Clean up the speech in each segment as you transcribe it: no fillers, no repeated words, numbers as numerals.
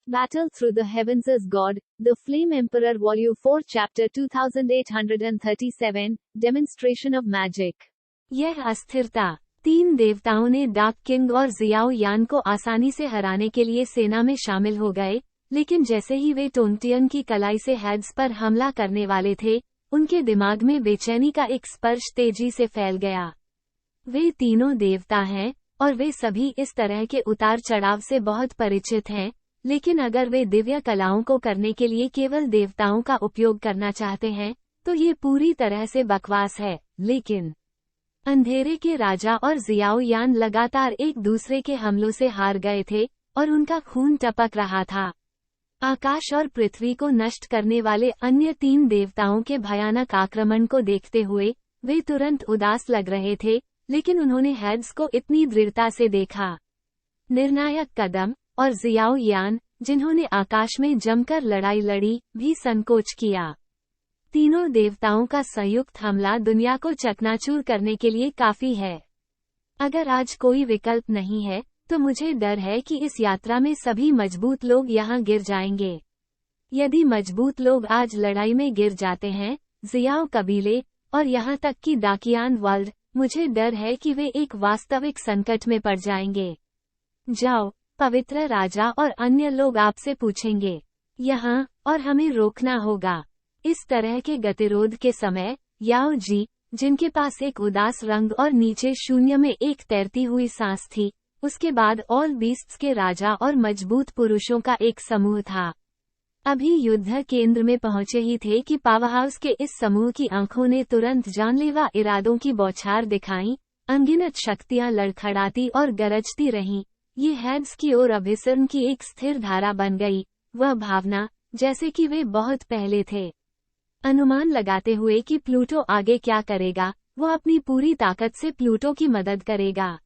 Battle Through the Heavens as God, The Flame Emperor Volume 4 Chapter 2837, Demonstration of Magic। यह अस्थिरता, 3 देवताओं ने dark king और Xiao यान को आसानी से हराने के लिए सेना में शामिल हो गए, लेकिन जैसे ही वे टोंगटियन की कलाई से हेड्स पर हमला करने वाले थे, उनके दिमाग में बेचैनी का एक स्पर्श तेजी से फैल गया। वे तीनों देवता हैं, और वे सभी इस तरह के उतार चढ़ाव से बहुत परिचित हैं, लेकिन अगर वे दिव्य कलाओं को करने के लिए केवल देवताओं का उपयोग करना चाहते हैं, तो ये पूरी तरह से बकवास है। लेकिन अंधेरे के राजा और जियाओ यान लगातार एक दूसरे के हमलों से हार गए थे, और उनका खून टपक रहा था। आकाश और पृथ्वी को नष्ट करने वाले अन्य 3 देवताओं के भयानक आक्रमण को देखते हुए वे तुरंत उदास लग रहे थे, लेकिन उन्होंने हेड्स को इतनी दृढ़ता से देखा। निर्णायक कदम, और जियाओ यान, जिन्होंने आकाश में जमकर लड़ाई लड़ी, भी संकोच किया। तीनों देवताओं का संयुक्त हमला दुनिया को चकनाचूर करने के लिए काफी है। अगर आज कोई विकल्प नहीं है, तो मुझे डर है कि इस यात्रा में सभी मजबूत लोग यहाँ गिर जाएंगे। यदि मजबूत लोग आज लड़ाई में गिर जाते हैं, जियाओ कबीले, और यहाँ तक कि डाकियान वर्ल्ड, मुझे डर है कि वे एक वास्तविक संकट में पड़ जाएंगे। जाओ, पवित्र राजा और अन्य लोग आपसे पूछेंगे यहाँ, और हमें रोकना होगा। इस तरह के गतिरोध के समय, याओ जी, जिनके पास एक उदास रंग और नीचे शून्य में एक तैरती हुई सांस थी, उसके बाद ऑल बीस्ट्स के राजा और मजबूत पुरुषों का एक समूह था, अभी युद्ध केंद्र में पहुंचे ही थे कि पावरहाउस के इस समूह की आंखों ने तुरंत जानलेवा इरादों की बौछार दिखाई। अनगिनत शक्तियां लड़खड़ाती और गरजती रहीं। ये हेड्स की ओर अभिसरण की एक स्थिर धारा बन गई, वह भावना, जैसे कि वे बहुत पहले थे। अनुमान लगाते हुए कि प्लूटो आगे क्या करेगा, वो अपनी पूरी ताकत से प्लूटो की मदद करेगा।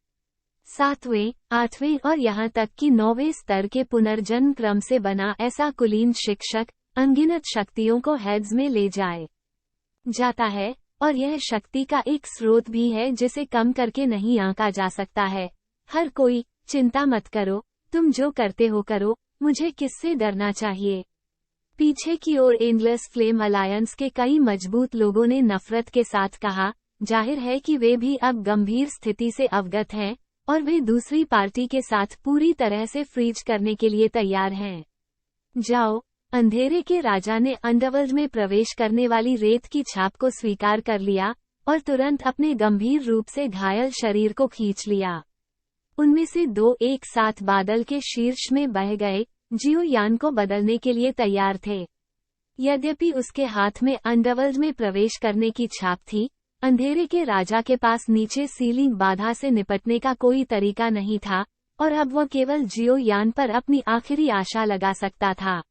7वें, 8वें और यहाँ तक कि 9वें स्तर के पुनर्जन्म क्रम से बना ऐसा कुलीन शिक्षक, अनगिनत शक्तियों को हेड्स में ले जाता है, और यह शक्ति का एक स्रोत भी है जिसे कम करके नहीं आंका जा सकता है। हर कोई, चिंता मत करो, तुम जो करते हो करो, मुझे किससे डरना चाहिए। पीछे की ओर एंडलेस फ्लेम अलायंस के कई मजबूत लोगों ने नफरत के साथ कहा, जाहिर है कि वे भी अब गंभीर स्थिति से अवगत हैं, और वे दूसरी पार्टी के साथ पूरी तरह से फ्रीज करने के लिए तैयार हैं। जाओ, अंधेरे के राजा ने अंडरवर्ल्ड में प्रवेश करने वाली रेत की छाप को स्वीकार कर लिया, और तुरंत अपने गंभीर रूप से घायल शरीर को खींच लिया। उनमें से 2 एक साथ बादल के शीर्ष में बह गए, जियो यान को बदलने के लिए तैयार थे। यद्यपि उसके हाथ में अंडरवर्ल्ड में प्रवेश करने की छाप थी, अंधेरे के राजा के पास नीचे सीलिंग बाधा से निपटने का कोई तरीका नहीं था, और अब वह केवल जियो यान पर अपनी आखिरी आशा लगा सकता था।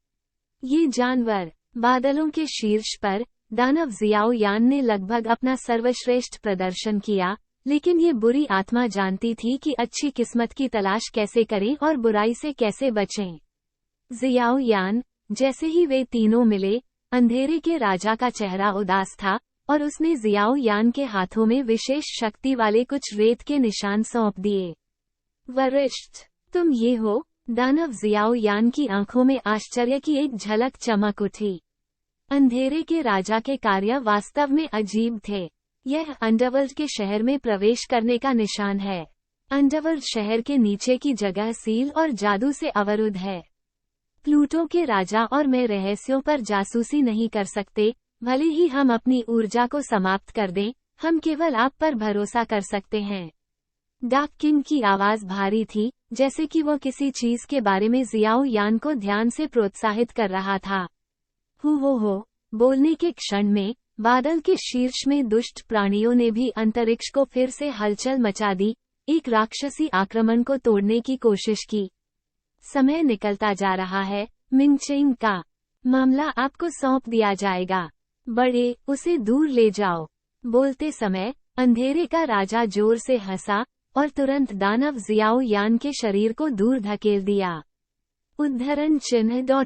ये जानवर, बादलों के शीर्ष पर, दानव जियाओ यान ने लगभग अपना सर्वश्रेष्ठ प्रदर्शन किया, लेकिन ये बुरी आत्मा जानती थी कि अच्छी किस्मत की तलाश कैसे करें और बुराई से कैसे बचें। जियाओ यान, जैसे ही वे तीनों मिले, अंधेरे के राजा का चेहरा उदास था, और उसने जियाओ यान के हाथों में विशेष शक्ति वाले कुछ रेत के निशान सौंप दिए। वरिष्ठ, तुम ये हो? दानव जियाओ यान की आंखों में आश्चर्य की एक झलक चमक उठी। अंधेरे के राजा के कार्य वास्तव में अजीब थे। यह अंडरवर्ल्ड के शहर में प्रवेश करने का निशान है। अंडरवर्ल्ड शहर के नीचे की जगह सील और जादू से अवरुद्ध है। प्लूटो के राजा और मैं रहस्यों पर जासूसी नहीं कर सकते, भले ही हम अपनी ऊर्जा को समाप्त कर दें, हम केवल आप पर भरोसा कर सकते हैं। डार्क किंग की आवाज भारी थी, जैसे कि वो किसी चीज के बारे में जियाओ यान को ध्यान से प्रोत्साहित कर रहा था। हो, बोलने के क्षण में, बादल के शीर्ष में दुष्ट प्राणियों ने भी अंतरिक्ष को फिर से हलचल मचा दी, एक राक्षसी आक्रमण को तोड़ने की कोशिश की। समय निकलता जा रहा है, मिंगचेंग का मामला आपको सौंप दिया जाएगा। बड़े, उसे दूर ले जाओ। बोलते समय, अंधेरे का राजा जोर से हंसा, और तुरंत दानव जियाओ यान के शरीर को दूर धकेल दिया। उद्धरण चिन्ह ...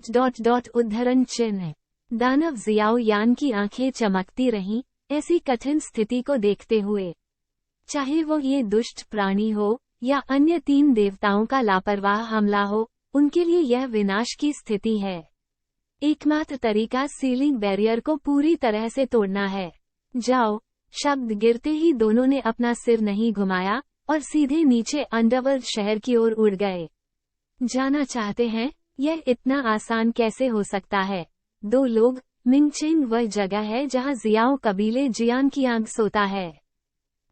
उद्धरण चिन्ह। दानव जियाओ यान की आंखें चमकती रहीं, ऐसी कठिन स्थिति को देखते हुए। चाहे वो ये दुष्ट प्राणी हो, या अन्य 3 देवताओं का लापरवाह हमला हो, उनके लिए यह विनाश की स्थिति है। एकमात्र तरीका सीलिंग बैरियर को पूरी तरह से तोड़ना है। जाओ, शब्द गिरते ही दोनों ने अपना सिर नहीं घुमाया और सीधे नीचे अंडरवर्ल्ड शहर की ओर उड़ गए। जाना चाहते हैं यह इतना आसान कैसे हो सकता है? दो लोग। मिंगचिंग वह जगह है जहां जियाओ कबीले जियान की आंख सोता है।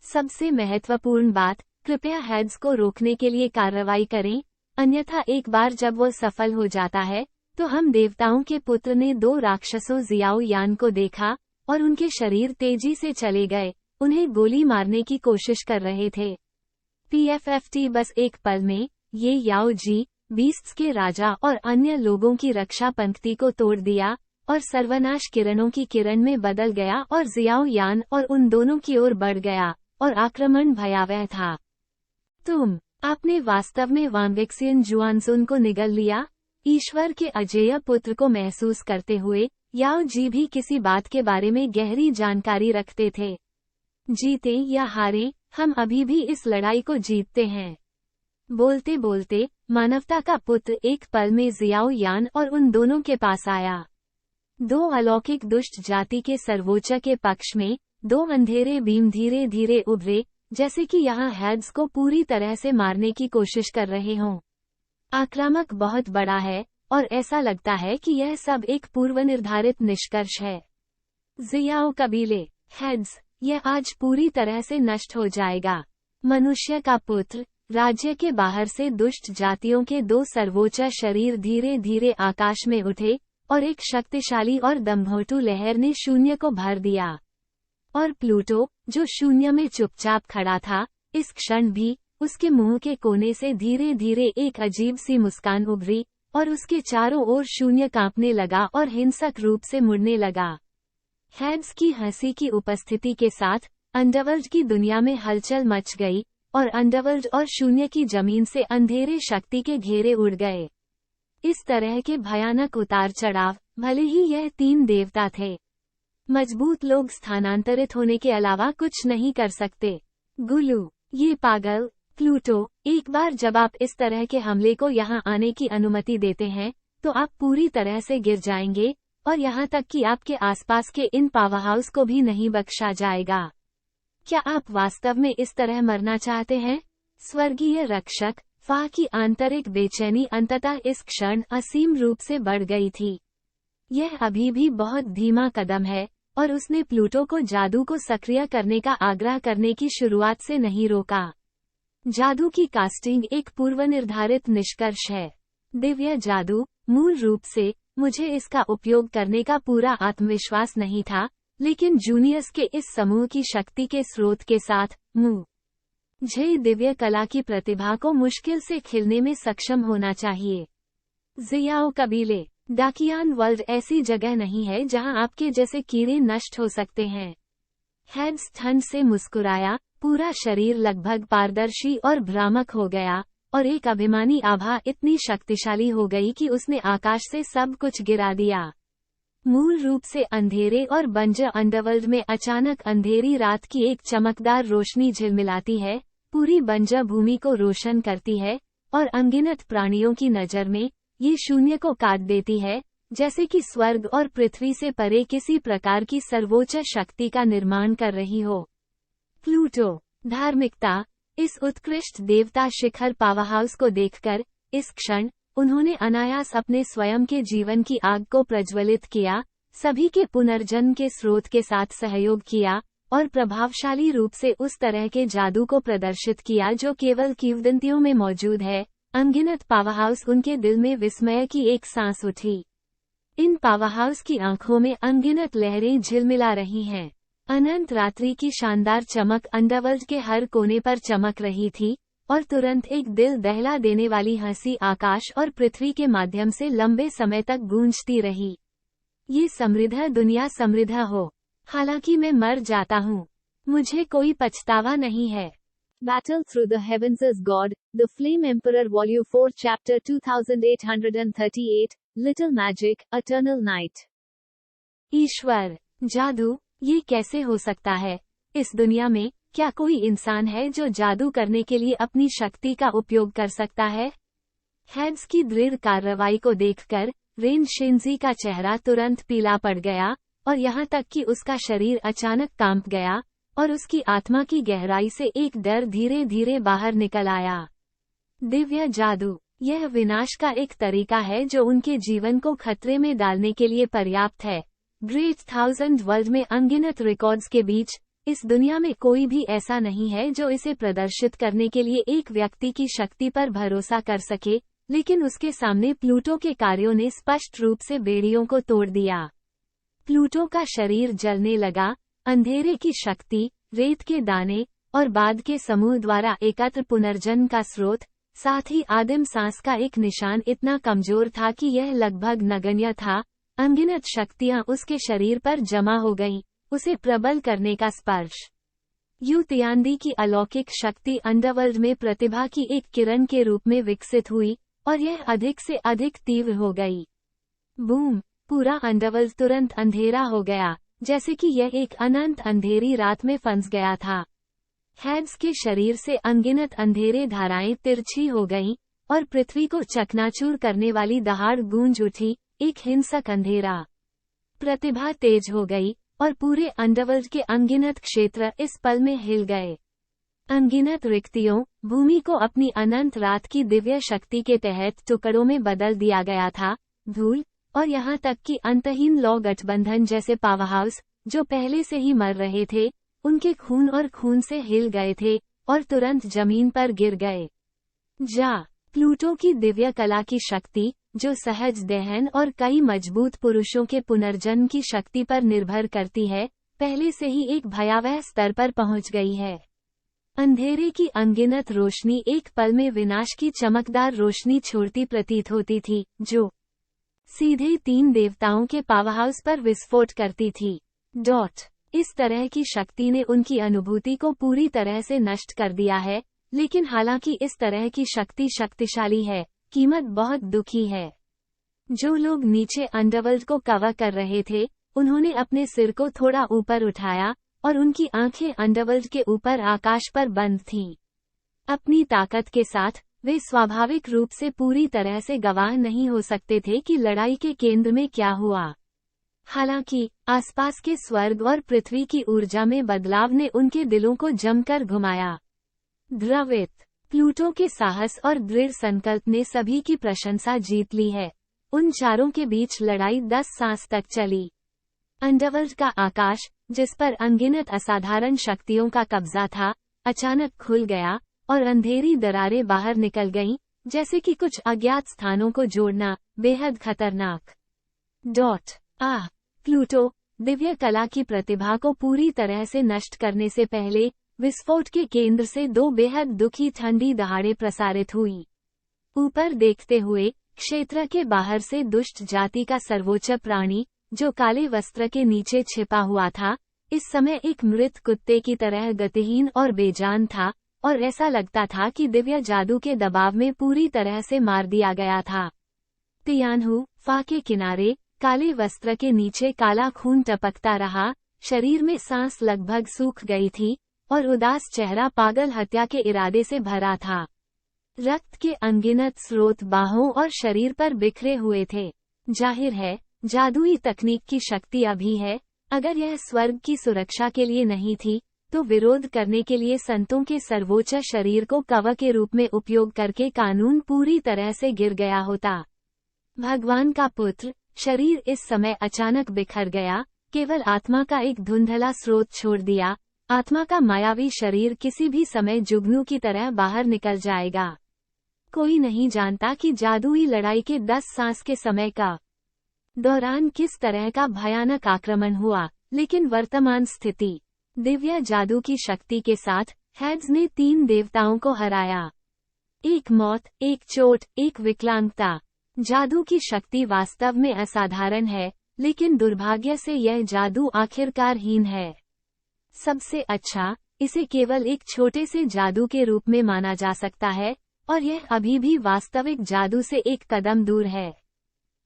सबसे महत्वपूर्ण बात, कृपया हेड्स को रोकने के लिए कार्रवाई करें, अन्यथा एक बार जब वो सफल हो जाता है तो हम देवताओं के पुत्र ने दो राक्षसों जियाओ यान को देखा और उनके शरीर तेजी से चले गए, उन्हें गोली मारने की कोशिश कर रहे थे। PFFT बस एक पल में ये याओ जी बीस्ट्स के राजा और अन्य लोगों की रक्षा पंक्ति को तोड़ दिया और सर्वनाश किरणों की किरण में बदल गया और जियाओ यान और उन दोनों की ओर बढ़ गया और आक्रमण भयावह था। आपने वास्तव में वांगेक्सियन जुआनसुन को निगल लिया। ईश्वर के अजेय पुत्र को महसूस करते हुए याओ जी भी किसी बात के बारे में गहरी जानकारी रखते थे। जीते या हारे, हम अभी भी इस लड़ाई को जीतते हैं। बोलते बोलते मानवता का पुत्र एक पल में जियाओ यान और उन दोनों के पास आया। दो अलौकिक दुष्ट जाति के सर्वोच्च के पक्ष में दो अंधेरे बीम धीरे धीरे उभरे, जैसे कि यहाँ हेड्स को पूरी तरह से मारने की कोशिश कर रहे हों। आक्रामक बहुत बड़ा है और ऐसा लगता है कि यह सब एक पूर्वनिर्धारित निष्कर्ष है। जियाओ कबीले, हेड्स, यह आज पूरी तरह से नष्ट हो जाएगा। मनुष्य का पुत्र, राज्य के बाहर से दुष्ट जातियों के दो सर्वोच्च शरीर धीरे धीरे आकाश में उठे और एक शक्तिशाली और दम्भोटू लहर ने शून्य को भर दिया। और प्लूटो, जो शून्य में चुपचाप खड़ा था, इस क्षण भी उसके मुंह के कोने से धीरे धीरे एक अजीब सी मुस्कान उभरी और उसके चारों ओर शून्य कांपने लगा और हिंसक रूप से मुड़ने लगा। हेड्स की हंसी की उपस्थिति के साथ अंडरवर्ल्ड की दुनिया में हलचल मच गई और अंडरवर्ल्ड और शून्य की जमीन से अंधेरे शक्ति के घेरे उड़ गए। इस तरह के भयानक उतार चढ़ाव, भले ही यह तीन देवता थे, मजबूत लोग स्थानांतरित होने के अलावा कुछ नहीं कर सकते। गुलू, ये पागल। प्लूटो, एक बार जब आप इस तरह के हमले को यहाँ आने की अनुमति देते हैं तो आप पूरी तरह से गिर जाएंगे और यहाँ तक कि आपके आसपास के इन पावरहाउस को भी नहीं बख्शा जाएगा। क्या आप वास्तव में इस तरह मरना चाहते हैं? स्वर्गीय रक्षक, फा की आंतरिक बेचैनी अंततः इस क्षण असीम रूप से बढ़ गई थी। यह अभी भी बहुत धीमा कदम है और उसने प्लूटो को जादू को सक्रिय करने का आग्रह करने की शुरुआत से नहीं रोका। जादू की कास्टिंग एक पूर्वनिर्धारित निष्कर्ष है। दिव्य जादू, मूल रूप से, मुझे इसका उपयोग करने का पूरा आत्मविश्वास नहीं था, लेकिन जूनियर्स के इस समूह की शक्ति के स्रोत के साथ, मुझे दिव्य कला की प्रतिभा को मुश्किल से खिलने में सक्षम होना चाहिए। जियाओ कबीले, डाकियान वर्ल्ड ऐसी जगह नहीं है जहां आपके जैसे कीड़े नष्ट हो सकते हैं। हेड्स ठंड से मुस्कुराया, पूरा शरीर लगभग पारदर्शी और भ्रामक हो गया और एक अभिमानी आभा इतनी शक्तिशाली हो गई कि उसने आकाश से सब कुछ गिरा दिया। मूल रूप से अंधेरे और बंजर अंडरवर्ल्ड में अचानक अंधेरी रात की एक चमकदार रोशनी झिलमिलाती है, पूरी बंजर भूमि को रोशन करती है और अनगिनत प्राणियों की नज़र में ये शून्य को काट देती है, जैसे कि स्वर्ग और पृथ्वी से परे किसी प्रकार की सर्वोच्च शक्ति का निर्माण कर रही हो। प्लूटो, धार्मिकता, इस उत्कृष्ट देवता शिखर पावरहाउस को देखकर, इस क्षण, उन्होंने अनायास अपने स्वयं के जीवन की आग को प्रज्वलित किया, सभी के पुनर्जन्म के स्रोत के साथ सहयोग किया और प्रभावशाली रूप से उस तरह के जादू को प्रदर्शित किया जो केवल किंवदंतियों में मौजूद है। अनगिनत पावरहाउस उनके दिल में विस्मय की एक सांस उठी। इन पावरहाउस की आंखों में अनगिनत लहरें झिलमिला रही हैं। अनंत रात्रि की शानदार चमक अंडरवर्ल्ड के हर कोने पर चमक रही थी और तुरंत एक दिल दहला देने वाली हंसी आकाश और पृथ्वी के माध्यम से लंबे समय तक गूंजती रही। ये समृद्ध दुनिया समृद्ध हो, हालांकि मैं मर जाता हूँ, मुझे कोई पछतावा नहीं है। Battle Through the Heavens as God, The Flame Emperor Volume 4 Chapter 2838, Little Magic, Eternal Night। ईश्वर, जादू, ये कैसे हो सकता है? इस दुनिया में, क्या कोई इंसान है जो जादू करने के लिए अपनी शक्ति का उपयोग कर सकता है? हेड्स की दृढ़ कार्रवाई को देखकर रेन शिंजी का चेहरा तुरंत पीला पड़ गया और यहाँ तक कि उसका शरीर अचानक कांप गया और उसकी आत्मा की गहराई से एक डर धीरे धीरे बाहर निकल आया। दिव्य जादू, यह विनाश का एक तरीका है जो उनके जीवन को खतरे में डालने के लिए पर्याप्त है। ग्रेट 1000 वर्ल्ड में अनगिनत रिकॉर्ड्स के बीच इस दुनिया में कोई भी ऐसा नहीं है जो इसे प्रदर्शित करने के लिए एक व्यक्ति की शक्ति पर भरोसा कर सके, लेकिन उसके सामने प्लूटो के कार्यों ने स्पष्ट रूप से बेड़ियों को तोड़ दिया। प्लूटो का शरीर जलने लगा, अंधेरे की शक्ति, रेत के दाने और बाद के समूह द्वारा एकत्र पुनर्जन्म का स्रोत, साथ ही आदिम सांस का एक निशान इतना कमजोर था कि यह लगभग नगण्य था। अनगिनत शक्तियां उसके शरीर पर जमा हो गईं, उसे प्रबल करने का स्पर्श। यू तियानदी की अलौकिक शक्ति अंडरवर्ल्ड में प्रतिभा की एक किरण के रूप में विकसित हुई और यह अधिक से अधिक तीव्र हो गई। बूम! पूरा अंडरवर्ल्ड तुरंत अंधेरा हो गया, जैसे कि यह एक अनंत अंधेरी रात में फंस गया था। हेड्स के शरीर से अनगिनत अंधेरे धाराएं तिरछी हो गईं और पृथ्वी को चकनाचूर करने वाली दहाड़ गूंज उठी, एक हिंसक अंधेरा। प्रतिभा तेज हो गई और पूरे अंडरवर्ल्ड के अनगिनत क्षेत्र इस पल में हिल गए। अनगिनत रिक्तियों, भूमि को अपनी अनंत रात की दिव्य शक्ति के तहत टुकड़ों में बदल दिया गया था, धूल, और यहाँ तक कि अंतहीन लौ गठबंधन जैसे पावरहाउस, जो पहले से ही मर रहे थे, उनके खून और खून से हिल गए थे और तुरंत जमीन पर गिर गए। प्लूटो की दिव्य कला की शक्ति, जो सहज दहन और कई मजबूत पुरुषों के पुनर्जन्म की शक्ति पर निर्भर करती है, पहले से ही एक भयावह स्तर पर पहुंच गई है। अंधेरे की अनगिनत रोशनी एक पल में विनाश की चमकदार रोशनी छोड़ती प्रतीत होती थी, जो सीधे 3 देवताओं के पावरहाउस पर विस्फोट करती थी। इस तरह की शक्ति ने उनकी अनुभूति को पूरी तरह से नष्ट कर दिया है, लेकिन हालांकि इस तरह की शक्ति शक्तिशाली है, कीमत बहुत दुखी है। जो लोग नीचे अंडरवर्ल्ड को कवर कर रहे थे, उन्होंने अपने सिर को थोड़ा ऊपर उठाया और उनकी आंखें अंडरवर्ल्ड के ऊपर आकाश पर बंद थीं। अपनी ताकत के साथ वे स्वाभाविक रूप से पूरी तरह से गवाह नहीं हो सकते थे कि लड़ाई के केंद्र में क्या हुआ। हालांकि आसपास के स्वर्ग और पृथ्वी की ऊर्जा में बदलाव ने उनके दिलों को जमकर घुमाया। द्रवित प्लूटो के साहस और दृढ़ संकल्प ने सभी की प्रशंसा जीत ली है। उन चारों के बीच लड़ाई 10 सांस तक चली। अंडरवर्ल्ड का आकाश, जिस पर अनगिनत असाधारण शक्तियों का कब्जा था, अचानक खुल गया और अंधेरी दरारें बाहर निकल गईं, जैसे कि कुछ अज्ञात स्थानों को जोड़ना, बेहद खतरनाक। प्लूटो, दिव्य कला की प्रतिभा को पूरी तरह से नष्ट करने से पहले, विस्फोट के केंद्र से 2 बेहद दुखी ठंडी दहाड़ें प्रसारित हुई। ऊपर देखते हुए, क्षेत्र के बाहर से दुष्ट जाति का सर्वोच्च प्राणी, जो काले वस्त्र के नीचे छिपा हुआ था, इस समय एक मृत कुत्ते की तरह गतिहीन और बेजान था, और ऐसा लगता था कि दिव्य जादू के दबाव में पूरी तरह से मार दिया गया था। तियानहू फा के किनारे, काले वस्त्र के नीचे काला खून टपकता रहा, शरीर में सांस लगभग सूख गई थी, और उदास चेहरा पागल हत्या के इरादे से भरा था। रक्त के अनगिनत स्रोत बाहों और शरीर पर बिखरे हुए थे। जाहिर है, जादुई तकनीक की शक्ति अभी है। अगर यह स्वर्ग की सुरक्षा के लिए नहीं थी, तो विरोध करने के लिए संतों के सर्वोच्च शरीर को कवच के रूप में उपयोग करके कानून पूरी तरह से गिर गया होता। भगवान का पुत्र, शरीर इस समय अचानक बिखर गया, केवल आत्मा का एक धुंधला स्रोत छोड़ दिया। आत्मा का मायावी शरीर किसी भी समय जुगनू की तरह बाहर निकल जाएगा। कोई नहीं जानता कि जादुई लड़ाई के 10 सांस के समय का दौरान किस तरह का भयानक आक्रमण हुआ, लेकिन वर्तमान स्थिति, दिव्य जादू की शक्ति के साथ, हेड्स ने 3 देवताओं को हराया। एक मौत, एक चोट, एक विकलांगता। जादू की शक्ति वास्तव में असाधारण है, लेकिन दुर्भाग्य से यह जादू आखिरकार हीन है। सबसे अच्छा, इसे केवल एक छोटे से जादू के रूप में माना जा सकता है, और यह अभी भी वास्तविक जादू से एक कदम दूर है।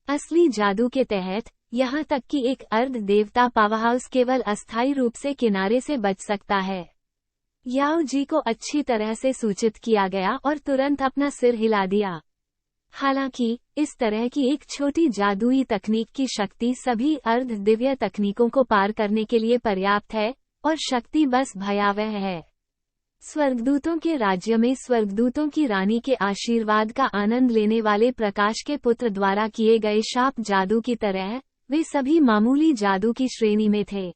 असली जादू के तहत, यहाँ तक कि एक अर्ध देवता पावरहाउस केवल अस्थायी रूप से किनारे से बच सकता है। याओ जी को अच्छी तरह से सूचित किया गया और तुरंत अपना सिर हिला दिया। हालांकि इस तरह की एक छोटी जादुई तकनीक की शक्ति सभी अर्ध दिव्य तकनीकों को पार करने के लिए पर्याप्त है, और शक्ति बस भयावह है। स्वर्गदूतों के राज्य में स्वर्गदूतों की रानी के आशीर्वाद का आनंद लेने वाले प्रकाश के पुत्र द्वारा किए गए शाप जादू की तरह वे सभी मामूली जादू की श्रेणी में थे।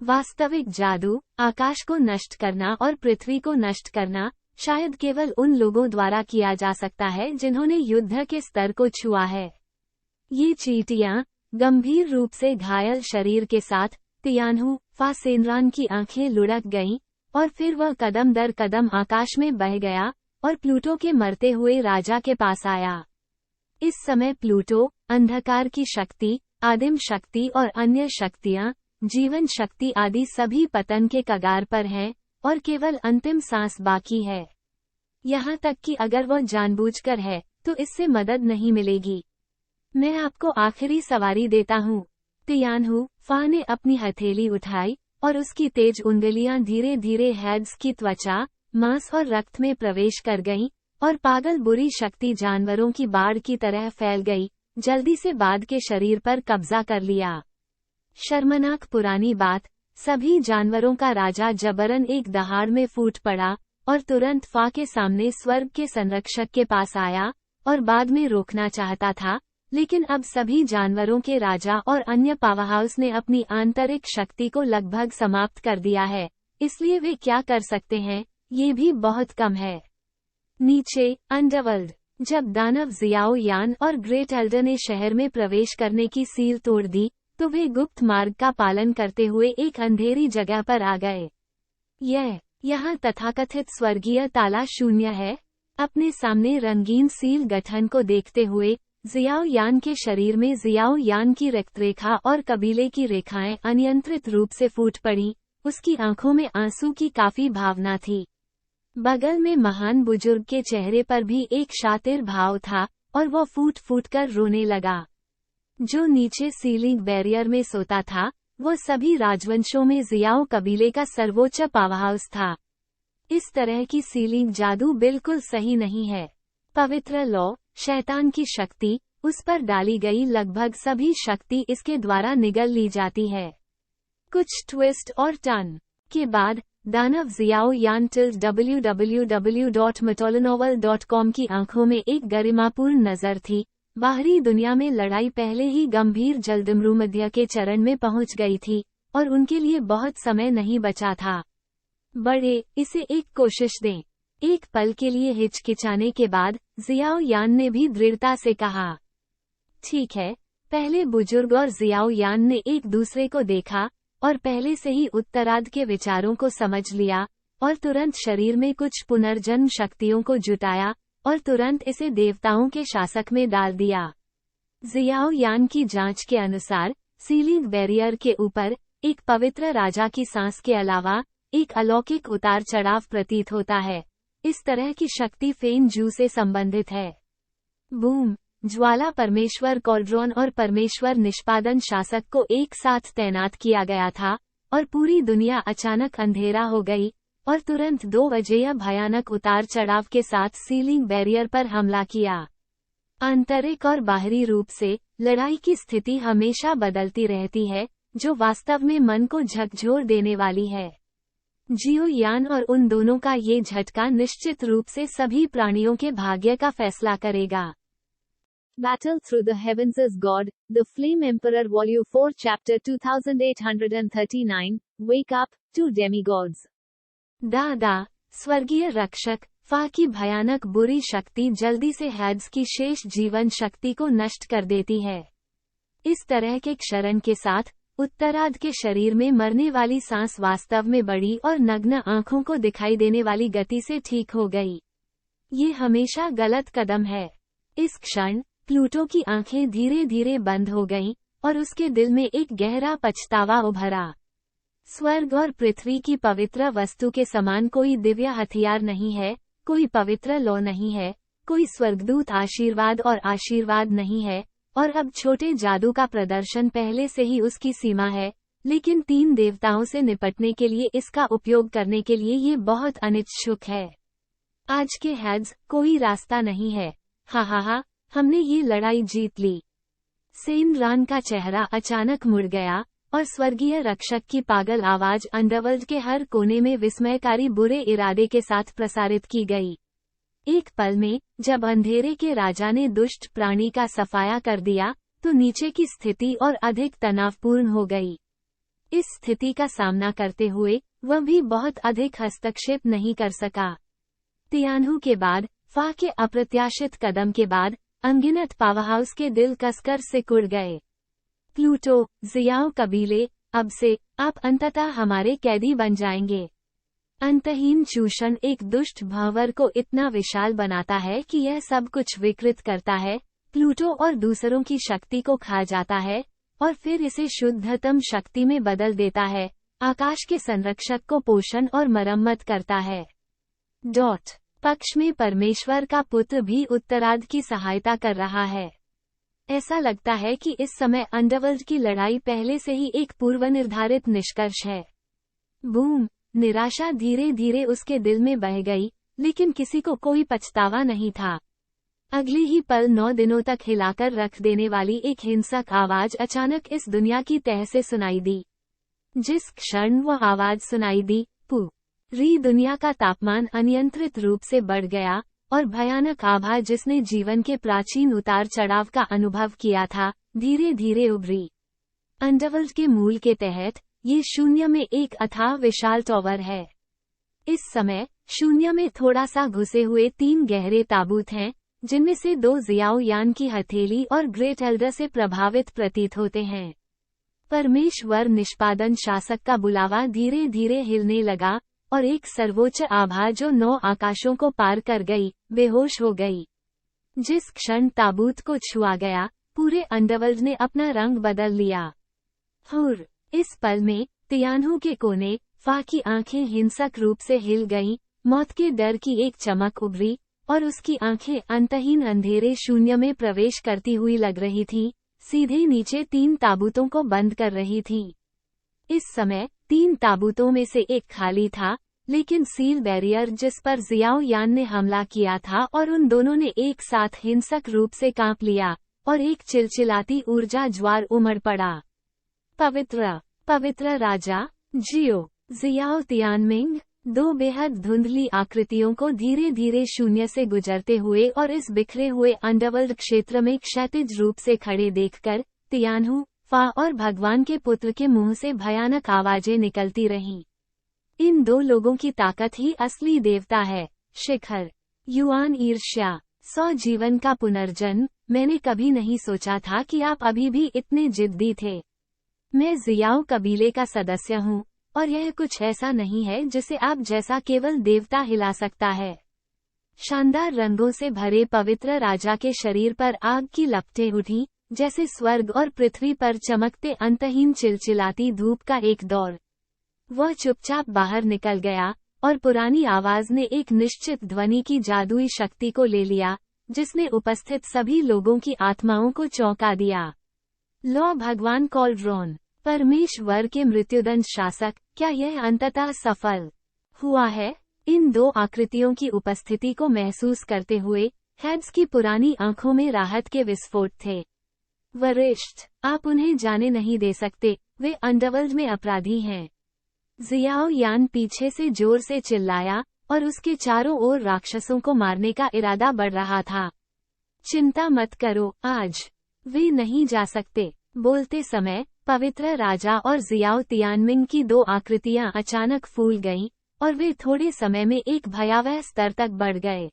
वास्तविक जादू, आकाश को नष्ट करना और पृथ्वी को नष्ट करना, शायद केवल उन लोगों द्वारा किया जा सकता है जिन्होंने युद्ध के स्तर को छुआ है। ये चींटियां, गंभीर रूप से घायल शरीर के साथ, तियानहू फा सेनरान की आंखें लुढ़क गईं, और फिर वह कदम दर कदम आकाश में बह गया और प्लूटो के मरते हुए राजा के पास आया। इस समय प्लूटो, अंधकार की शक्ति, आदिम शक्ति और अन्य शक्तियां, जीवन शक्ति आदि सभी पतन के कगार पर हैं, और केवल अंतिम सांस बाकी है। यहाँ तक कि अगर वह जानबूझकर है, तो इससे मदद नहीं मिलेगी। मैं आपको आखिरी सवारी देता हूँ। तियानहू फा ने अपनी हथेली उठाई, और उसकी तेज उंगलियां धीरे धीरे हैड्स की त्वचा, मांस और रक्त में प्रवेश कर गईं, और पागल बुरी शक्ति जानवरों की बाढ़ की तरह फैल गई, जल्दी से बाद के शरीर पर कब्जा कर लिया। शर्मनाक पुरानी बात, सभी जानवरों का राजा जबरन एक दहाड़ में फूट पड़ा, और तुरंत फा के सामने स्वर्ग के संरक्षक के पास आया, और बाद में रोकना चाहता था, लेकिन अब सभी जानवरों के राजा और अन्य पावरहाउस ने अपनी आंतरिक शक्ति को लगभग समाप्त कर दिया है, इसलिए वे क्या कर सकते हैं, ये भी बहुत कम है। नीचे, अंडरवर्ल्ड। जब दानव जियाओ यान और ग्रेट एल्डर ने शहर में प्रवेश करने की सील तोड़ दी, तो वे गुप्त मार्ग का पालन करते हुए एक अंधेरी जगह पर आ गए। यहाँ तथाकथित स्वर्गीय ताला शून्य है। अपने सामने रंगीन सील गठन को देखते हुए जियाओ यान के शरीर में जियाओ यान की रक्तरेखा और कबीले की रेखाएं अनियंत्रित रूप से फूट पड़ी। उसकी आंखों में आंसू की काफी भावना थी। बगल में महान बुजुर्ग के चेहरे पर भी एक शातिर भाव था, और वह फूट फूट कर रोने लगा। जो नीचे सीलिंग बैरियर में सोता था, वो सभी राजवंशों में जियाओ कबीले का सर्वोच्च पावरहाउस था। इस तरह की सीलिंग जादू बिल्कुल सही नहीं है। पवित्र लौ, शैतान की शक्ति, उस पर डाली गई लगभग सभी शक्ति इसके द्वारा निगल ली जाती है। कुछ ट्विस्ट और टर्न के बाद दानव जियाओ यान www.metolanovel.com की आंखों में एक गरिमापूर्ण नजर थी। बाहरी दुनिया में लड़ाई पहले ही गंभीर जल्दमरूमध्य के चरण में पहुंच गई थी, और उनके लिए बहुत समय नहीं बचा था। बड़े, इसे एक कोशिश दें। एक पल के लिए हिचकिचाने के बाद जियाओ यान ने भी दृढ़ता से कहा, ठीक है। पहले बुजुर्ग और जियाओ यान ने एक दूसरे को देखा, और पहले से ही उत्तरार्ध के विचारों को समझ लिया, और तुरंत शरीर में कुछ पुनर्जन्म शक्तियों को जुटाया, और तुरंत इसे देवताओं के शासक में डाल दिया। जियाओ यान की जांच के अनुसार सीलिंग बैरियर के ऊपर एक पवित्र राजा की सांस के अलावा एक अलौकिक उतार चढ़ाव प्रतीत होता है। इस तरह की शक्ति फेन जू से संबंधित है। बूम, ज्वाला परमेश्वर कॉल्ड्रॉन और परमेश्वर निष्पादन शासक को एक साथ तैनात किया गया था, और पूरी दुनिया अचानक अंधेरा हो गई, और तुरंत 2 अजेय भयानक उतार चढ़ाव के साथ सीलिंग बैरियर पर हमला किया। आंतरिक और बाहरी रूप से लड़ाई की स्थिति हमेशा बदलती रहती है, जो वास्तव में मन को झकझोर देने वाली है। जियो यान और उन दोनों का ये झटका निश्चित रूप से सभी प्राणियों के भाग्य का फैसला करेगा। Battle Through the Heavens is God, The Flame Emperor Volume 4 Chapter 2839, Wake Up, Two Demigods। दादा, स्वर्गीय रक्षक, फा की भयानक बुरी शक्ति जल्दी से हैड्स की शेष जीवन शक्ति को नष्ट कर देती है। इस तरह के क्षरण के साथ उत्तरार्ध के शरीर में मरने वाली सांस वास्तव में बड़ी और नग्न आंखों को दिखाई देने वाली गति से ठीक हो गई। ये हमेशा गलत कदम है। इस क्षण प्लूटो की आंखें धीरे धीरे बंद हो गईं, और उसके दिल में एक गहरा पछतावा उभरा। स्वर्ग और पृथ्वी की पवित्र वस्तु के समान कोई दिव्य हथियार नहीं है, कोई पवित्र लौ नहीं है, कोई स्वर्गदूत आशीर्वाद और आशीर्वाद नहीं है, और अब छोटे जादू का प्रदर्शन पहले से ही उसकी सीमा है, लेकिन 3 देवताओं से निपटने के लिए इसका उपयोग करने के लिए ये बहुत अनिच्छुक है। आज के हैड्स कोई रास्ता नहीं है। हा, हमने ये लड़ाई जीत ली। सेन रान का चेहरा अचानक मुड़ गया और स्वर्गीय रक्षक की पागल आवाज अंडरवर्ल्ड के हर कोने में विस्मयकारी बुरे इरादे के साथ प्रसारित की गई। एक पल में, जब अंधेरे के राजा ने दुष्ट प्राणी का सफाया कर दिया, तो नीचे की स्थिति और अधिक तनावपूर्ण हो गई। इस स्थिति का सामना करते हुए वह भी बहुत अधिक हस्तक्षेप नहीं कर सका। तियानहू के बाद, फा के अप्रत्याशित कदम के बाद, अनगिनत पावरहाउस के दिल कसकर सिकुड़ गए। प्लूटो, जियाओ कबीले, अब से आप अंततः हमारे कैदी बन जाएंगे। अंतहीन चूषण एक दुष्ट भंवर को इतना विशाल बनाता है कि यह सब कुछ विकृत करता है, प्लूटो और दूसरों की शक्ति को खा जाता है, और फिर इसे शुद्धतम शक्ति में बदल देता है, आकाश के संरक्षक को पोषण और मरम्मत करता है। पक्ष में परमेश्वर का पुत्र भी उत्तरार्ध की सहायता कर रहा है। ऐसा लगता है कि इस समय अंडरवर्ल्ड की लड़ाई पहले से ही एक पूर्वनिर्धारित निष्कर्ष है। बूम! निराशा धीरे धीरे उसके दिल में बह गई, लेकिन किसी को कोई पछतावा नहीं था। अगले ही पल 9 दिनों तक हिलाकर रख देने वाली एक हिंसक आवाज अचानक इस दुनिया की तह से सुनाई दी। जिस क्षण वह आवाज सुनाई दी, पूरी दुनिया का तापमान अनियंत्रित रूप से बढ़ गया, और भयानक आभा जिसने जीवन के प्राचीन उतार चढ़ाव का अनुभव किया था, धीरे धीरे उभरी। अंडरवर्ल्ड के मूल के तहत, ये शून्य में एक अथाह विशाल टॉवर है। इस समय, शून्य में थोड़ा सा घुसे हुए 3 गहरे ताबूत हैं, जिनमें से 2 जियाओ यान की हथेली और ग्रेट एल्डर से प्रभावित प्रतीत होते हैं। परमेश्वर निष्पादन शासक का बुलावा धीरे धीरे हिलने लगा, और एक सर्वोच्च आभा जो 9 आकाशों को पार कर गई, बेहोश हो गई। जिस क्षण ताबूत को छुआ गया, पूरे अंडरवर्ल्ड ने अपना रंग बदल लिया। हुर! इस पल में, तियानहू के कोने, फा की आंखें हिंसक रूप से हिल गईं, मौत के डर की एक चमक उभरी, और उसकी आंखें अंतहीन अंधेरे शून्य में प्रवेश करती हुई लग रही थीं, सीधे नीचे 3 ताबूतों को बंद कर रही थीं। इस समय, 3 ताबूतों में से एक खाली था, लेकिन सील बैरियर जिस पर जियाओ यान ने हमला किया था और उन दोनों ने एक साथ हिंसक रूप से कांप लिया, और एक चिलचिलाती ऊर्जा ज्वार उमड़ पड़ा। पवित्र राजा, जियाओ तियानमिंग, 2 बेहद धुंधली आकृतियों को धीरे धीरे शून्य से गुजरते हुए और इस बिखरे हुए अंडरवर्ल्ड क्षेत्र में क्षैतिज रूप से खड़े देखकर, तियानहू, फा और भगवान के पुत्र के मुंह से भयानक आवाजें निकलती रहीं। इन 2 लोगों की ताकत ही असली देवता है। शिखर, युआन ईर्ष्या, 100 जीवन का पुनर्जन्म। मैंने कभी नहीं सोचा था कि आप अभी भी इतने जिद्दी थे। मैं जियाओ कबीले का सदस्य हूँ, और यह कुछ ऐसा नहीं है जिसे आप जैसा केवल देवता हिला सकता है। शानदार रंगों से भरे पवित्र राजा के शरीर पर आग की लपटें उठी, जैसे स्वर्ग और पृथ्वी पर चमकते अंतहीन चिलचिलाती धूप का एक दौर। वह चुपचाप बाहर निकल गया, और पुरानी आवाज ने एक निश्चित ध्वनि की जादुई शक्ति को ले लिया, जिसने उपस्थित सभी लोगों की आत्माओं को चौंका दिया। लो भगवान कॉल्ड्रोन, परमेश्वर के मृत्युदंड शासक, क्या यह अंततः सफल हुआ है? इन 2 आकृतियों की उपस्थिति को महसूस करते हुए, हेड्स की पुरानी आंखों में राहत के विस्फोट थे। वरिष्ठ, आप उन्हें जाने नहीं दे सकते, वे अंडरवर्ल्ड में अपराधी हैं। जियाओ यान पीछे से जोर से चिल्लाया, और उसके चारों ओर राक्षसों को मारने का इरादा बढ़ रहा था। चिंता मत करो, आज वे नहीं जा सकते। बोलते समय, पवित्र राजा और जियाओ तियानमिंग की 2 आकृतियां अचानक फूल गईं, और वे थोड़े समय में एक भयावह स्तर तक बढ़ गए।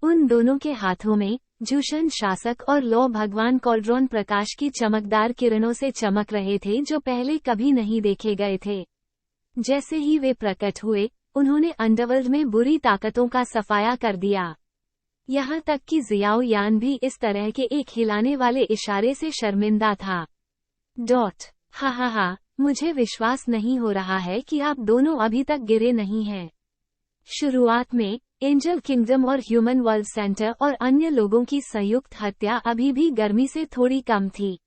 उन दोनों के हाथों में, जूशन शासक और लो भगवान कॉल्ड्रोन प्रकाश की चमकदार किरणों से चमक रहे थे जो पहले कभी नहीं देखे गए थे। जैसे ही वे प्रकट हुए, उन्होंने अंडरवर्ल्ड में बुरी ताकतों का सफाया कर दिया। यहाँ तक कि जियाओ यान भी इस तरह के एक हिलाने वाले इशारे से शर्मिंदा था। हा, मुझे विश्वास नहीं हो रहा है कि आप दोनों अभी तक गिरे नहीं हैं। शुरुआत में, एंजल किंगडम और ह्यूमन वर्ल्ड सेंटर और अन्य लोगों की संयुक्त हत्या अभी भी गर्मी से थोड़ी कम थी।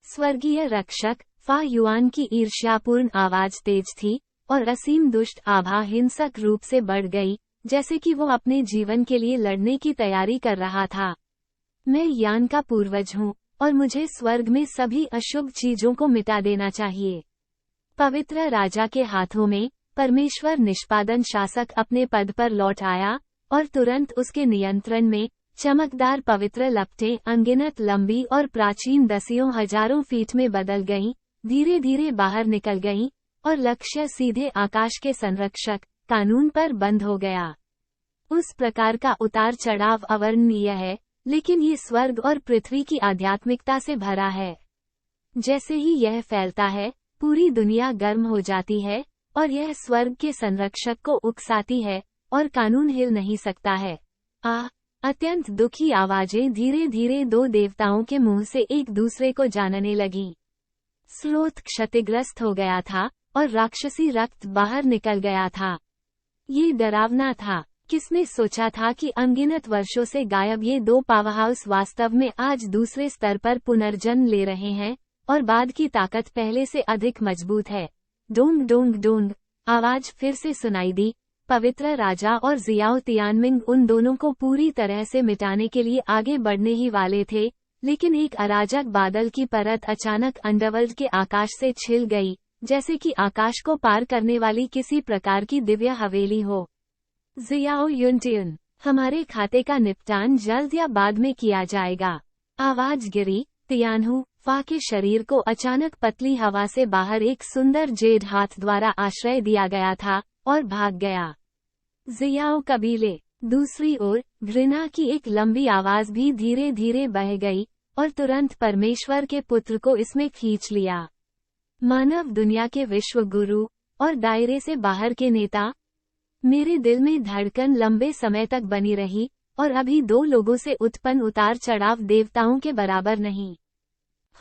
स्वर्गीय रक्षक, फा युआन की ईर्ष्यापूर्ण आवाज तेज थी, और असीम दुष्ट आभा हिंसक रूप से बढ़ गई, जैसे कि वो अपने जीवन के लिए लड़ने की तैयारी कर रहा था। मैं यान का पूर्वज हूँ और मुझे स्वर्ग में सभी अशुभ चीजों को मिटा देना चाहिए। पवित्र राजा के हाथों में परमेश्वर निष्पादन शासक अपने पद पर लौट आया और तुरंत उसके नियंत्रण में चमकदार पवित्र लपटें अनगिनत लंबी और प्राचीन दसियों हजारों फीट में बदल गईं, धीरे धीरे बाहर निकल गईं और लक्ष्य सीधे आकाश के संरक्षक कानून पर बंद हो गया। उस प्रकार का उतार चढ़ाव अवर्णनीय है, लेकिन ये स्वर्ग और पृथ्वी की आध्यात्मिकता से भरा है। जैसे ही यह फैलता है, पूरी दुनिया गर्म हो जाती है और यह स्वर्ग के संरक्षक को उकसाती है और कानून हिल नहीं सकता है। अत्यंत दुखी आवाजें धीरे धीरे दो देवताओं के मुंह से एक दूसरे को जानने लगीं। स्रोत क्षतिग्रस्त हो गया था और राक्षसी रक्त बाहर निकल गया था। ये डरावना था। किसने सोचा था कि अनगिनत वर्षों से गायब ये दो पावरहाउस वास्तव में आज दूसरे स्तर पर पुनर्जन्म ले रहे हैं और बाद की ताकत पहले से अधिक मजबूत है। डोंग डोंग डोंग आवाज फिर से सुनाई दी। पवित्र राजा और जियाओ तियानमिंग उन दोनों को पूरी तरह से मिटाने के लिए आगे बढ़ने ही वाले थे, लेकिन एक अराजक बादल की परत अचानक अंडरवर्ल्ड के आकाश से छिल गई, जैसे कि आकाश को पार करने वाली किसी प्रकार की दिव्य हवेली हो। जियाओ युनटियन, हमारे खाते का निपटान जल्द या बाद में किया जाएगा। आवाज गिरी। तियानहू फा के शरीर को अचानक पतली हवा से बाहर एक सुंदर जेड हाथ द्वारा आश्रय दिया गया था और भाग गया। जियाओ कबीले। दूसरी ओर घृणा की एक लंबी आवाज भी धीरे धीरे बह गई और तुरंत परमेश्वर के पुत्र को इसमें खींच लिया। मानव दुनिया के विश्व गुरु और दायरे से बाहर के नेता। मेरे दिल में धड़कन लंबे समय तक बनी रही और अभी दो लोगों से उत्पन्न उतार चढ़ाव देवताओं के बराबर नहीं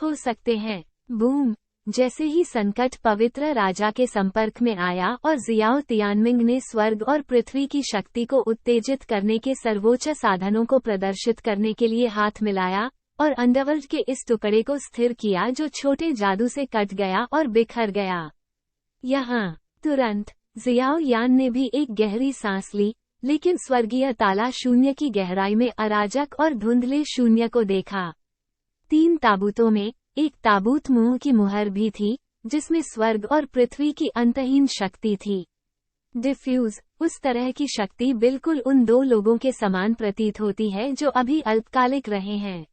हो सकते हैं। बूम! जैसे ही संकट पवित्र राजा के संपर्क में आया और जियाओ तियानमिंग ने स्वर्ग और पृथ्वी की शक्ति को उत्तेजित करने के सर्वोच्च साधनों को प्रदर्शित करने के लिए हाथ मिलाया और अंडरवर्ल्ड के इस टुकड़े को स्थिर किया जो छोटे जादू से कट गया और बिखर गया। यहाँ तुरंत जियाओ यान ने भी एक गहरी सांस ली, लेकिन स्वर्गीय ताला शून्य की गहराई में अराजक और धुंधले शून्य को देखा। 3 ताबूतों में एक ताबूत मुंह की मुहर भी थी, जिसमें स्वर्ग और पृथ्वी की अंतहीन शक्ति थी। डिफ्यूज, उस तरह की शक्ति बिल्कुल उन दो लोगों के समान प्रतीत होती है जो अभी अल्पकालिक रहे हैं।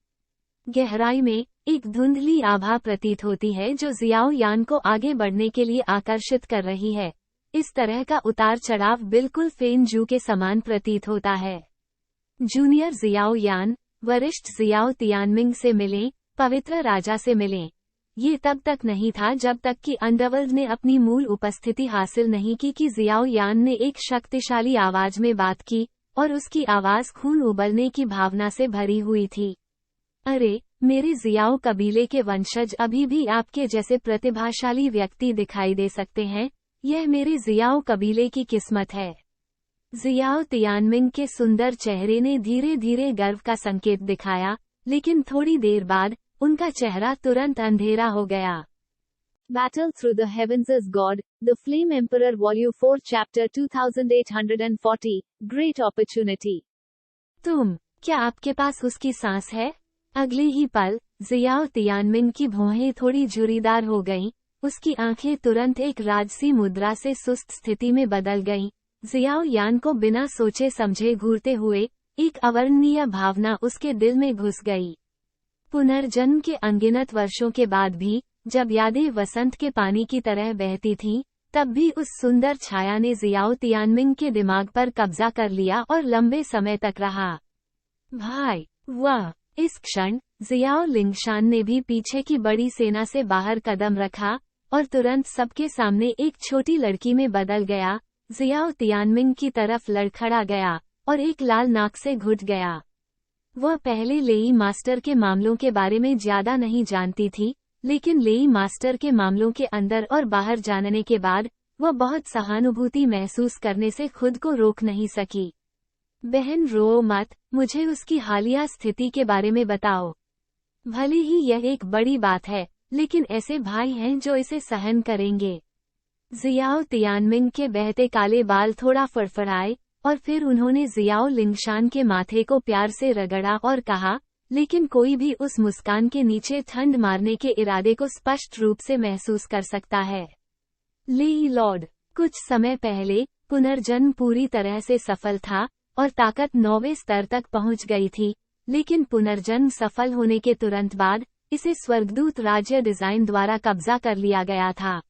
गहराई में एक धुंधली आभा प्रतीत होती है जो जियाओ यान को आगे बढ़ने के लिए आकर्षित कर रही है। इस तरह का उतार चढ़ाव बिल्कुल फेन जू के समान प्रतीत होता है। जूनियर जियाओ यान वरिष्ठ जियाओ तियानमिंग से मिले, पवित्र राजा से मिले। ये तब तक नहीं था जब तक कि अंडरवर्ल्ड ने अपनी मूल उपस्थिति हासिल नहीं की कि जियाओ यान ने एक शक्तिशाली आवाज में बात की और उसकी आवाज खून उबलने की भावना से भरी हुई थी। अरे, मेरे जियाओ कबीले के वंशज अभी भी आपके जैसे प्रतिभाशाली व्यक्ति दिखाई दे सकते हैं। यह मेरे जियाओ कबीले की किस्मत है। जियाओ तियानमिंग के सुंदर चेहरे ने धीरे धीरे गर्व का संकेत दिखाया, लेकिन थोड़ी देर बाद उनका चेहरा तुरंत अंधेरा हो गया। Battle Through the Heavens as God, The Flame Emperor Volume 4 Chapter 2840, Great Opportunity। क्या आपके पास उसकी सांस है? अगले ही पल जियाओ तियानमिंग की भौहें थोड़ी झुर्रीदार हो गईं, उसकी आंखें तुरंत एक राजसी मुद्रा से सुस्त स्थिति में बदल गईं। जियाओ यान को बिना सोचे समझे घूरते हुए एक अवर्णनीय भावना उसके दिल में घुस गई। पुनर्जन्म के अनगिनत वर्षों के बाद भी, जब यादें वसंत के पानी की तरह बहती थीं, तब भी उस सुंदर छाया ने जियाओ तियानमिंग के दिमाग पर कब्जा कर लिया और लंबे समय तक रहा। भाई, वाह! इस क्षण जियाओ लिंगशान ने भी पीछे की बड़ी सेना से बाहर कदम रखा और तुरंत सबके सामने एक छोटी लड़की में बदल गया। जियाओ तियानमिंग की तरफ लड़खड़ा गया और एक लाल नाक से घुट गया। वह पहले लेई मास्टर के मामलों के बारे में ज्यादा नहीं जानती थी, लेकिन लेई मास्टर के मामलों के अंदर और बाहर जानने के बाद वह बहुत सहानुभूति महसूस करने से खुद को रोक नहीं सकी। बहन रो मत, मुझे उसकी हालिया स्थिति के बारे में बताओ। भले ही यह एक बड़ी बात है, लेकिन ऐसे भाई हैं जो इसे सहन करेंगे। जियाओ तियानमिंग के बहते काले बाल थोड़ा फड़फड़ाए और फिर उन्होंने जियाओ लिंगशान के माथे को प्यार से रगड़ा और कहा, लेकिन कोई भी उस मुस्कान के नीचे ठंड मारने के इरादे को स्पष्ट रूप से महसूस कर सकता है। ली लॉर्ड। कुछ समय पहले पुनर्जन्म पूरी तरह से सफल था और ताकत 9वें स्तर तक पहुंच गई थी, लेकिन पुनर्जन्म सफल होने के तुरंत बाद इसे स्वर्गदूत राज्य डिजाइन द्वारा कब्जा कर लिया गया था।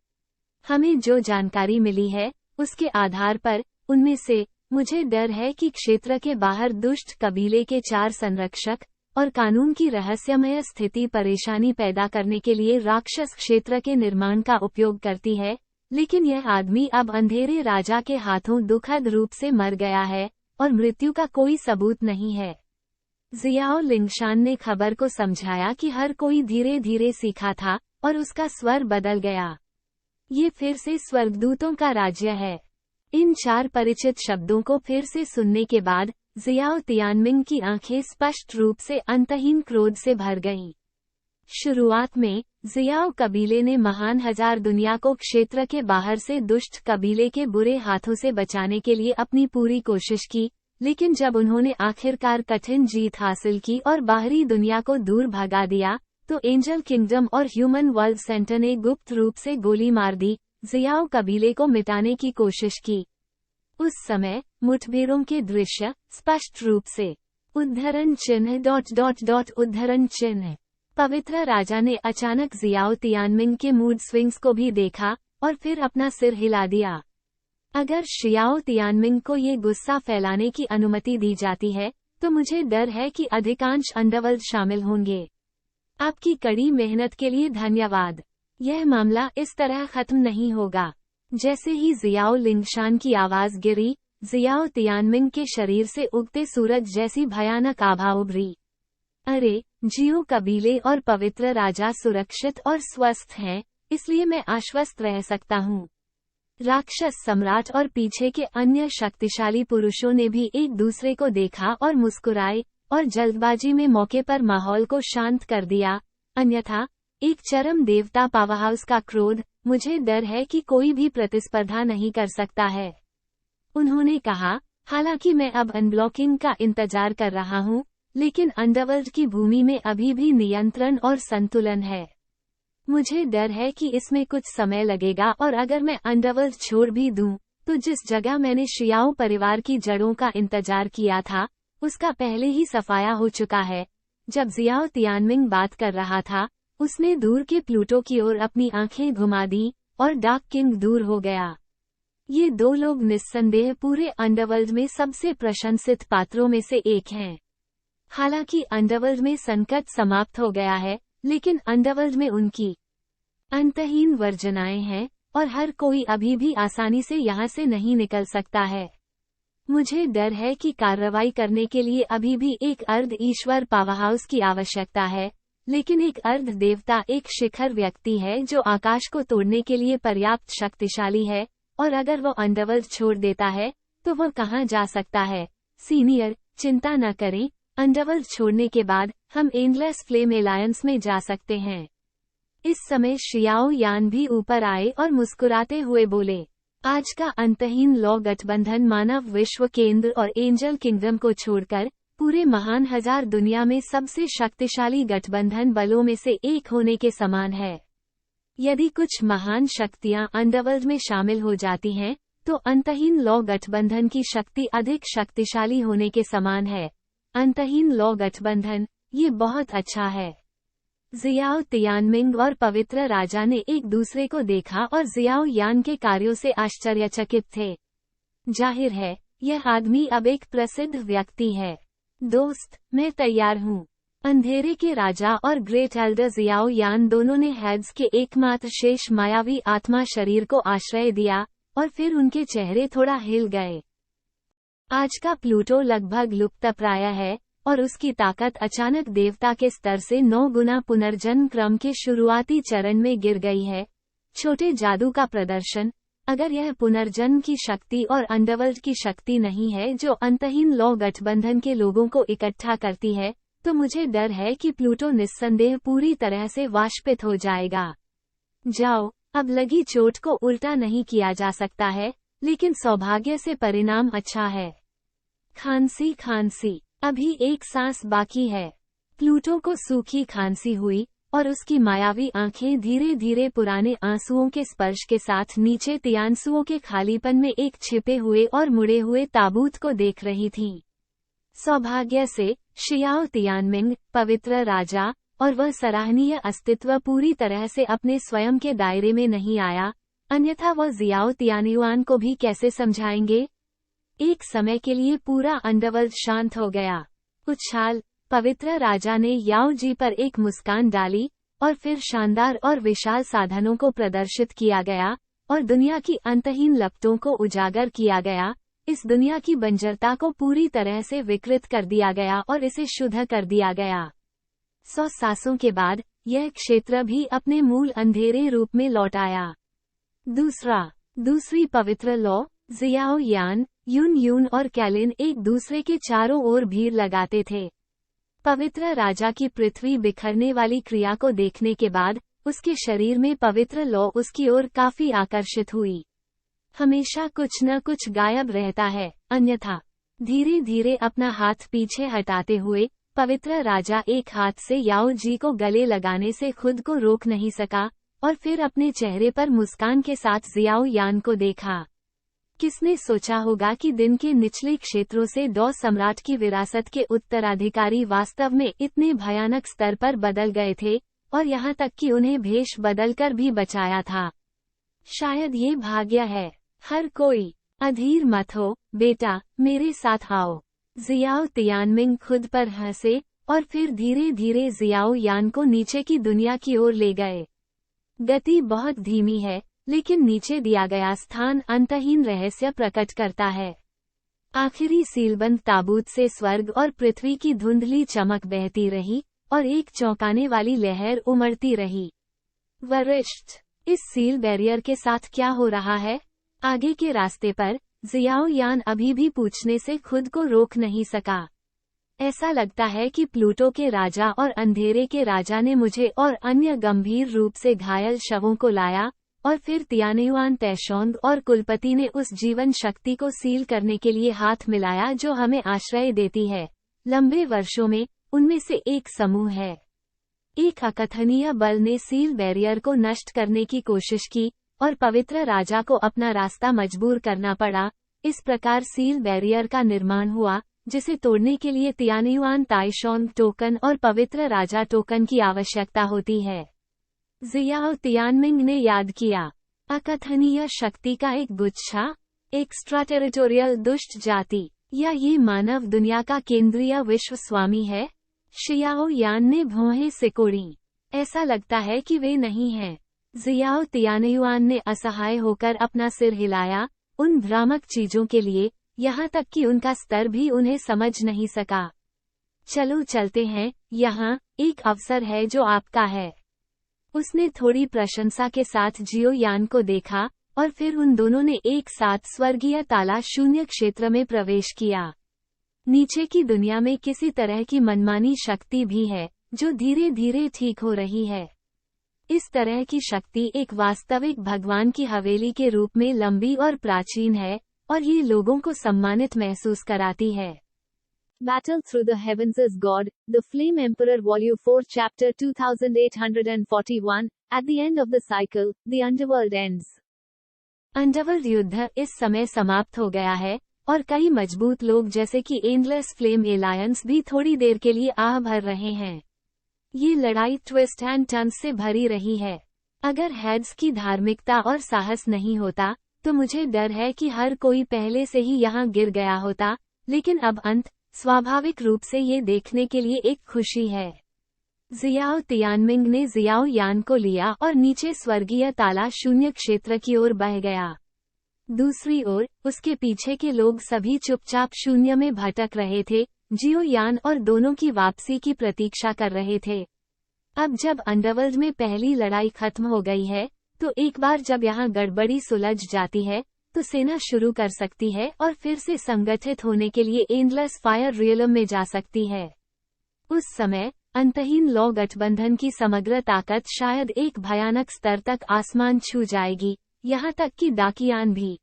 हमें जो जानकारी मिली है उसके आधार पर उनमें से मुझे डर है कि क्षेत्र के बाहर दुष्ट कबीले के 4 संरक्षक और कानून की रहस्यमय स्थिति परेशानी पैदा करने के लिए राक्षस क्षेत्र के निर्माण का उपयोग करती है, लेकिन यह आदमी अब अंधेरे राजा के हाथों दुखद रूप से मर गया है और मृत्यु का कोई सबूत नहीं है। जियाओ लिंगशान ने खबर को समझाया कि हर कोई धीरे धीरे सीखा था और उसका स्वर बदल गया। ये फिर से स्वर्गदूतों का राज्य है। इन 4 परिचित शब्दों को फिर से सुनने के बाद जियाओ तियानमिंग की आंखें स्पष्ट रूप से अंतहीन क्रोध से भर गईं। शुरुआत में जियाओ कबीले ने महान हजार दुनिया को क्षेत्र के बाहर से दुष्ट कबीले के बुरे हाथों से बचाने के लिए अपनी पूरी कोशिश की, लेकिन जब उन्होंने आखिरकार कठिन जीत हासिल की और बाहरी दुनिया को दूर भगा दिया, तो एंजल किंगडम और ह्यूमन वर्ल्ड सेंटर ने गुप्त रूप से गोली मार दी, जियाओ कबीले को मिटाने की कोशिश की। उस समय मुठभेड़ों के दृश्य स्पष्ट रूप से उद्धरण चिन्ह उद्धरण चिन्ह। पवित्र राजा ने अचानक जियाओ तियानमिंग के मूड स्विंग्स को भी देखा और फिर अपना सिर हिला दिया। अगर शियाओ तियानमिंग को ये गुस्सा फैलाने की अनुमति दी जाती है, तो मुझे डर है कि अधिकांश अंडरवर्ल्ड शामिल होंगे। आपकी कड़ी मेहनत के लिए धन्यवाद। यह मामला इस तरह खत्म नहीं होगा। जैसे ही जियाओ लिंगशान की आवाज गिरी, जियाओ तियानमिंग के शरीर से उगते सूरज जैसी भयानक आभा उभरी। अरे, जियो कबीले और पवित्र राजा सुरक्षित और स्वस्थ हैं, इसलिए मैं आश्वस्त रह सकता हूँ। राक्षस सम्राट और पीछे के अन्य शक्तिशाली पुरुषों ने भी एक दूसरे को देखा और मुस्कुराए और जल्दबाजी में मौके पर माहौल को शांत कर दिया। अन्यथा एक चरम देवता पावरहाउस का क्रोध, मुझे डर है कि कोई भी प्रतिस्पर्धा नहीं कर सकता है। उन्होंने कहा, हालांकि मैं अब अनब्लॉकिंग का इंतजार कर रहा हूँ, लेकिन अंडरवर्ल्ड की भूमि में अभी भी नियंत्रण और संतुलन है। मुझे डर है कि इसमें कुछ समय लगेगा और अगर मैं अंडरवर्ल्ड छोड़ भी दूं, तो जिस जगह मैंने शियाओ परिवार की जड़ों का इंतजार किया था, उसका पहले ही सफाया हो चुका है। जब जियाओ तियानमिंग बात कर रहा था, उसने दूर के प्लूटो की ओर अपनी आंखें घुमा दी और डार्क किंग दूर हो गया। ये 2 लोग निस्संदेह पूरे अंडरवर्ल्ड में सबसे प्रशंसित पात्रों में से एक हैं। हालांकि अंडरवर्ल्ड में संकट समाप्त हो गया है, लेकिन अंडरवर्ल्ड में उनकी अंतहीन वर्जनाएं हैं और हर कोई अभी भी आसानी से यहाँ से नहीं निकल सकता है। मुझे डर है कि कार्रवाई करने के लिए अभी भी एक अर्ध ईश्वर पावरहाउस की आवश्यकता है, लेकिन एक अर्ध देवता एक शिखर व्यक्ति है जो आकाश को तोड़ने के लिए पर्याप्त शक्तिशाली है, और अगर वो अंडरवर्ल्ड छोड़ देता है, तो वो कहाँ जा सकता है। सीनियर, चिंता न करें, अंडरवर्ल्ड छोड़ने के बाद हम एंडलेस फ्लेम एलायंस में जा सकते हैं। इस समय शियाओ यान भी ऊपर आए और मुस्कुराते हुए बोले, आज का अंतहीन लॉ गठबंधन मानव विश्व केंद्र और एंजल किंगडम को छोड़कर पूरे महान हजार दुनिया में सबसे शक्तिशाली गठबंधन बलों में से एक होने के समान है। यदि कुछ महान शक्तियां अंडरवर्ल्ड में शामिल हो जाती हैं, तो अंतहीन लॉ गठबंधन की शक्ति अधिक शक्तिशाली होने के समान है। अंतहीन लॉ गठबंधन, ये बहुत अच्छा है। जियाओ तियानमिंग और पवित्र राजा ने एक दूसरे को देखा और जियाओ यान के कार्यों से आश्चर्यचकित थे। जाहिर है, यह आदमी अब एक प्रसिद्ध व्यक्ति है। दोस्त, मैं तैयार हूँ। अंधेरे के राजा और ग्रेट एल्डर जियाओ यान दोनों ने हेड्स के एकमात्र शेष मायावी आत्मा शरीर को आश्रय दिया और फिर उनके चेहरे थोड़ा हिल गए। आज का प्लूटो लगभग लुप्तप्राय है और उसकी ताकत अचानक देवता के स्तर से 9 गुना पुनर्जन्म क्रम के शुरुआती चरण में गिर गई है। छोटे जादू का प्रदर्शन, अगर यह पुनर्जन्म की शक्ति और अंडरवर्ल्ड की शक्ति नहीं है जो अंतहीन लॉ गठबंधन के लोगों को इकट्ठा करती है, तो मुझे डर है कि प्लूटो निस्संदेह पूरी तरह से वाष्पित हो जाएगा। जाओ, अब लगी चोट को उल्टा नहीं किया जा सकता है, लेकिन सौभाग्य से परिणाम अच्छा है। खांसी, अभी एक सांस बाकी है। प्लूटो को सूखी खांसी हुई और उसकी मायावी आंखें धीरे धीरे पुराने आंसुओं के स्पर्श के साथ नीचे तियानसुओं के खालीपन में एक छिपे हुए और मुड़े हुए ताबूत को देख रही थीं। सौभाग्य से शियाओ तियानमिंग, पवित्र राजा, और वह सराहनीय अस्तित्व पूरी तरह से अपने स्वयं के दायरे में नहीं आया, अन्यथा वह जियाओ तियानयुआन को भी कैसे समझाएंगे। एक समय के लिए पूरा अंडरवर्ल्ड शांत हो गया। उछाल, पवित्र राजा ने याओ जी पर एक मुस्कान डाली और फिर शानदार और विशाल साधनों को प्रदर्शित किया गया और दुनिया की अंतहीन लपटों को उजागर किया गया। इस दुनिया की बंजरता को पूरी तरह से विकृत कर दिया गया और इसे शुद्ध कर दिया गया। 100 सांसों के बाद यह क्षेत्र भी अपने मूल अंधेरे रूप में लौट आया। दूसरी पवित्र लौ, जियाओ यान, यून यून और कैलिन एक दूसरे के चारों ओर भीड़ लगाते थे। पवित्र राजा की पृथ्वी बिखरने वाली क्रिया को देखने के बाद उसके शरीर में पवित्र लौ उसकी ओर काफी आकर्षित हुई। हमेशा कुछ न कुछ गायब रहता है, अन्यथा। धीरे धीरे अपना हाथ पीछे हटाते हुए पवित्र राजा एक हाथ से याओ जी को गले लगाने से खुद को रोक नहीं सका और फिर अपने चेहरे पर मुस्कान के साथ जियाओ यान को देखा। किसने सोचा होगा कि दिन के निचले क्षेत्रों से डॉ सम्राट की विरासत के उत्तराधिकारी वास्तव में इतने भयानक स्तर पर बदल गए थे और यहाँ तक कि उन्हें भेष बदलकर भी बचाया था। शायद ये भाग्य है। हर कोई अधीर मत हो बेटा, मेरे साथ आओ। जियाओ तियानमिंग खुद पर हंसे और फिर धीरे धीरे जियाओ यान को नीचे की दुनिया की ओर ले गए। गति बहुत धीमी है, लेकिन नीचे दिया गया स्थान अंतहीन रहस्य प्रकट करता है। आखिरी सीलबंद ताबूत से स्वर्ग और पृथ्वी की धुंधली चमक बहती रही और एक चौंकाने वाली लहर उमड़ती रही। वरिष्ठ, इस सील बैरियर के साथ क्या हो रहा है? आगे के रास्ते पर जियाओ यान अभी भी पूछने से खुद को रोक नहीं सका। ऐसा लगता है कि प्लूटो के राजा और अंधेरे के राजा ने मुझे और अन्य गंभीर रूप से घायल शवों को लाया और फिर तियानयुआन तैशोंग और कुलपति ने उस जीवन शक्ति को सील करने के लिए हाथ मिलाया जो हमें आश्रय देती है। लंबे वर्षों में उनमें से एक समूह है। एक अकथनीय बल ने सील बैरियर को नष्ट करने की कोशिश की और पवित्र राजा को अपना रास्ता मजबूर करना पड़ा। इस प्रकार सील बैरियर का निर्माण हुआ, जिसे तोड़ने के लिए तियानयुआन ताइशोंग टोकन और पवित्र राजा टोकन की आवश्यकता होती है। जियाओ तियानमिंग ने याद किया। अकथनीय शक्ति का एक गुच्छा, एक्स्ट्रा टेरिटोरियल दुष्ट जाति, या ये मानव दुनिया का केंद्रीय विश्व स्वामी है? शियाओ यान ने भौहें सिकोड़ी। ऐसा लगता है कि वे नहीं हैं। जियाओ तियानयुआन ने असहाय होकर अपना सिर हिलाया, उन भ्रामक चीजों के लिए, यहाँ तक कि उनका स्तर भी उन्हें समझ नहीं सका। चलो चलते हैं, यहाँ एक अवसर है जो आपका है। उसने थोड़ी प्रशंसा के साथ जियो यान को देखा और फिर उन दोनों ने एक साथ स्वर्गीय ताला शून्य क्षेत्र में प्रवेश किया। नीचे की दुनिया में किसी तरह की मनमानी शक्ति भी है जो धीरे धीरे ठीक हो रही है। इस तरह की शक्ति एक वास्तविक भगवान की हवेली के रूप में लंबी और प्राचीन है और ये लोगों को सम्मानित महसूस कराती है। Battle Through the Heavens is God, The Flame Emperor Volume 4 Chapter 2841, At the end of the cycle, the underworld ends. Underworld युद्ध इस समय समाप्त हो गया है और कई मजबूत लोग जैसे कि एंडलेस फ्लेम एलायंस भी थोड़ी देर के लिए आह भर रहे हैं। ये लड़ाई ट्विस्ट एंड टर्न्स से भरी रही है। अगर हेड्स की धार्मिकता और साहस नहीं होता तो मुझे डर है कि हर कोई पहले से ही यहाँ गिर गया होता, लेकिन अब अंत स्वाभाविक रूप से ये देखने के लिए एक खुशी है। जियाओ तियानमिंग ने जियाओ यान को लिया और नीचे स्वर्गीय ताला शून्य क्षेत्र की ओर बह गया। दूसरी ओर उसके पीछे के लोग सभी चुपचाप शून्य में भटक रहे थे, जियो यान और दोनों की वापसी की प्रतीक्षा कर रहे थे। अब जब अंडरवर्ल्ड में पहली लड़ाई खत्म हो गई है, तो एक बार जब यहाँ गड़बड़ी सुलझ जाती है तो सेना शुरू कर सकती है और फिर से संगठित होने के लिए एंडलेस फायर रियलम में जा सकती है। उस समय अंतहीन लौ गठबंधन की समग्र ताकत शायद एक भयानक स्तर तक आसमान छू जाएगी, यहाँ तक कि डाकियान भी।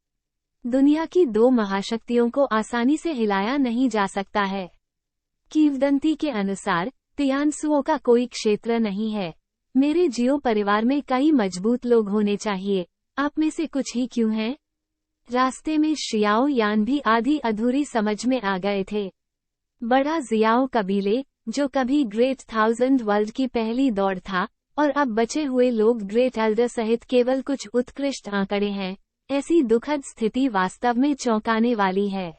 दुनिया की दो महाशक्तियों को आसानी से हिलाया नहीं जा सकता है। किंवदंती के अनुसार तियानसुओ का कोई क्षेत्र नहीं है। मेरे जियो परिवार में कई मजबूत लोग होने चाहिए। आप में से कुछ ही क्यों हैं? रास्ते में शियाओ यान भी आधी अधूरी समझ में आ गए थे। बड़ा जियाओ कबीले, जो कभी ग्रेट 1000 वर्ल्ड की पहली दौड़ था, और अब बचे हुए लोग ग्रेट एल्डर सहित केवल कुछ उत्कृष्ट आंकड़े हैं। ऐसी दुखद स्थिति वास्तव में चौंकाने वाली है।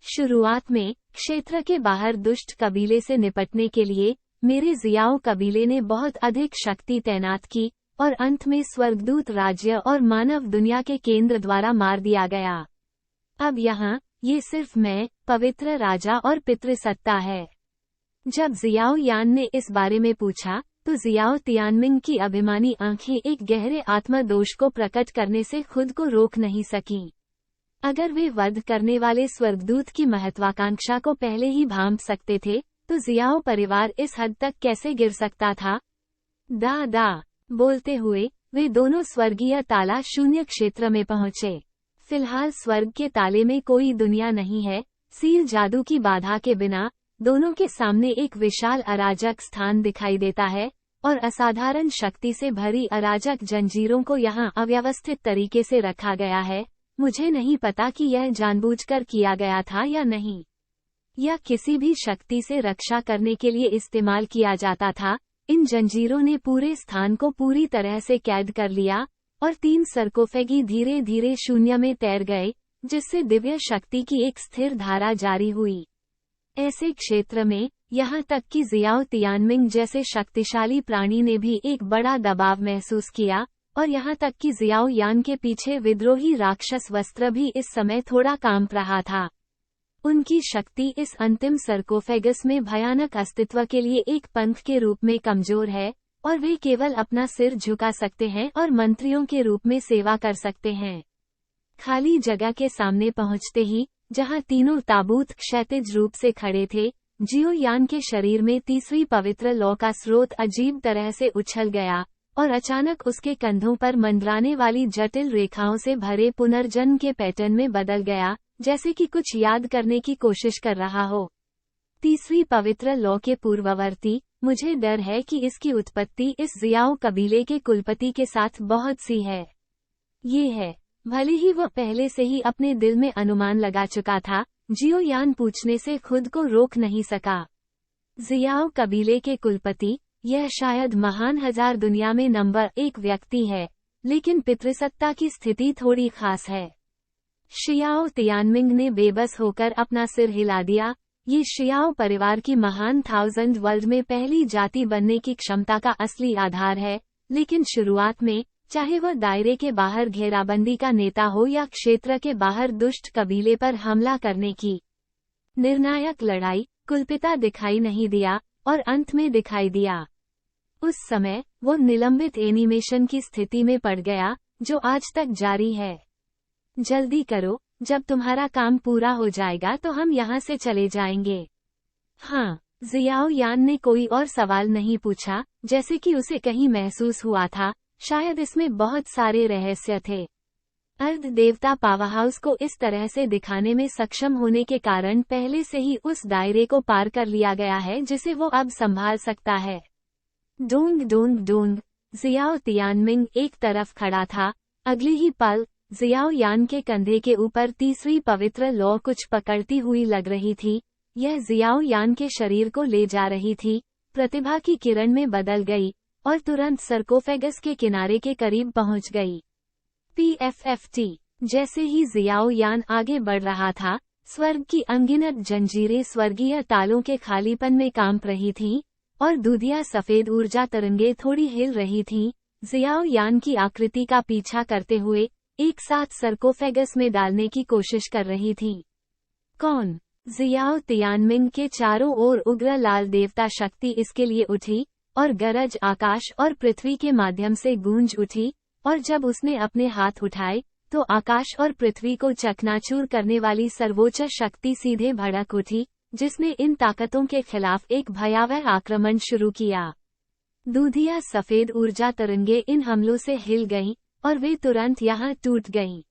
शुरुआत में क्षेत्र के बाहर दुष्ट कबीले से निपटने के लिए मेरे जियाओ कबीले ने बहुत अधिक शक्ति तैनात की, और अंत में स्वर्गदूत राज्य और मानव दुनिया के केंद्र द्वारा मार दिया गया। अब यहाँ ये सिर्फ मैं, पवित्र राजा और पितृसत्ता है। जब जियाओ यान ने इस बारे में पूछा, तो जियाओ तियानमिंग की अभिमानी आंखें एक गहरे आत्मदोष को प्रकट करने से खुद को रोक नहीं सकीं। अगर वे वध करने वाले स्वर्गदूत की महत्वाकांक्षा को पहले ही भांप सकते थे, तो जियाओ परिवार इस हद तक कैसे गिर सकता था? दा बोलते हुए वे दोनों स्वर्गीय ताला शून्य क्षेत्र में पहुंचे। फिलहाल स्वर्ग के ताले में कोई दुनिया नहीं है। सील जादू की बाधा के बिना दोनों के सामने एक विशाल अराजक स्थान दिखाई देता है, और असाधारण शक्ति से भरी अराजक जंजीरों को यहाँ अव्यवस्थित तरीके से रखा गया है। मुझे नहीं पता कि यह जानबूझकर किया गया था या नहीं, या किसी भी शक्ति से रक्षा करने के लिए इस्तेमाल किया जाता था। इन जंजीरों ने पूरे स्थान को पूरी तरह से कैद कर लिया, और 3 सरकोफेगी धीरे धीरे शून्य में तैर गए, जिससे दिव्य शक्ति की एक स्थिर धारा जारी हुई। ऐसे क्षेत्र में यहाँ तक कि जियाओ तियानमिंग जैसे शक्तिशाली प्राणी ने भी एक बड़ा दबाव महसूस किया, और यहाँ तक कि जियाओ यान के पीछे विद्रोही राक्षस वस्त्र भी इस समय थोड़ा कांप रहा था। उनकी शक्ति इस अंतिम सरकोफेगस में भयानक अस्तित्व के लिए एक पंख के रूप में कमजोर है, और वे केवल अपना सिर झुका सकते हैं और मंत्रियों के रूप में सेवा कर सकते हैं। खाली जगह के सामने पहुंचते ही, जहां तीनों ताबूत क्षैतिज रूप से खड़े थे, जियो यान के शरीर में तीसरी पवित्र लौ का स्रोत अजीब तरह से उछल गया, और अचानक उसके कंधों पर मंडराने वाली जटिल रेखाओं से भरे पुनर्जन्म के पैटर्न में बदल गया, जैसे कि कुछ याद करने की कोशिश कर रहा हो। तीसरी पवित्र लौ के पूर्ववर्ती, मुझे डर है कि इसकी उत्पत्ति इस जियाओ कबीले के कुलपति के साथ बहुत सी है। ये है, भले ही वह पहले से ही अपने दिल में अनुमान लगा चुका था, जियो यान पूछने से खुद को रोक नहीं सका। जियाओ कबीले के कुलपति, यह शायद महान 1000 दुनिया में नंबर 1 व्यक्ति है, लेकिन पितृसत्ता की स्थिति थोड़ी खास है। शियाओ तियानमिंग ने बेबस होकर अपना सिर हिला दिया। ये शियाओ परिवार की महान 1000 वर्ल्ड में पहली जाति बनने की क्षमता का असली आधार है, लेकिन शुरुआत में, चाहे वह दायरे के बाहर घेराबंदी का नेता हो या क्षेत्र के बाहर दुष्ट कबीले पर हमला करने की निर्णायक लड़ाई, कुलपिता दिखाई नहीं दिया, और अंत में दिखाई दिया। उस समय वो निलंबित एनिमेशन की स्थिति में पड़ गया, जो आज तक जारी है। जल्दी करो, जब तुम्हारा काम पूरा हो जाएगा तो हम यहाँ से चले जाएंगे। हाँ, जियाओ यान ने कोई और सवाल नहीं पूछा, जैसे कि उसे कहीं महसूस हुआ था, शायद इसमें बहुत सारे रहस्य थे। अर्ध देवता पावरहाउस को इस तरह से दिखाने में सक्षम होने के कारण पहले से ही उस दायरे को पार कर लिया गया है जिसे वो अब संभाल सकता है। डोंग डोंग डोंग, जियाओ तियानमिंग एक तरफ खड़ा था। अगले ही पल, जियाओ यान के कंधे के ऊपर तीसरी पवित्र लौ कुछ पकड़ती हुई लग रही थी। यह जियाओ यान के शरीर को ले जा रही थी, प्रतिभा की किरण में बदल गई, और तुरंत सरकोफेगस के किनारे के करीब पहुंच गई। PFFT, जैसे ही जियाओ यान आगे बढ़ रहा था, स्वर्ग की अनगिनत जंजीरें स्वर्गीय तालों के खालीपन में कांप रही थीं, और दूधिया सफेद ऊर्जा तरंगे थोड़ी हिल रही थीं, जियाओ यान की आकृति का पीछा करते हुए, एक साथ सरकोफेगस में डालने की कोशिश कर रही थी। कौन? जियाओ तियानमिंग के चारों ओर उग्र लाल देवता शक्ति इसके लिए उठी, और गरज आकाश और पृथ्वी के माध्यम से गूंज उठी, और जब उसने अपने हाथ उठाए, तो आकाश और पृथ्वी को चकनाचूर करने वाली सर्वोच्च शक्ति सीधे भड़क उठी, जिसने इन ताकतों के खिलाफ एक भयावह आक्रमण शुरू किया। दूधिया सफेद ऊर्जा तरंगे इन हमलों से हिल गईं, और वे तुरंत यहाँ टूट गईं।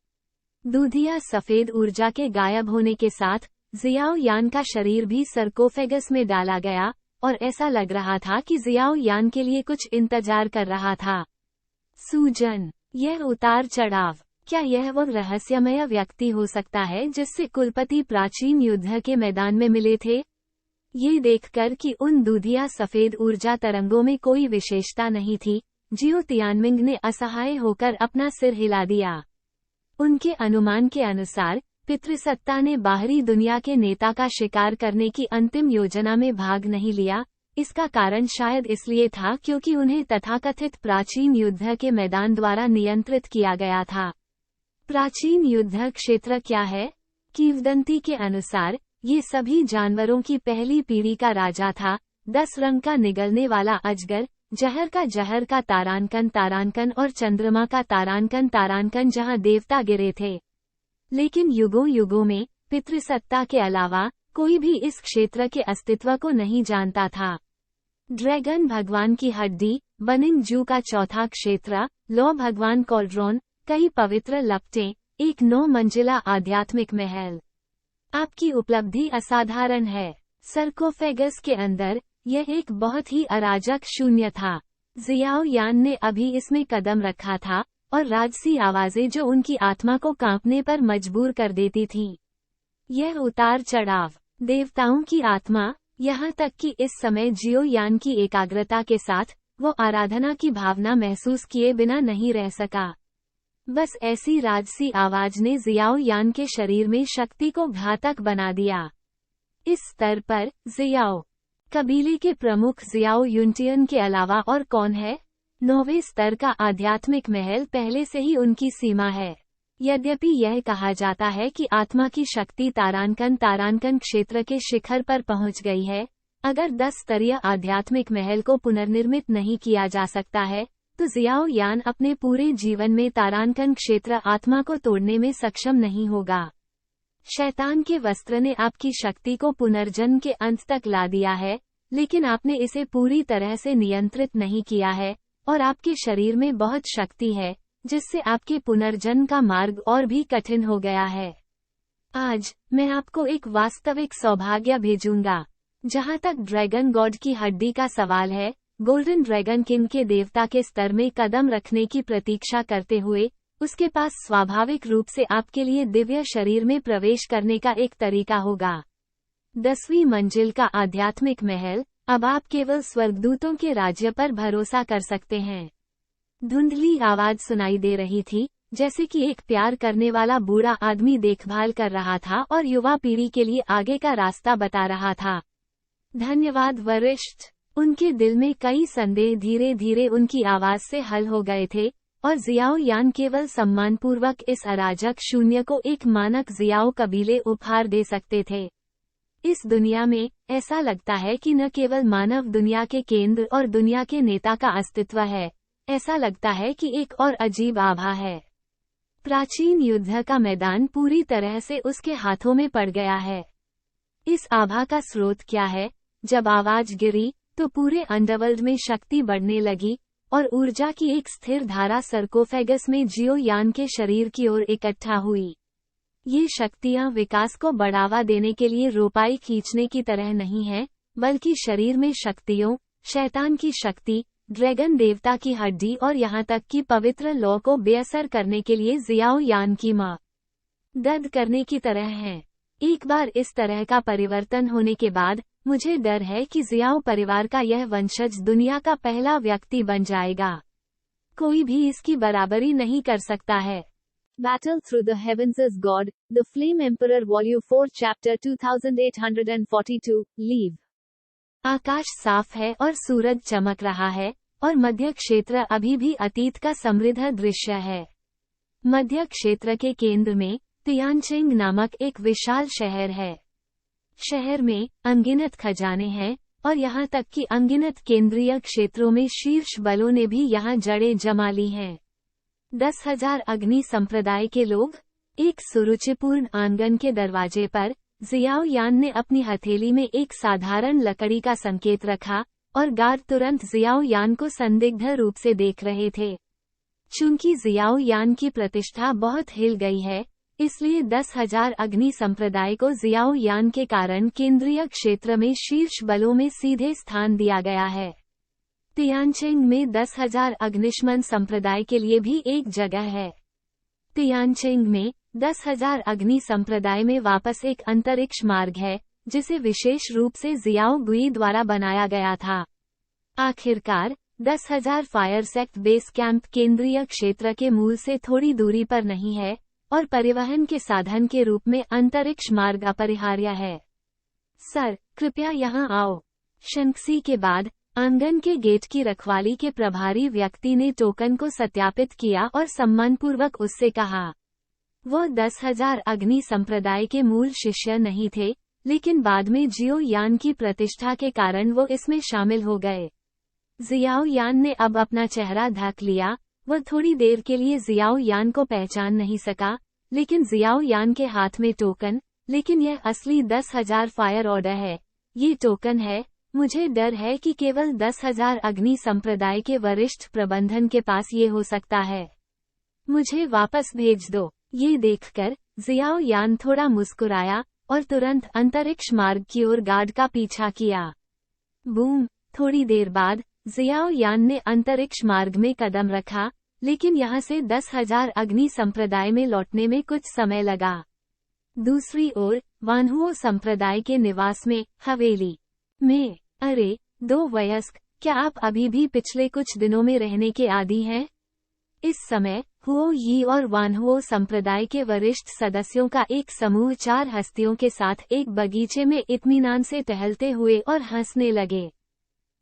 दूधिया सफेद ऊर्जा के गायब होने के साथ, जियाओ यान का शरीर भी सरकोफेगस में डाला गया, और ऐसा लग रहा था कि जियाओ यान के लिए कुछ इंतजार कर रहा था। सूजन, यह उतार चढ़ाव, क्या यह वो रहस्यमय व्यक्ति हो सकता है जिससे कुलपति प्राचीन युद्ध के मैदान में मिले थे? ये देखकर कि उन दूधिया सफेद ऊर्जा तरंगों में कोई विशेषता नहीं थी, जियो तियानमिंग ने असहाय होकर अपना सिर हिला दिया। उनके अनुमान के अनुसार पितृसत्ता ने बाहरी दुनिया के नेता का शिकार करने की अंतिम योजना में भाग नहीं लिया। इसका कारण शायद इसलिए था क्योंकि उन्हें तथाकथित प्राचीन युद्ध के मैदान द्वारा नियंत्रित किया गया था। प्राचीन युद्ध क्षेत्र क्या है? किंवदंती के अनुसार ये सभी जानवरों की पहली पीढ़ी का राजा था। 10 रंग का निगलने वाला अजगर, जहर का तारांकन और चंद्रमा का तारांकन जहां देवता गिरे थे। लेकिन युगों युगों में पितृसत्ता के अलावा कोई भी इस क्षेत्र के अस्तित्व को नहीं जानता था। ड्रैगन भगवान की हड्डी, बनिंग जू का चौथा क्षेत्र, लौ भगवान कॉल्ड्रोन, कई पवित्र लपटें, एक 9 मंजिला आध्यात्मिक महल। आपकी उपलब्धि असाधारण है। सरकोफेगस के अंदर यह एक बहुत ही अराजक शून्य था। जियाओ यान ने अभी इसमें कदम रखा था और राजसी आवाजें जो उनकी आत्मा को कांपने पर मजबूर कर देती थीं। यह उतार चढ़ाव, देवताओं की आत्मा, यहाँ तक कि इस समय जियो यान की एकाग्रता के साथ वो आराधना की भावना महसूस किए बिना नहीं रह सका। बस ऐसी राजसी आवाज ने जियाओ यान के शरीर में शक्ति को घातक बना दिया। इस स्तर पर जियाओ कबीले के प्रमुख जियाओ युनटियन के अलावा और कौन है? 9वें स्तर का आध्यात्मिक महल पहले से ही उनकी सीमा है। यद्यपि यह कहा जाता है कि आत्मा की शक्ति तारांकन क्षेत्र के शिखर पर पहुंच गई है, अगर 10 स्तरीय आध्यात्मिक महल को पुनर्निर्मित नहीं किया जा सकता है, तो जियाओ यान अपने पूरे जीवन में तारांकन क्षेत्र आत्मा को तोड़ने में सक्षम नहीं होगा। शैतान के वस्त्र ने आपकी शक्ति को पुनर्जन्म के अंत तक ला दिया है, लेकिन आपने इसे पूरी तरह से नियंत्रित नहीं किया है, और आपके शरीर में बहुत शक्ति है, जिससे आपके पुनर्जन्म का मार्ग और भी कठिन हो गया है। आज मैं आपको एक वास्तविक सौभाग्य भेजूंगा। जहां तक ड्रैगन गॉड की हड्डी का सवाल है, गोल्डन ड्रैगन किंग के देवता के स्तर में कदम रखने की प्रतीक्षा करते हुए, उसके पास स्वाभाविक रूप से आपके लिए दिव्य शरीर में प्रवेश करने का एक तरीका होगा। 10वीं मंजिल का आध्यात्मिक महल, अब आप केवल स्वर्गदूतों के राज्य पर भरोसा कर सकते हैं। धुंधली आवाज सुनाई दे रही थी, जैसे कि एक प्यार करने वाला बूढ़ा आदमी देखभाल कर रहा था और युवा पीढ़ी के लिए आगे का रास्ता बता रहा था। धन्यवाद वरिष्ठ। उनके दिल में कई संदेह धीरे धीरे उनकी आवाज से हल हो गए थे, और जियाओ यान केवल सम्मानपूर्वक इस अराजक शून्य को एक मानक जियाओ कबीले उपहार दे सकते थे। इस दुनिया में ऐसा लगता है कि न केवल मानव दुनिया के केंद्र और दुनिया के नेता का अस्तित्व है, ऐसा लगता है कि एक और अजीब आभा है। प्राचीन युद्ध का मैदान पूरी तरह से उसके हाथों में पड़ गया है। इस आभा का स्रोत क्या है? जब आवाज गिरी तो पूरे अंडरवर्ल्ड में शक्ति बढ़ने लगी, और ऊर्जा की एक स्थिर धारा सरकोफेगस में जियो यान के शरीर की ओर इकट्ठा हुई। ये शक्तियां विकास को बढ़ावा देने के लिए रोपाई खींचने की तरह नहीं हैं, बल्कि शरीर में शक्तियों, शैतान की शक्ति, ड्रैगन देवता की हड्डी और यहाँ तक कि पवित्र लौ को बेअसर करने के लिए जियाओ यान की मदद करने की तरह हैं। एक बार इस तरह का परिवर्तन होने के बाद, मुझे डर है कि जियाओ परिवार का यह वंशज दुनिया का पहला व्यक्ति बन जाएगा। कोई भी इसकी बराबरी नहीं कर सकता है। Battle Through the Heavens as God, The Flame Emperor Volume 4 Chapter 2842, Leave। आकाश साफ है और सूरज चमक रहा है, और मध्य क्षेत्र अभी भी अतीत का समृद्ध दृश्य है। मध्य क्षेत्र के केंद्र में तियानचिंग नामक एक विशाल शहर है। शहर में अनगिनत खजाने हैं, और यहाँ तक कि अनगिनत केंद्रीय क्षेत्रों में शीर्ष बलों ने भी यहाँ जड़ें जमा ली हैं। 10,000 अग्नि संप्रदाय के लोग। एक सुरुचिपूर्ण आंगन के दरवाजे पर जियाओ यान ने अपनी हथेली में एक साधारण लकड़ी का संकेत रखा, और गार्ड तुरंत जियाओ यान को संदिग्ध रूप से देख रहे थे। चूंकि जियाओ यान की प्रतिष्ठा बहुत हिल गई है, इसलिए 10,000 अग्नि संप्रदाय को जियाओ यान के कारण केंद्रीय क्षेत्र में शीर्ष बलों में सीधे स्थान दिया गया है। तियानचिंग में 10,000 अग्निशमन संप्रदाय के लिए भी एक जगह है। तियानचिंग में 10,000 अग्नि संप्रदाय में वापस एक अंतरिक्ष मार्ग है, जिसे विशेष रूप से जियाओ गुई द्वारा बनाया गया था। आखिरकार 10,000 फायर सेक्ट बेस कैंप केंद्रीय क्षेत्र के मूल से थोड़ी दूरी पर नहीं है, और परिवहन के साधन के रूप में अंतरिक्ष मार्ग अपरिहार्य है। सर, कृपया यहाँ आओ। शंक्सी के बाद आंगन के गेट की रखवाली के प्रभारी व्यक्ति ने टोकन को सत्यापित किया और सम्मानपूर्वक उससे कहा। वो 10,000 अग्नि संप्रदाय के मूल शिष्य नहीं थे, लेकिन बाद में जियो यान की प्रतिष्ठा के कारण वो इसमें शामिल हो गए। जियाओ यान ने अब अपना चेहरा ढक लिया। वह थोड़ी देर के लिए जियाओ यान को पहचान नहीं सका, लेकिन जियाओ यान के हाथ में टोकन, लेकिन यह असली 10,000 फायर ऑर्डर है। ये टोकन है। मुझे डर है कि केवल 10,000 अग्नि संप्रदाय के वरिष्ठ प्रबंधन के पास ये हो सकता है। मुझे वापस भेज दो। ये देखकर जियाओ यान थोड़ा मुस्कुराया और तुरंत अंतरिक्ष मार्ग की ओर गार्ड का पीछा किया। बूम! थोड़ी देर बाद जियाओ यान ने अंतरिक्ष मार्ग में कदम रखा, लेकिन यहाँ से 10,000 अग्नि संप्रदाय में लौटने में कुछ समय लगा। दूसरी ओर वानहुओ संप्रदाय के निवास में हवेली में, अरे 2 वयस्क, क्या आप अभी भी पिछले कुछ दिनों में रहने के आदी हैं? इस समय हुओ यी और वानहुओ संप्रदाय के वरिष्ठ सदस्यों का एक समूह 4 हस्तियों के साथ एक बगीचे में इत्मीनान से टहलते हुए और हंसने लगे।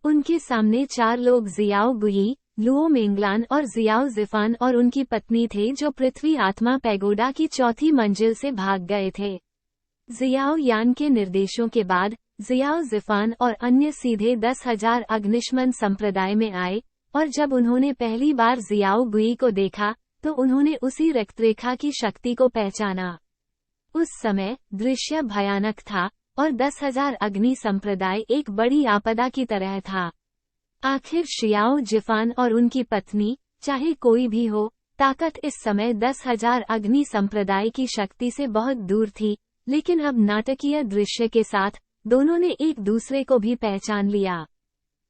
उनके सामने 4 लोग जियाओ गुई, लुओ मेंगलान और जियाओ जिफान और उनकी पत्नी थे, जो पृथ्वी आत्मा पैगोडा की 4थी मंजिल से भाग गए थे। जियाओ यान के निर्देशों के बाद जियाओ जिफान और अन्य सीधे 10,000 अग्निशमन संप्रदाय में आए, और जब उन्होंने पहली बार जियाओ गुई को देखा, तो उन्होंने उसी रक्तरेखा की शक्ति को पहचाना। उस समय दृश्य भयानक था, और 10,000 अग्नि संप्रदाय एक बड़ी आपदा की तरह था। आखिर शियाओ जिफान और उनकी पत्नी, चाहे कोई भी हो, ताकत इस समय 10,000 अग्नि संप्रदाय की शक्ति से बहुत दूर थी, लेकिन अब नाटकीय दृश्य के साथ दोनों ने एक दूसरे को भी पहचान लिया।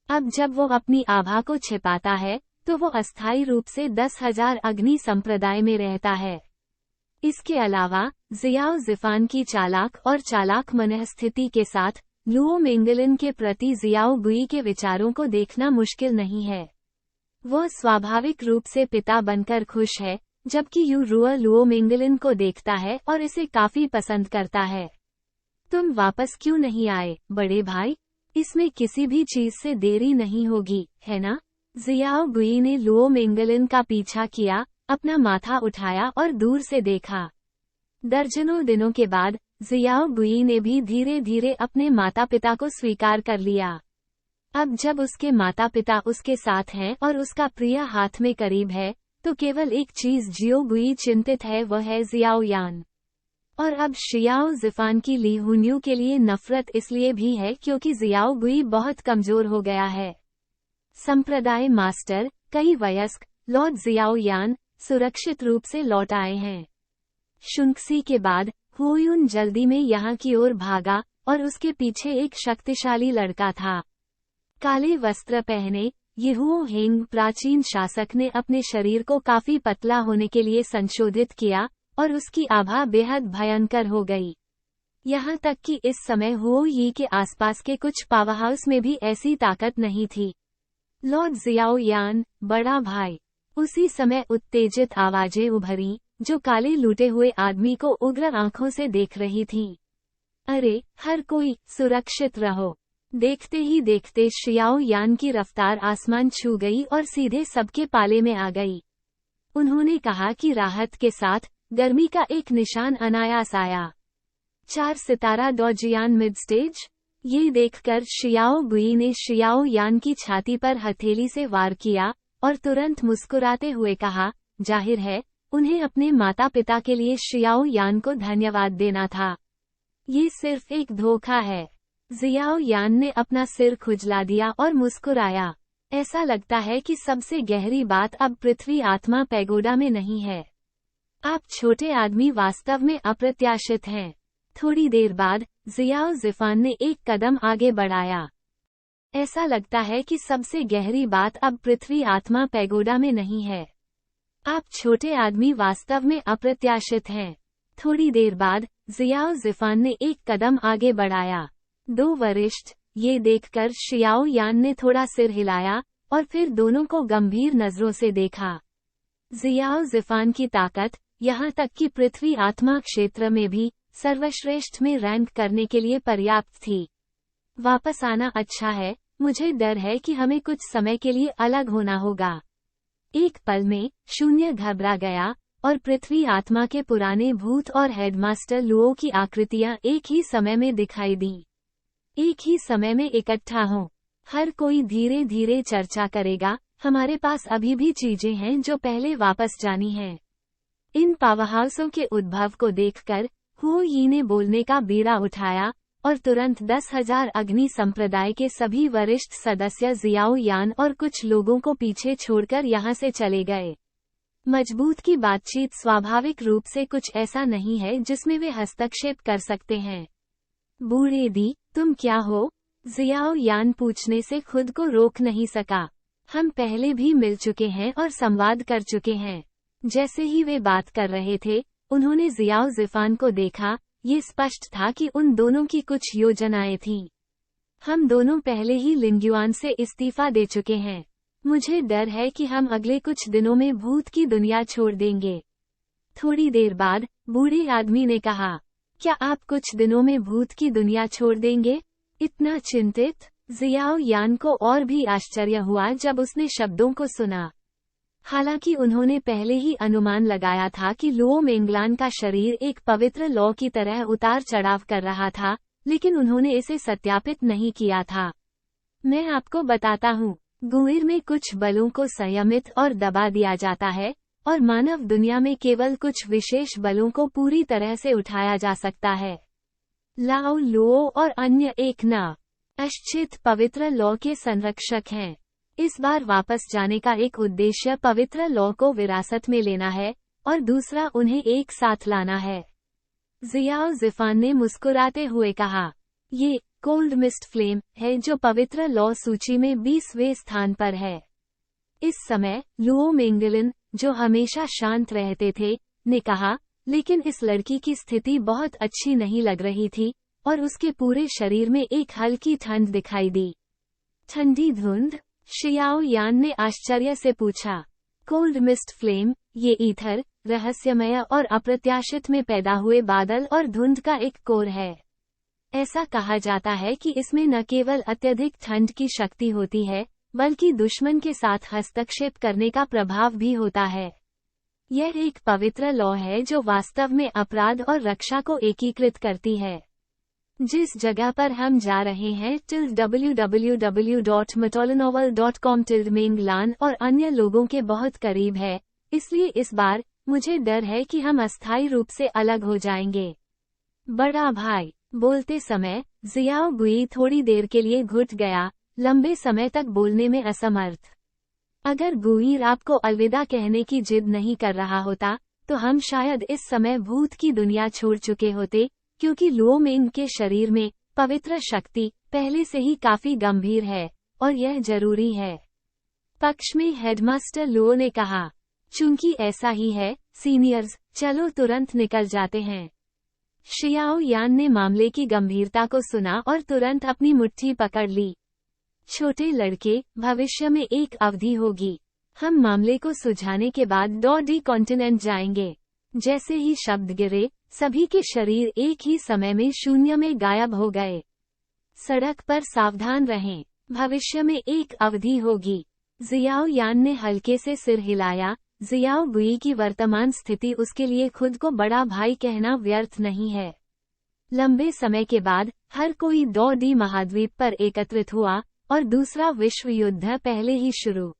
अब जब वो अपनी आभा को छिपाता है, तो वो अस्थायी रूप से 10,000 अग्नि संप्रदाय में रहता है। इसके अलावा जियाओ जिफान की चालाक और चालाक मनःस्थिति के साथ लुओ मेंगलिन के प्रति जियाओ गुई के विचारों को देखना मुश्किल नहीं है। वह स्वाभाविक रूप से पिता बनकर खुश है, जबकि यू रुआ लुओ मेंगलिन को देखता है और इसे काफी पसंद करता है। तुम वापस क्यों नहीं आए, बड़े भाई? इसमें किसी भी चीज से देरी नहीं होगी, है ना? जियाओ गुई ने लुओ मेंगलिन का पीछा किया, अपना माथा उठाया और दूर से देखा। दर्जनों दिनों के बाद जियाओ गुई ने भी धीरे धीरे अपने माता पिता को स्वीकार कर लिया। अब जब उसके माता पिता उसके साथ हैं और उसका प्रिय हाथ में करीब है, तो केवल एक चीज जियो गुई चिंतित है, वह है जियाओ यान। और अब शियाओ जिफान की ली हुन्यू के लिए नफरत इसलिए भी है क्योंकि जियाओ गुई बहुत कमजोर हो गया है। संप्रदाय मास्टर, कई वयस्क, लॉर्ड जियाओ यान सुरक्षित रूप से लौट आए हैं। शुंक्सी के बाद हुयुन जल्दी में यहाँ की ओर भागा, और उसके पीछे एक शक्तिशाली लड़का था। काले वस्त्र पहने यहुओ हेंग प्राचीन शासक ने अपने शरीर को काफी पतला होने के लिए संशोधित किया, और उसकी आभा बेहद भयंकर हो गई। यहाँ तक कि इस समय हुओ यी के आसपास के कुछ पावरहाउस में भी ऐसी ताकत नहीं थी। लॉर्ड जियाओ यान, बड़ा भाई। उसी समय उत्तेजित आवाजें उभरी, जो काले लूटे हुए आदमी को उग्र आंखों से देख रही थीं। अरे, हर कोई सुरक्षित रहो। देखते ही देखते शियाओ यान की रफ्तार आसमान छू गई और सीधे सबके पाले में आ गई। उन्होंने कहा कि राहत के साथ गर्मी का एक निशान अनायास आया। 4 सितारा डॉजियान मिड स्टेज। ये देखकर शियाओ गुई ने शियाओ यान की छाती पर हथेली से वार किया और तुरंत मुस्कुराते हुए कहा, जाहिर है उन्हें अपने माता पिता के लिए शियाओ यान को धन्यवाद देना था। ये सिर्फ एक धोखा है। जियाओ यान ने अपना सिर खुजला दिया और मुस्कुराया। ऐसा लगता है कि सबसे गहरी बात अब पृथ्वी आत्मा पैगोडा में नहीं है। आप छोटे आदमी वास्तव में अप्रत्याशित हैं। थोड़ी देर बाद जियाओ जिफान ने एक कदम आगे बढ़ाया। ऐसा लगता है कि सबसे गहरी बात अब पृथ्वी आत्मा पैगोडा में नहीं है। आप छोटे आदमी वास्तव में अप्रत्याशित हैं। थोड़ी देर बाद जियाओ जिफान ने एक कदम आगे बढ़ाया। दो वरिष्ठ, ये देखकर शियाओ यान ने थोड़ा सिर हिलाया और फिर दोनों को गंभीर नजरों से देखा। जियाओ जिफान की ताकत, यहाँ तक कि पृथ्वी आत्मा क्षेत्र में भी सर्वश्रेष्ठ में रैंक करने के लिए पर्याप्त थी। वापस आना अच्छा है, मुझे डर है कि हमें कुछ समय के लिए अलग होना होगा। एक पल में शून्य घबरा गया और पृथ्वी आत्मा के पुराने भूत और हेडमास्टर लुओ की आकृतियां एक ही समय में दिखाई दी। एक ही समय में इकट्ठा हों। हर कोई धीरे धीरे चर्चा करेगा। हमारे पास अभी भी चीजें हैं जो पहले वापस जानी हैं। इन पावरहाउसों के उद्भव को देखकर हुओ यी ने बोलने का बीड़ा उठाया और तुरंत 10,000 अग्नि संप्रदाय के सभी वरिष्ठ सदस्य जियाओ यान और कुछ लोगों को पीछे छोड़कर यहाँ से चले गए। मजबूत की बातचीत स्वाभाविक रूप से कुछ ऐसा नहीं है जिसमें वे हस्तक्षेप कर सकते हैं। बूढ़े दी, तुम क्या हो? जियाओ यान पूछने से खुद को रोक नहीं सका। हम पहले भी मिल चुके हैं और संवाद कर चुके हैं। जैसे ही वे बात कर रहे थे, उन्होंने जियाओ जिफान को देखा। ये स्पष्ट था कि उन दोनों की कुछ योजनाएं थीं। हम दोनों पहले ही लिंग्युआन से इस्तीफा दे चुके हैं। मुझे डर है कि हम अगले कुछ दिनों में भूत की दुनिया छोड़ देंगे। थोड़ी देर बाद बूढ़े आदमी ने कहा, क्या आप कुछ दिनों में भूत की दुनिया छोड़ देंगे? इतना चिंतित? जियाओ यान को और भी आश्चर्य हुआ जब उसने शब्दों को सुना। हालांकि उन्होंने पहले ही अनुमान लगाया था कि लुओ मेंगलान का शरीर एक पवित्र लौ की तरह उतार चढ़ाव कर रहा था, लेकिन उन्होंने इसे सत्यापित नहीं किया था। मैं आपको बताता हूँ, गुइर में कुछ बलों को संयमित और दबा दिया जाता है, और मानव दुनिया में केवल कुछ विशेष बलों को पूरी तरह से उठाया जा सकता है। लाओ लुओ और अन्य एक न अश्चित पवित्र लौ के संरक्षक हैं। इस बार वापस जाने का एक उद्देश्य पवित्र लौ को विरासत में लेना है और दूसरा उन्हें एक साथ लाना है। जियाओ जिफान ने मुस्कुराते हुए कहा, ये कोल्ड मिस्ट फ्लेम है जो पवित्र लौ सूची में 20वें स्थान पर है। इस समय लुओ मेंगलिन, जो हमेशा शांत रहते थे, ने कहा, लेकिन इस लड़की की स्थिति बहुत अच्छी नहीं लग रही थी और उसके पूरे शरीर में एक हल्की ठंड दिखाई दी। ठंडी धुंध? शियाओ यान ने आश्चर्य से पूछा। कोल्ड मिस्ट फ्लेम, ये ईथर, रहस्यमय और अप्रत्याशित में पैदा हुए बादल और धुंध का एक कोर है। ऐसा कहा जाता है कि इसमें न केवल अत्यधिक ठंड की शक्ति होती है, बल्कि दुश्मन के साथ हस्तक्षेप करने का प्रभाव भी होता है। यह एक पवित्र लौ है जो वास्तव में अपराध और रक्षा को एकीकृत करती है। जिस जगह पर हम जा रहे हैं www.metolanovel.com मेंगलान और अन्य लोगों के बहुत करीब है, इसलिए इस बार मुझे डर है कि हम अस्थायी रूप से अलग हो जाएंगे। बड़ा भाई, बोलते समय जियाओ गुई थोड़ी देर के लिए घुट गया, लंबे समय तक बोलने में असमर्थ। अगर गुईर आपको अलविदा कहने की जिद नहीं कर रहा होता, तो हम शायद इस समय भूत की दुनिया छोड़ चुके होते, क्योंकि लुओ मेंग के शरीर में पवित्र शक्ति पहले से ही काफी गंभीर है और यह जरूरी है। पक्ष में हेडमास्टर लुओ ने कहा, चूंकि ऐसा ही है, सीनियर्स, चलो तुरंत निकल जाते हैं। शियाओ यान ने मामले की गंभीरता को सुना और तुरंत अपनी मुट्ठी पकड़ ली। छोटे लड़के, भविष्य में एक अवधि होगी। हम मामले को सुलझाने के बाद डॉडी कॉन्टिनेंट जाएंगे। जैसे ही शब्द गिरे, सभी के शरीर एक ही समय में शून्य में गायब हो गए। सड़क पर सावधान रहें, भविष्य में एक अवधि होगी। जियाओ यान ने हल्के से सिर हिलाया। जियाओ गुई की वर्तमान स्थिति उसके लिए खुद को बड़ा भाई कहना व्यर्थ नहीं है। लंबे समय के बाद हर कोई डॉडी महाद्वीप पर एकत्रित हुआ और दूसरा विश्व युद्ध पहले ही शुरू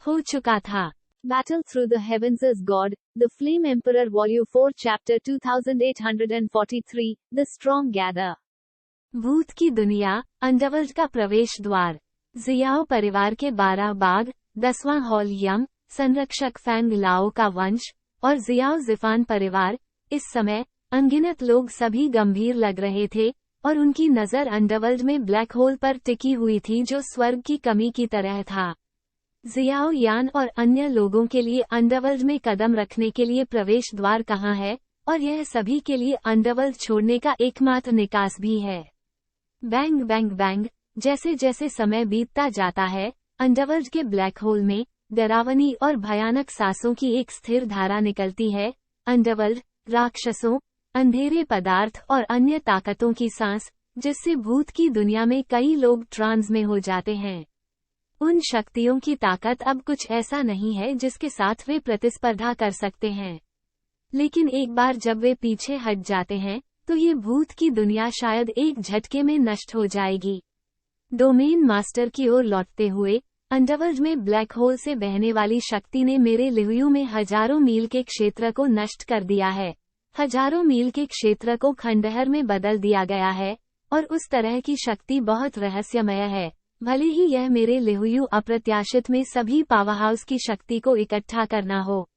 हो चुका था। Battle Through the Heavens is God, The Flame Emperor Volume 4 Chapter 2843, The Strong Gather. भूत की दुनिया, अंडरवर्ल्ड का प्रवेश द्वार। जियाओ परिवार के 12 बाघ, 10वां हॉल यम, संरक्षक फैंग लाओ का वंश, और जियाओ जिफान परिवार, इस समय अनगिनत लोग सभी गंभीर लग रहे थे और उनकी नज़र अंडरवर्ल्ड में ब्लैक होल पर टिकी हुई थी जो स्वर्ग की कमी की तरह था। जियाओ यान और अन्य लोगों के लिए अंडरवर्ल्ड में कदम रखने के लिए प्रवेश द्वार कहाँ है, और यह सभी के लिए अंडरवर्ल्ड छोड़ने का एकमात्र निकास भी है। बैंग बैंग बैंग, जैसे जैसे समय बीतता जाता है, अंडरवर्ल्ड के ब्लैक होल में डरावनी और भयानक सांसों की एक स्थिर धारा निकलती है। अंडरवर्ल्ड, राक्षसों, अंधेरे पदार्थ और अन्य ताकतों की सांस, जिससे भूत की दुनिया में कई लोग ट्रांस में हो जाते हैं। उन शक्तियों की ताकत अब कुछ ऐसा नहीं है जिसके साथ वे प्रतिस्पर्धा कर सकते हैं, लेकिन एक बार जब वे पीछे हट जाते हैं तो ये भूत की दुनिया शायद एक झटके में नष्ट हो जाएगी। डोमेन मास्टर की ओर लौटते हुए, अंडरवर्ल्ड में ब्लैक होल से बहने वाली शक्ति ने मेरे लिहुयू में हजारों मील के क्षेत्र को नष्ट कर दिया है। हजारों मील के क्षेत्र को खंडहर में बदल दिया गया है, और उस तरह की शक्ति बहुत रहस्यमय है। भले ही यह मेरे लिहुयू अप्रत्याशित में सभी पावरहाउस की शक्ति को इकट्ठा करना हो।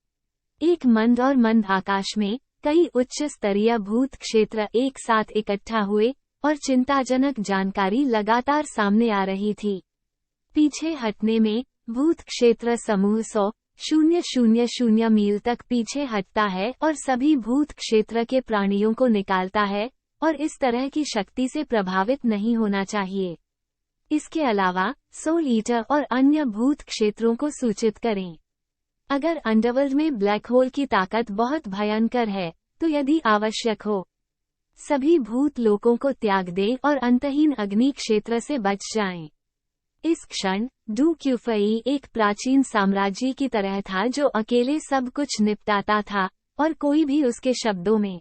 एक मंद और मंद आकाश में कई उच्च स्तरीय भूत क्षेत्र एक साथ इकट्ठा हुए और चिंताजनक जानकारी लगातार सामने आ रही थी। पीछे हटने में भूत क्षेत्र समूह 100,000 मील तक पीछे हटता है और सभी भूत क्षेत्र के प्राणियों को निकालता है, और इस तरह की शक्ति से प्रभावित नहीं होना चाहिए। इसके अलावा सोल ईटर और अन्य भूत क्षेत्रों को सूचित करें। अगर अंडरवर्ल्ड में ब्लैक होल की ताकत बहुत भयंकर है, तो यदि आवश्यक हो, सभी भूत लोगों को त्याग दें और अंतहीन अग्नि क्षेत्र से बच जाएं। इस क्षण डू क्यूफई एक प्राचीन साम्राज्य की तरह था जो अकेले सब कुछ निपटाता था, और कोई भी उसके शब्दों में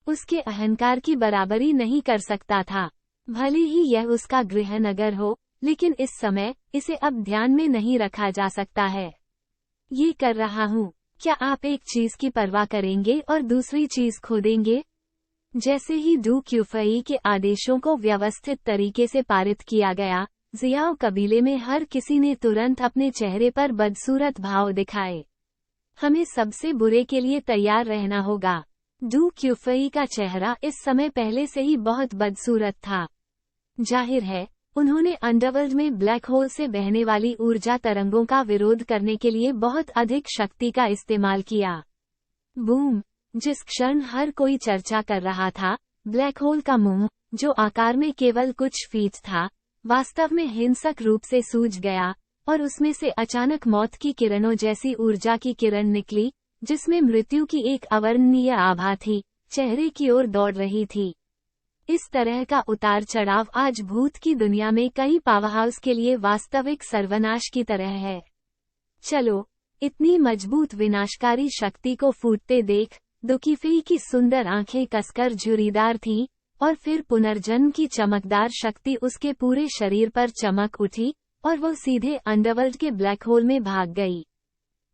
उसके अहंकार की बराबरी नहीं कर सकता था। भले ही यह उसका गृहनगर हो, लेकिन इस समय इसे अब ध्यान में नहीं रखा जा सकता है। ये कर रहा हूँ। क्या आप एक चीज की परवाह करेंगे और दूसरी चीज खो देंगे? जैसे ही डू क्यूफई के आदेशों को व्यवस्थित तरीके से पारित किया गया, जियाओ कबीले में हर किसी ने तुरंत अपने चेहरे पर बदसूरत भाव दिखाए। हमें सबसे बुरे के लिए तैयार रहना होगा। डू क्यूफई का चेहरा इस समय पहले से ही बहुत बदसूरत था। जाहिर है, उन्होंने अंडरवर्ल्ड में ब्लैक होल से बहने वाली ऊर्जा तरंगों का विरोध करने के लिए बहुत अधिक शक्ति का इस्तेमाल किया। बूम! जिस क्षण हर कोई चर्चा कर रहा था, ब्लैक होल का मुंह, जो आकार में केवल कुछ फीट था, वास्तव में हिंसक रूप से सूज गया, और उसमें से अचानक मौत की किरणों जैसी ऊर्जा की किरण निकली, जिसमें मृत्यु की एक अवर्णनीय आभा थी, चेहरे की ओर दौड़ रही थी। इस तरह का उतार चढ़ाव आज भूत की दुनिया में कई पावरहाउस के लिए वास्तविक सर्वनाश की तरह है। चलो, इतनी मजबूत विनाशकारी शक्ति को फूटते देख दुकीफी की सुंदर आंखें कसकर झुर्रीदार थीं, और फिर पुनर्जन्म की चमकदार शक्ति उसके पूरे शरीर पर चमक उठी, और वो सीधे अंडरवर्ल्ड के ब्लैक होल में भाग गई।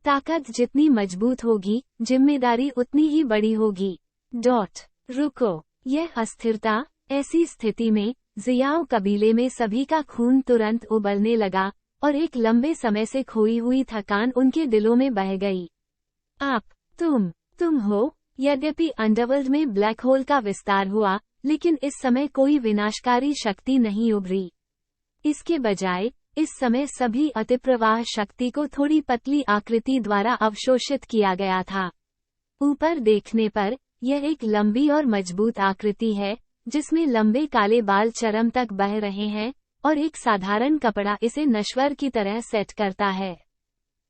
ताकत जितनी मजबूत होगी, जिम्मेदारी उतनी ही बड़ी होगी। रुको, यह अस्थिरता, ऐसी स्थिति में जियाओ कबीले में सभी का खून तुरंत उबलने लगा, और एक लंबे समय से खोई हुई थकान उनके दिलों में बह गई। तुम हो। यद्यपि अंडरवर्ल्ड में ब्लैक होल का विस्तार हुआ, लेकिन इस समय कोई विनाशकारी शक्ति नहीं उभरी। इसके बजाय इस समय सभी अतिप्रवाह शक्ति को थोड़ी पतली आकृति द्वारा अवशोषित किया गया था। ऊपर देखने पर यह एक लंबी और मजबूत आकृति है, जिसमें लंबे काले बाल चरम तक बह रहे हैं, और एक साधारण कपड़ा इसे नश्वर की तरह सेट करता है।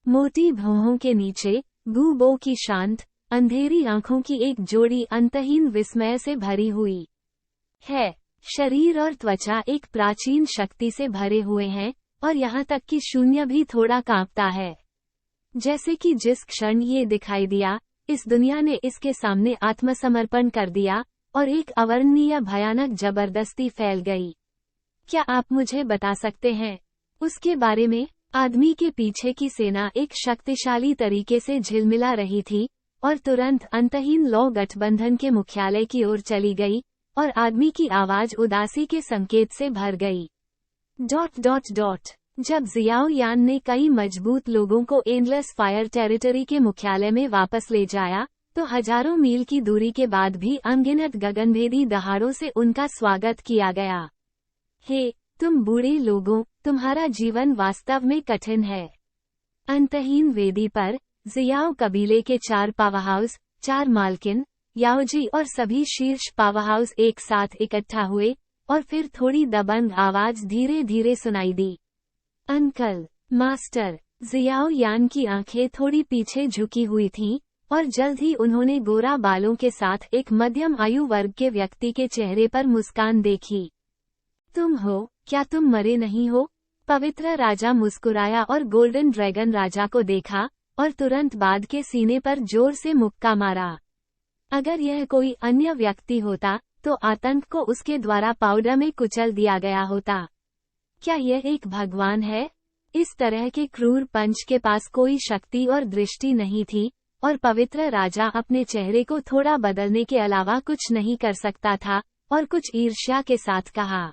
मोटी भौहों के नीचे गूबो की शांत, अंधेरी आंखों की एक जोड़ी अंतहीन विस्मय से भरी हुई है। शरीर और त्वचा एक प्राचीन शक्ति से भरे हुए हैं, और यहाँ तक कि शून्य भी थोड़ा कांपता है। जैसे कि जिस क्षण ये दिखाई दिया, इस दुनिया ने इसके सामने आत्मसमर्पण कर दिया, और एक अवर्णनीय भयानक जबरदस्ती फैल गई। क्या आप मुझे बता सकते हैं उसके बारे में? आदमी के पीछे की सेना एक शक्तिशाली तरीके से झिलमिला रही थी, और तुरंत अंतहीन लौ गठबंधन के मुख्यालय की ओर चली गई, और आदमी की आवाज उदासी के संकेत से भर गई। जब जियाओ यान ने कई मजबूत लोगों को एंडलेस फायर टेरिटरी के मुख्यालय में वापस ले जाया, तो हजारों मील की दूरी के बाद भी अनगिनत गगनभेदी दहाड़ों से उनका स्वागत किया गया। हे, तुम बूढ़े लोगों, तुम्हारा जीवन वास्तव में कठिन है। अंतहीन वेदी पर जियाओ कबीले के 4 पावरहाउस, 4 मालकिन, याओजी और सभी शीर्ष पावरहाउस एक साथ इकट्ठा हुए, और फिर थोड़ी दबंग आवाज धीरे धीरे सुनाई दी। Uncle, master. जियाओ यान की आंखें थोड़ी पीछे झुकी हुई थीं, और जल्द ही उन्होंने गोरा बालों के साथ एक मध्यम आयु वर्ग के व्यक्ति के चेहरे पर मुस्कान देखी। तुम हो, क्या तुम मरे नहीं हो? पवित्र राजा मुस्कुराया और गोल्डन ड्रैगन राजा को देखा, और तुरंत बाद के सीने पर जोर से मुक्का मारा। अगर यह कोई अन्य व्यक्ति होता, तो आतंक को उसके द्वारा पाउडर में कुचल दिया गया होता। क्या यह एक भगवान है? इस तरह के क्रूर पंच के पास कोई शक्ति और दृष्टि नहीं थी, और पवित्र राजा अपने चेहरे को थोड़ा बदलने के अलावा कुछ नहीं कर सकता था, और कुछ ईर्ष्या के साथ कहा,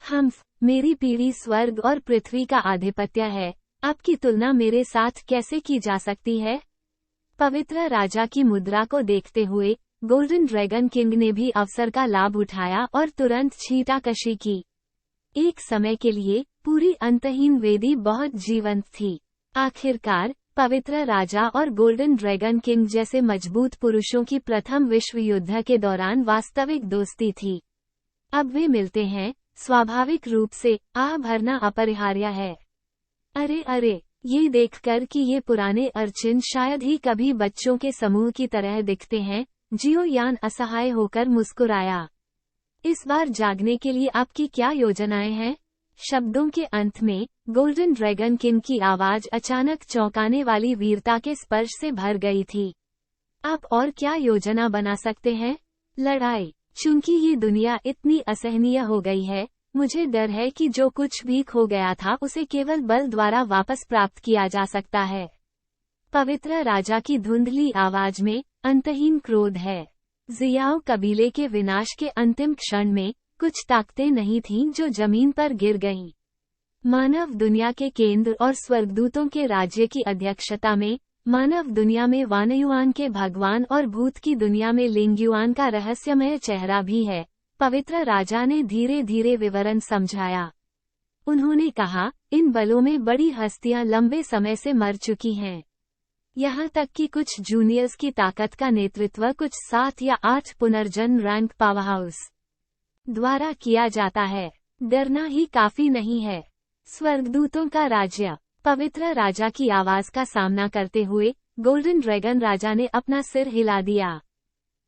हम्फ, मेरी पीढ़ी स्वर्ग और पृथ्वी का आधिपत्य है, आपकी तुलना मेरे साथ कैसे की जा सकती है? पवित्र राजा की मुद्रा को देखते हुए गोल्डन ड्रैगन किंग ने भी अवसर का लाभ उठाया और तुरंत छींटाकशी की। एक समय के लिए पूरी अंतहीन वेदी बहुत जीवंत थी। आखिरकार पवित्र राजा और गोल्डन ड्रैगन किंग जैसे मजबूत पुरुषों की प्रथम विश्व युद्ध के दौरान वास्तविक दोस्ती थी। अब वे मिलते हैं, स्वाभाविक रूप से आह भरना अपरिहार्य है। अरे अरे, ये देखकर कि ये पुराने अर्चिन शायद ही कभी बच्चों के समूह की तरह दिखते हैं, जियो यान असहाय होकर मुस्कुराया। इस बार जागने के लिए आपकी क्या योजनाएं हैं? शब्दों के अंत में गोल्डन ड्रैगन किंग की आवाज अचानक चौंकाने वाली वीरता के स्पर्श से भर गई थी। आप और क्या योजना बना सकते हैं? लड़ाई। चूंकि ये दुनिया इतनी असहनीय हो गई है, मुझे डर है कि जो कुछ भी खो गया था उसे केवल बल द्वारा वापस प्राप्त किया जा सकता है। पवित्र राजा की धुंधली आवाज में अंतहीन क्रोध है। जियाओ कबीले के विनाश के अंतिम क्षण में कुछ ताकतें नहीं थीं जो जमीन पर गिर गईं। मानव दुनिया के केंद्र और स्वर्गदूतों के राज्य की अध्यक्षता में, मानव दुनिया में वानयुआन के भगवान और भूत की दुनिया में लिंगयुआन का रहस्यमय चेहरा भी है। पवित्र राजा ने धीरे धीरे विवरण समझाया। उन्होंने कहा, इन बलों में बड़ी हस्तियां लंबे समय से मर चुकी हैं। यहाँ तक कि कुछ जूनियर्स की ताकत का नेतृत्व कुछ 7 या 8 पुनर्जन्म रैंक पावरहाउस द्वारा किया जाता है। डरना ही काफी नहीं है। स्वर्गदूतों का राज्य। पवित्र राजा की आवाज का सामना करते हुए गोल्डन ड्रैगन राजा ने अपना सिर हिला दिया।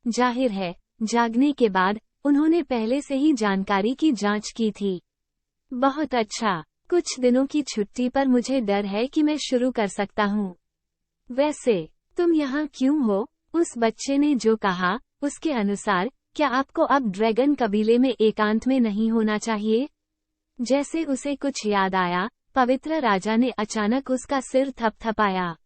जाहिर है, जागने के बाद उन्होंने पहले से ही जानकारी की जांच की थी। बहुत अच्छा, कुछ दिनों की छुट्टी पर मुझे डर है कि मैं शुरू कर सकता हूँ। वैसे, तुम यहाँ क्यों हो? उस बच्चे ने जो कहा, उसके अनुसार, क्या आपको अब ड्रैगन कबीले में एकांत में नहीं होना चाहिए? जैसे उसे कुछ याद आया, पवित्र राजा ने अचानक उसका सिर थपथपाया।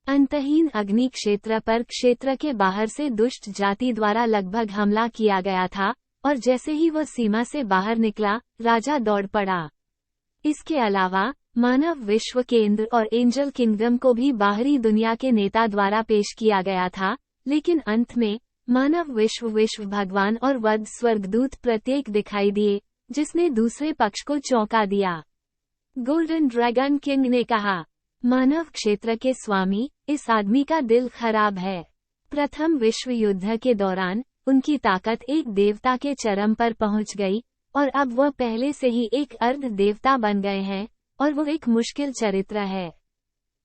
अंतहीन अग्नि क्षेत्र पर क्षेत्र के बाहर से दुष्ट जाति द्वारा लगभग हमला किया गया था, और जैसे ही वो सीमा से बाहर निकला, राजा दौड़ पड़ा। इसके अलावा मानव विश्व केंद्र और एंजल किंगडम को भी बाहरी दुनिया के नेता द्वारा पेश किया गया था, लेकिन अंत में मानव विश्व भगवान और वध स्वर्गदूत प्रत्येक दिखाई दिए, जिसने दूसरे पक्ष को चौंका दिया। गोल्डन ड्रैगन किंग ने कहा, मानव क्षेत्र के स्वामी, इस आदमी का दिल खराब है। प्रथम विश्व युद्ध के दौरान उनकी ताकत एक देवता के चरम पर पहुंच गई, और अब वह पहले से ही एक अर्ध देवता बन गए हैं, और वो एक मुश्किल चरित्र है।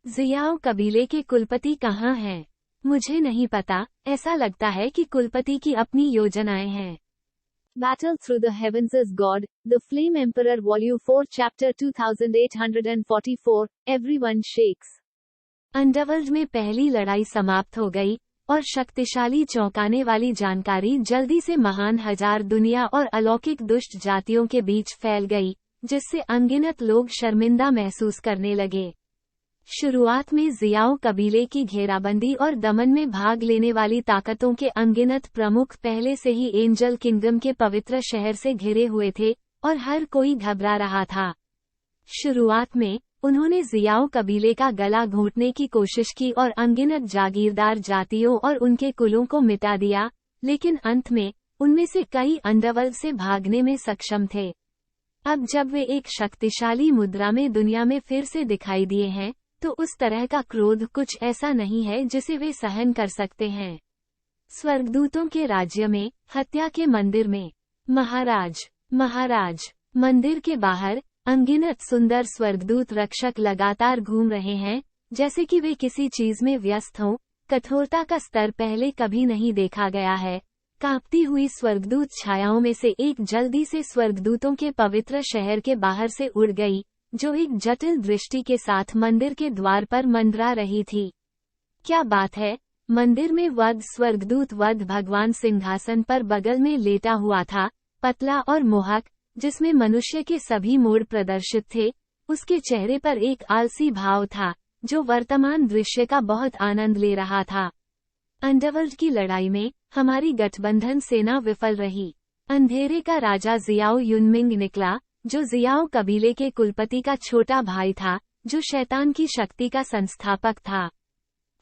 जियाओ कबीले के कुलपति कहाँ हैं? मुझे नहीं पता, ऐसा लगता है कि कुलपति की अपनी योजनाएं हैं। Battle Through the Heavens as God, The Flame Emperor Volume 4 Chapter 2844, Everyone Shakes। Underworld में पहली लड़ाई समाप्त हो गई, और शक्तिशाली चौंकाने वाली जानकारी जल्दी से महान हजार दुनिया और अलौकिक दुष्ट जातियों के बीच फैल गई, जिससे अनगिनत लोग शर्मिंदा महसूस करने लगे। शुरुआत में जियाओ कबीले की घेराबंदी और दमन में भाग लेने वाली ताकतों के अनगिनत प्रमुख पहले से ही एंजल किंगडम के पवित्र शहर से घिरे हुए थे, और हर कोई घबरा रहा था। शुरुआत में उन्होंने जियाओ कबीले का गला घोंटने की कोशिश की और अनगिनत जागीरदार जातियों और उनके कुलों को मिटा दिया, लेकिन अंत में उनमें से कई अंडरवर्ल्ड से भागने में सक्षम थे। अब जब वे एक शक्तिशाली मुद्रा में दुनिया में फिर से दिखाई दिए हैं, तो उस तरह का क्रोध कुछ ऐसा नहीं है जिसे वे सहन कर सकते हैं। स्वर्गदूतों के राज्य में, हत्या के मंदिर में, महाराज मंदिर के बाहर अनगिनत सुंदर स्वर्गदूत रक्षक लगातार घूम रहे हैं, जैसे कि वे किसी चीज में व्यस्त हों। कठोरता का स्तर पहले कभी नहीं देखा गया है। कांपती हुई स्वर्गदूत छायाओं में से एक जल्दी से स्वर्गदूतों के पवित्र शहर के बाहर से उड़ गई, जो एक जटिल दृष्टि के साथ मंदिर के द्वार पर मंडरा रही थी। क्या बात है! मंदिर में वध स्वर्गदूत वध भगवान सिंहासन पर बगल में लेटा हुआ था, पतला और मोहक, जिसमें मनुष्य के सभी मोड़ प्रदर्शित थे। उसके चेहरे पर एक आलसी भाव था, जो वर्तमान दृश्य का बहुत आनंद ले रहा था। अंडरवर्ल्ड की लड़ाई में हमारी गठबंधन सेना विफल रही। अंधेरे का राजा जियाओ युनमिंग निकला, जो जियाओ कबीले के कुलपति का छोटा भाई था, जो शैतान की शक्ति का संस्थापक था।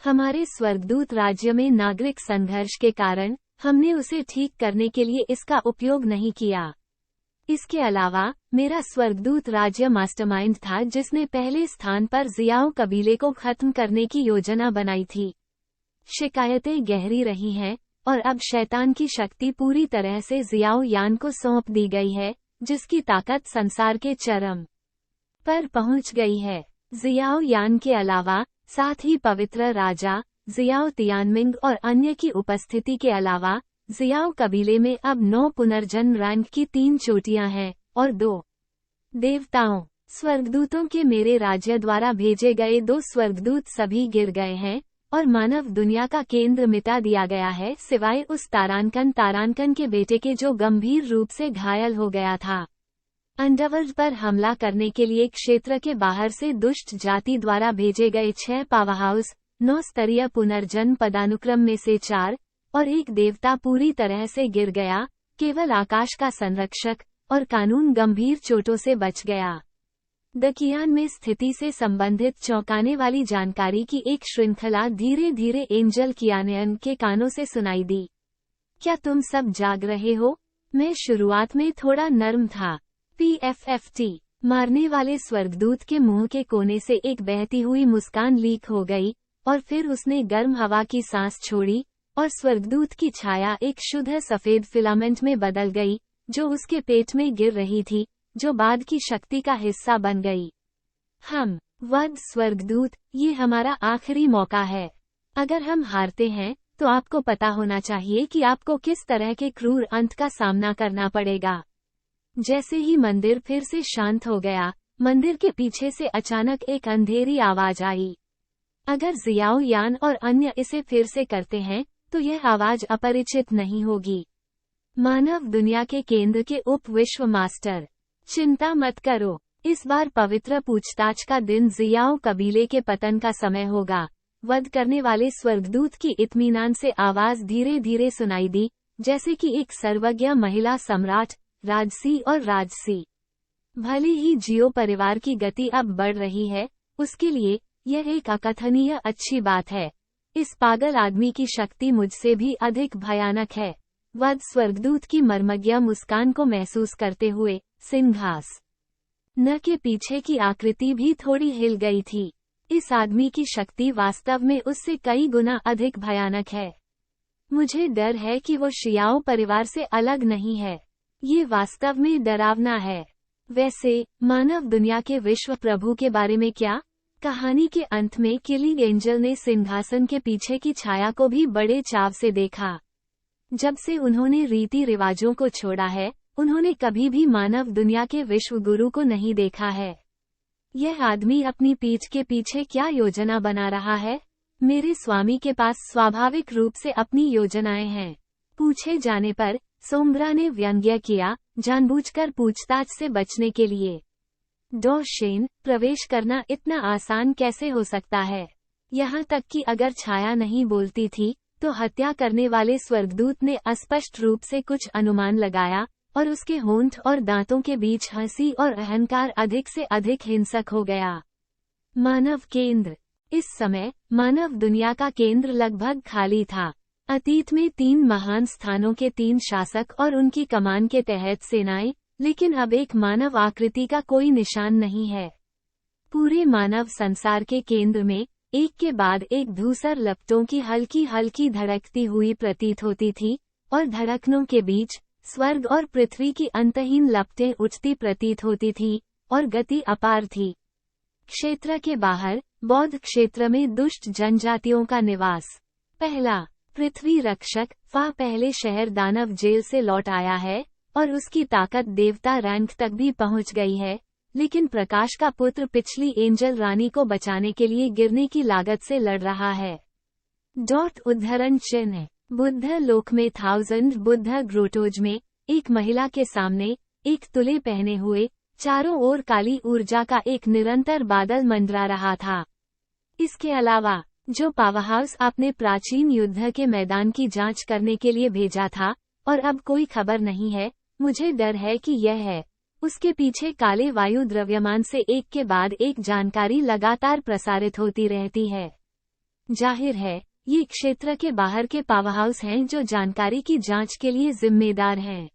हमारे स्वर्गदूत राज्य में नागरिक संघर्ष के कारण हमने उसे ठीक करने के लिए इसका उपयोग नहीं किया। इसके अलावा मेरा स्वर्गदूत राज्य मास्टरमाइंड था, जिसने पहले स्थान पर जियाओ कबीले को खत्म करने की योजना बनाई थी। शिकायतें गहरी रही हैं, और अब शैतान की शक्ति पूरी तरह से जियाओ यान को सौंप दी गई है, जिसकी ताकत संसार के चरम पर पहुंच गई है। जियाओ यान के अलावा साथ ही पवित्र राजा जियाओ तियानमिंग और अन्य की उपस्थिति के अलावा जियाओ कबीले में अब 9 पुनर्जन्म रैंक की 3 चोटियां हैं और 2 देवताओं स्वर्गदूतों के मेरे राज्य द्वारा भेजे गए 2 स्वर्गदूत सभी गिर गए हैं, और मानव दुनिया का केंद्र मिटा दिया गया है, सिवाय उस तारानकन के बेटे के, जो गंभीर रूप से घायल हो गया था। अंडरवर्ल्ड पर हमला करने के लिए क्षेत्र के बाहर से दुष्ट जाति द्वारा भेजे गए 6 पावरहाउस 9 स्तरीय पुनर्जन्म पदानुक्रम में से 4 और 1 देवता पूरी तरह से गिर गया। केवल आकाश का संरक्षक और कानून गंभीर चोटों से बच गया। दकियान में स्थिति से संबंधित चौंकाने वाली जानकारी की एक श्रृंखला धीरे धीरे एंजल कियानयन के कानों से सुनाई दी। क्या तुम सब जाग रहे हो? मैं शुरुआत में थोड़ा नर्म था। PFFT मारने वाले स्वर्गदूत के मुंह के कोने से एक बहती हुई मुस्कान लीक हो गई, और फिर उसने गर्म हवा की सांस छोड़ी, और स्वर्गदूत की छाया एक शुद्ध सफेद फिलामेंट में बदल गई, जो उसके पेट में गिर रही थी, जो बाद की शक्ति का हिस्सा बन गई। हम वध स्वर्गदूत, ये हमारा आखिरी मौका है। अगर हम हारते हैं, तो आपको पता होना चाहिए कि आपको किस तरह के क्रूर अंत का सामना करना पड़ेगा। जैसे ही मंदिर फिर से शांत हो गया, मंदिर के पीछे से अचानक एक अंधेरी आवाज आई। अगर जियाओ यान और अन्य इसे फिर से करते हैं, तो यह आवाज अपरिचित नहीं होगी। मानव दुनिया के केंद्र के उप विश्व मास्टर, चिंता मत करो, इस बार पवित्र पूछताछ का दिन जियाओ कबीले के पतन का समय होगा। वध करने वाले स्वर्गदूत की इत्मीनान से आवाज धीरे धीरे सुनाई दी, जैसे कि एक सर्वज्ञ महिला सम्राट, राजसी और राजसी। भले ही जियो परिवार की गति अब बढ़ रही है, उसके लिए यह एक अकथनीय अच्छी बात है। इस पागल आदमी की शक्ति मुझसे भी अधिक भयानक है। वध स्वर्गदूत की मर्मज्ञ मुस्कान को महसूस करते हुए सिंहास न के पीछे की आकृति भी थोड़ी हिल गई थी। इस आदमी की शक्ति वास्तव में उससे कई गुना अधिक भयानक है। मुझे डर है कि वो शियाओ परिवार से अलग नहीं है। ये वास्तव में डरावना है। वैसे मानव दुनिया के विश्व प्रभु के बारे में क्या? कहानी के अंत में किलिंग एंजल ने सिंहासन के पीछे की छाया को भी बड़े चाव से देखा। जब से उन्होंने रीति रिवाजों को छोड़ा है, उन्होंने कभी भी मानव दुनिया के विश्व गुरु को नहीं देखा है। यह आदमी अपनी पीठ के पीछे क्या योजना बना रहा है? मेरे स्वामी के पास स्वाभाविक रूप से अपनी योजनाएं हैं। पूछे जाने पर सोम्ब्रा ने व्यंग्य किया, जानबूझकर पूछताछ से बचने के लिए। डॉ शेन, प्रवेश करना इतना आसान कैसे हो सकता है? यहाँ तक कि अगर छाया नहीं बोलती थी, तो हत्या करने वाले स्वर्गदूत ने अस्पष्ट रूप से कुछ अनुमान लगाया, और उसके होंठ और दांतों के बीच हंसी और अहंकार अधिक से अधिक हिंसक हो गया। मानव केंद्र। इस समय मानव दुनिया का केंद्र लगभग खाली था। अतीत में 3 महान स्थानों के 3 शासक और उनकी कमान के तहत सेनाएं, लेकिन अब एक मानव आकृति का कोई निशान नहीं है। पूरे मानव संसार के केंद्र में एक के बाद एक धूसर लपटों की हल्की हल्की धड़कती हुई प्रतीत होती थी, और धड़कनों के बीच स्वर्ग और पृथ्वी की अंतहीन लपटें उठती प्रतीत होती थी, और गति अपार थी। क्षेत्र के बाहर बौद्ध क्षेत्र में दुष्ट जनजातियों का निवास। पहला, पृथ्वी रक्षक पहले शहर दानव जेल से लौट आया है, और उसकी ताकत देवता रैंक तक भी पहुंच गई है, लेकिन प्रकाश का पुत्र पिछली एंजल रानी को बचाने के लिए गिरने की लागत से लड़ रहा है। उद्धरण चिन्ह। बुद्ध लोक में 1000 बुद्ध ग्रोटोज में एक महिला के सामने एक तुले पहने हुए चारों ओर काली ऊर्जा का एक निरंतर बादल मंडरा रहा था। इसके अलावा जो पावरहाउस आपने प्राचीन युद्ध के मैदान की जांच करने के लिए भेजा था, और अब कोई खबर नहीं है, मुझे डर है कि यह है। उसके पीछे काले वायु द्रव्यमान से एक के बाद एक जानकारी लगातार प्रसारित होती रहती है। जाहिर है ये क्षेत्र के बाहर के पावरहाउस हैं जो जानकारी की जांच के लिए जिम्मेदार हैं।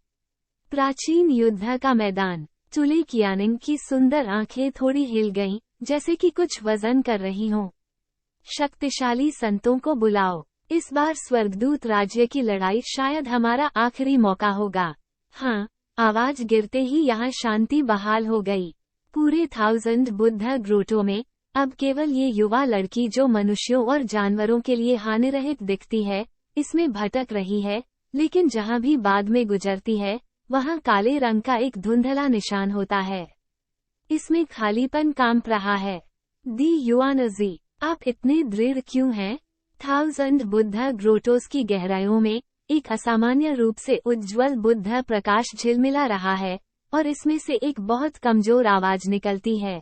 प्राचीन युद्ध का मैदान। चुले कियानिंग की सुंदर आंखें थोड़ी हिल गईं, जैसे कि कुछ वजन कर रही हों। शक्तिशाली संतों को बुलाओ। इस बार स्वर्गदूत राज्य की लड़ाई शायद हमारा आखिरी मौका होगा। हाँ, आवाज गिरते ही यहाँ शांति बहाल हो गई। पूरे 1000 बुद्ध ग्रोटों में अब केवल ये युवा लड़की जो मनुष्यों और जानवरों के लिए हानिरहित दिखती है, इसमें भटक रही है, लेकिन जहाँ भी बाद में गुजरती है, वहाँ काले रंग का एक धुंधला निशान होता है। इसमें खालीपन कांप रहा है। दी युआनजी, आप इतने दृढ़ क्यों हैं? 1000 बुद्ध ग्रोटोस की गहराइयों में एक असामान्य रूप से उज्ज्वल बुद्ध प्रकाश झिलमिला रहा है, और इसमें से एक बहुत कमजोर आवाज निकलती है।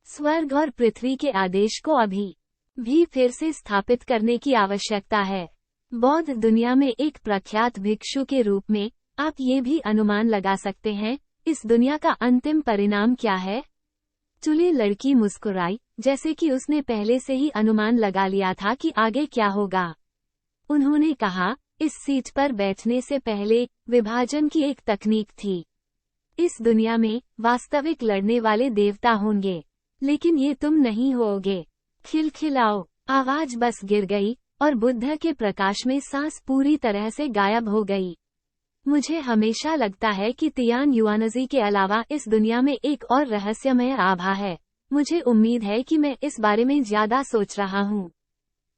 स्वर्ग और पृथ्वी के आदेश को अभी भी फिर से स्थापित करने की आवश्यकता है। बौद्ध दुनिया में एक प्रख्यात भिक्षु के रूप में आप ये भी अनुमान लगा सकते हैं, इस दुनिया का अंतिम परिणाम क्या है? चुले लड़की मुस्कुराई, जैसे कि उसने पहले से ही अनुमान लगा लिया था कि आगे क्या होगा। उन्होंने कहा, इस सीट पर बैठने से पहले विभाजन की एक तकनीक थी। इस दुनिया में वास्तविक लड़ने वाले देवता होंगे, लेकिन ये तुम नहीं होगे। खिलखिलाओ। आवाज बस गिर गई, और बुद्ध के प्रकाश में सांस पूरी तरह से गायब हो गई। मुझे हमेशा लगता है कि तियान युआनजी के अलावा इस दुनिया में एक और रहस्यमय आभा है। मुझे उम्मीद है कि मैं इस बारे में ज्यादा सोच रहा हूँ।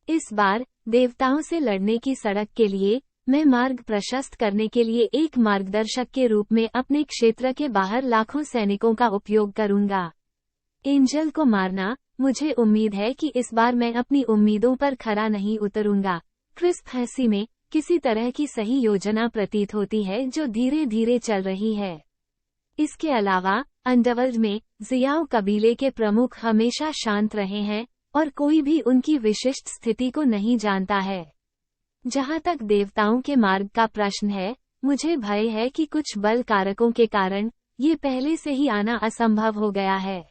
इस बार देवताओं से लड़ने की सड़क के लिए मैं मार्ग प्रशस्त करने के लिए एक मार्गदर्शक के रूप में अपने क्षेत्र के बाहर लाखों सैनिकों का उपयोग करूंगा। एंजल को मारना, मुझे उम्मीद है कि इस बार मैं अपनी उम्मीदों पर खरा नहीं उतरूंगा। क्रिस्प हंसी में किसी तरह की सही योजना प्रतीत होती है जो धीरे धीरे चल रही है। इसके अलावा अंडरवर्ल्ड में जियाओ कबीले के प्रमुख हमेशा शांत रहे हैं, और कोई भी उनकी विशिष्ट स्थिति को नहीं जानता है। जहाँ तक देवताओं के मार्ग का प्रश्न है, मुझे भय है कि कुछ बल कारकों के कारण ये पहले से ही आना असंभव हो गया है।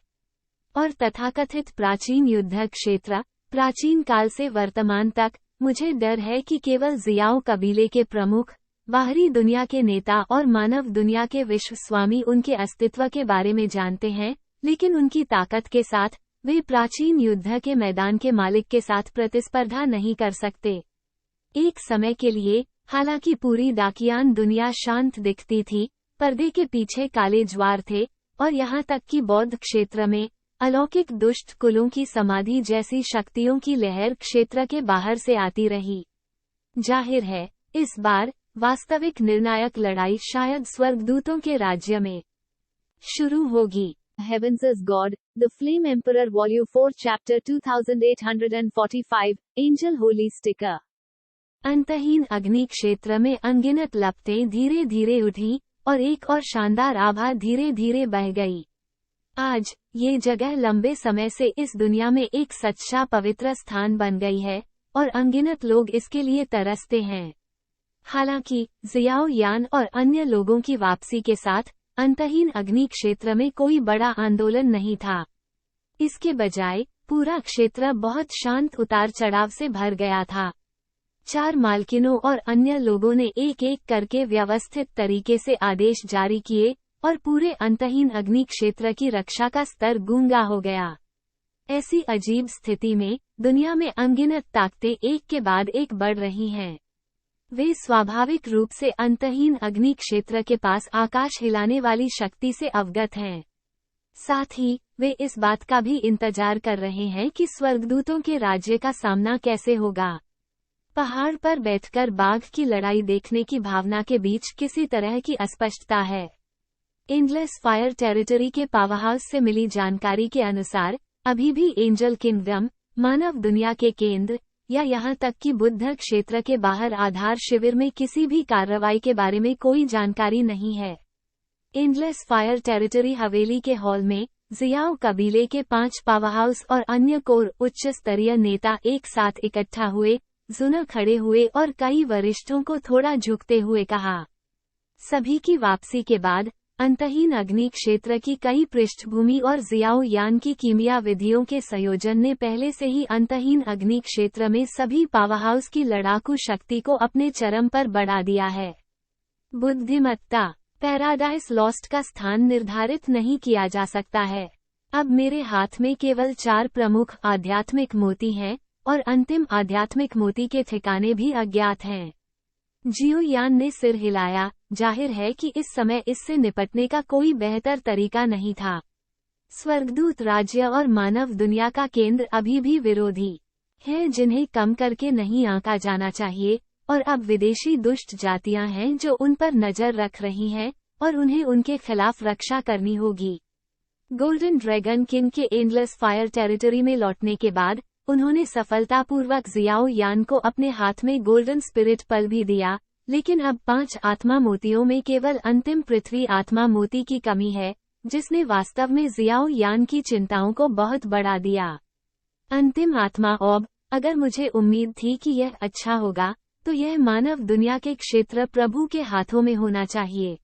और तथाकथित प्राचीन युद्ध क्षेत्र, प्राचीन काल से वर्तमान तक, मुझे डर है कि केवल जियाओ कबीले के प्रमुख, बाहरी दुनिया के नेता और मानव दुनिया के विश्व स्वामी उनके अस्तित्व के बारे में जानते हैं, लेकिन उनकी ताकत के साथ वे प्राचीन युद्ध के मैदान के मालिक के साथ प्रतिस्पर्धा नहीं कर सकते। एक समय के लिए, हालांकि पूरी दाकियान दुनिया शांत दिखती थी, पर्दे के पीछे काले ज्वार थे, और यहाँ तक कि बौद्ध क्षेत्र में अलौकिक दुष्ट कुलों की समाधि जैसी शक्तियों की लहर क्षेत्र के बाहर से आती रही। जाहिर है, इस बार वास्तविक निर्णायक लड़ाई शायद स्वर्गदूतों के राज्य में शुरू होगी। Heavens is God, The Flame Emperor Volume 4 Chapter 2845, Angel Holy Sticker। अंतहीन अग्नि क्षेत्र में अनगिनत लपटें धीरे धीरे उठी, और एक और शानदार आभा धीरे धीरे बह गई। आज, ये जगह लंबे समय से इस दुनिया में एक सच्चा पवित्र स्थान बन गई है, और अनगिनत लोग इसके लिए तरसते हैं। हालांकि जियाओ यान और अन्य लोगों की वापसी के साथ अंतहीन अग्नि क्षेत्र में कोई बड़ा आंदोलन नहीं था। इसके बजाय पूरा क्षेत्र बहुत शांत उतार चढ़ाव से भर गया था। 4 मालकिनों और अन्य लोगों ने एक एक करके व्यवस्थित तरीके से आदेश जारी किए और पूरे अंतहीन अग्नि क्षेत्र की रक्षा का स्तर गूंगा हो गया। ऐसी अजीब स्थिति में दुनिया में अनगिनत ताकतें एक के बाद एक बढ़ रही हैं। वे स्वाभाविक रूप से अंतहीन अग्नि क्षेत्र के पास आकाश हिलाने वाली शक्ति से अवगत हैं। साथ ही वे इस बात का भी इंतजार कर रहे हैं कि स्वर्गदूतों के राज्य का सामना कैसे होगा। पहाड़ पर बैठकर बाघ की लड़ाई देखने की भावना के बीच किसी तरह की अस्पष्टता है। एंडलेस फायर टेरिटरी के पावरहाउस से मिली जानकारी के अनुसार अभी भी एंजल किंगडम, मानव दुनिया के केंद्र या यहाँ तक कि बुद्ध क्षेत्र के बाहर आधार शिविर में किसी भी कार्रवाई के बारे में कोई जानकारी नहीं है। एंडलेस फायर टेरिटरी हवेली के हॉल में जियाओ कबीले के 5 पावरहाउस और अन्य कोर उच्च स्तरीय नेता एक साथ इकट्ठा हुए, जुना खड़े हुए और कई वरिष्ठों को थोड़ा झुकते हुए कहा। सभी की वापसी के बाद अंतहीन अग्नि क्षेत्र की कई पृष्ठभूमि और जियाओ यान की कीमिया विधियों के संयोजन ने पहले से ही अंतहीन अग्नि क्षेत्र में सभी पावरहाउस की लड़ाकू शक्ति को अपने चरम पर बढ़ा दिया है। बुद्धिमत्ता पैराडाइज लॉस्ट का स्थान निर्धारित नहीं किया जा सकता है। अब मेरे हाथ में केवल 4 प्रमुख आध्यात्मिक मोती हैं और अंतिम आध्यात्मिक मोती के ठिकाने भी अज्ञात हैं। जियो यान ने सिर हिलाया। जाहिर है कि इस समय इससे निपटने का कोई बेहतर तरीका नहीं था। स्वर्गदूत राज्य और मानव दुनिया का केंद्र अभी भी विरोधी है, जिन्हें कम करके नहीं आंका जाना चाहिए, और अब विदेशी दुष्ट जातियां हैं जो उन पर नजर रख रही हैं और उन्हें उनके खिलाफ रक्षा करनी होगी। गोल्डन ड्रैगन किंग के एंडलेस फायर टेरिटरी में लौटने के बाद उन्होंने सफलतापूर्वक जियाओ यान को अपने हाथ में गोल्डन स्पिरिट पल भी दिया, लेकिन अब 5 आत्मा मोतियों में केवल अंतिम पृथ्वी आत्मा मोती की कमी है, जिसने वास्तव में जियाओ यान की चिंताओं को बहुत बढ़ा दिया। अंतिम आत्मा ऑब, अगर मुझे उम्मीद थी कि यह अच्छा होगा, तो यह मानव दुनिया के क्षेत्र प्रभु के हाथों में होना चाहिए।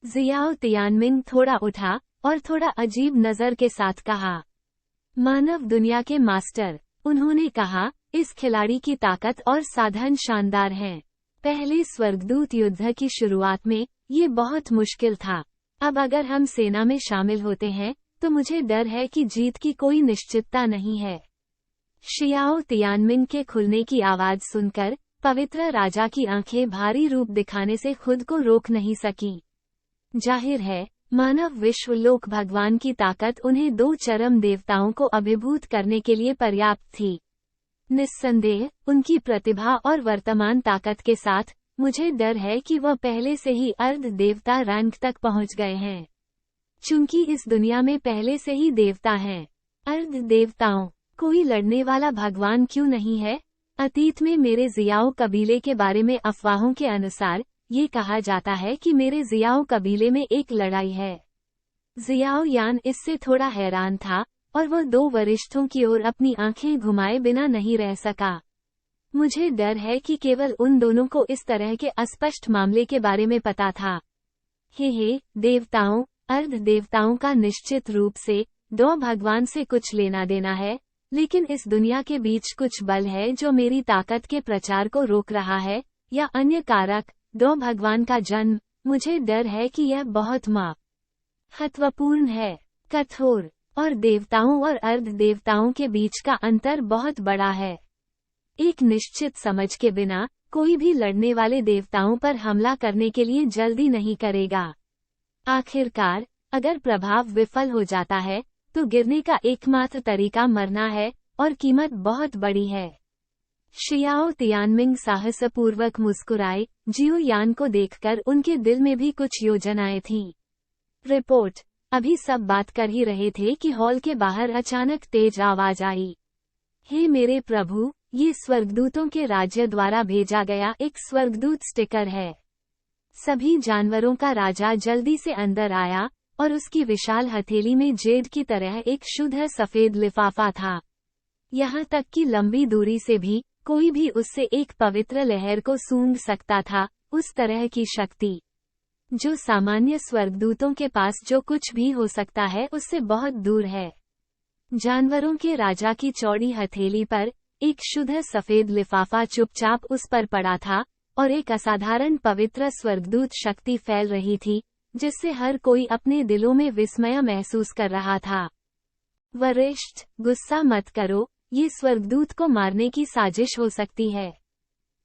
जियाओ तियानमिंग थोड़ा उठा और थोड़ा अजीब नजर के साथ कहा। मानव दुनिया के मास्टर, उन्होंने कहा, इस खिलाड़ी की ताकत और साधन शानदार हैं। पहले स्वर्गदूत युद्ध की शुरुआत में ये बहुत मुश्किल था। अब अगर हम सेना में शामिल होते हैं तो मुझे डर है कि जीत की कोई निश्चितता नहीं है। शियाओ तियानमिंग के खुलने की आवाज सुनकर पवित्र राजा की आंखें भारी रूप दिखाने से खुद को रोक नहीं सकी। जाहिर है, मानव विश्व लोक भगवान की ताकत उन्हें 2 चरम देवताओं को अभिभूत करने के लिए पर्याप्त थी। निस्संदेह उनकी प्रतिभा और वर्तमान ताकत के साथ मुझे डर है कि वह पहले से ही अर्ध देवता रैंक तक पहुंच गए हैं। चूंकि इस दुनिया में पहले से ही देवता हैं। अर्ध देवताओं, कोई लड़ने वाला भगवान क्यों नहीं है? अतीत में मेरे जियाओ कबीले के बारे में अफवाहों के अनुसार ये कहा जाता है कि मेरे जियाओ कबीले में एक लड़ाई है। जियाओ यान इससे थोड़ा हैरान था और वह 2 वरिष्ठों की ओर अपनी आंखें घुमाए बिना नहीं रह सका। मुझे डर है कि केवल उन दोनों को इस तरह के अस्पष्ट मामले के बारे में पता था। हे देवताओं, अर्ध देवताओं का निश्चित रूप से 2 भगवान से कुछ लेना देना है, लेकिन इस दुनिया के बीच कुछ बल है जो मेरी ताकत के प्रचार को रोक रहा है, या अन्य कारक। 2 भगवान का जन्म, मुझे डर है कि यह बहुत महत्वपूर्ण है। कठोर और देवताओं और अर्ध देवताओं के बीच का अंतर बहुत बड़ा है। एक निश्चित समझ के बिना कोई भी लड़ने वाले देवताओं पर हमला करने के लिए जल्दी नहीं करेगा। आखिरकार, अगर प्रभाव विफल हो जाता है तो गिरने का एकमात्र तरीका मरना है, और कीमत बहुत बड़ी है। शियाओ तियानमिंग साहसपूर्वक मुस्कुराए। जियो यान को देखकर उनके दिल में भी कुछ योजनाएं थीं। रिपोर्ट। अभी सब बात कर ही रहे थे कि हॉल के बाहर अचानक तेज आवाज आई। हे मेरे प्रभु, ये स्वर्गदूतों के राज्य द्वारा भेजा गया एक स्वर्गदूत स्टिकर है। सभी जानवरों का राजा जल्दी से अंदर आया और उसकी विशाल हथेली में जेड की तरह एक शुद्ध सफेद लिफाफा था। यहाँ तक कि लंबी दूरी से भी कोई भी उससे एक पवित्र लहर को सूंघ सकता था, उस तरह की शक्ति जो सामान्य स्वर्गदूतों के पास जो कुछ भी हो सकता है उससे बहुत दूर है। जानवरों के राजा की चौड़ी हथेली पर एक शुद्ध सफेद लिफाफा चुपचाप उस पर पड़ा था, और एक असाधारण पवित्र स्वर्गदूत शक्ति फैल रही थी, जिससे हर कोई अपने दिलों में विस्मय महसूस कर रहा था। वरिष्ठ, गुस्सा मत करो, ये स्वर्गदूत को मारने की साजिश हो सकती है।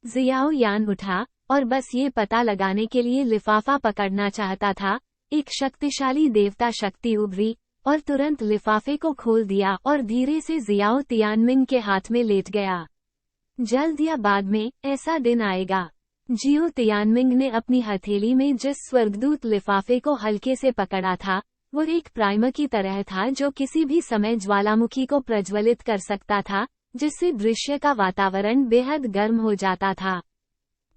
जियाओ यान उठा, और बस ये पता लगाने के लिए लिफाफा पकड़ना चाहता था, एक शक्तिशाली देवता शक्ति उभरी, और तुरंत लिफाफे को खोल दिया और धीरे से जियाओ तियानमिंग के हाथ में लेट गया। जल्द या बाद में, ऐसा दिन आएगा। जियो तियानमिंग ने अपनी हथेली में जिस स्वर्गदूत लिफाफे को हल्के से पकड़ा था, वो एक प्राइमर की तरह था जो किसी भी समय ज्वालामुखी को प्रज्वलित कर सकता था, जिससे दृश्य का वातावरण बेहद गर्म हो जाता था।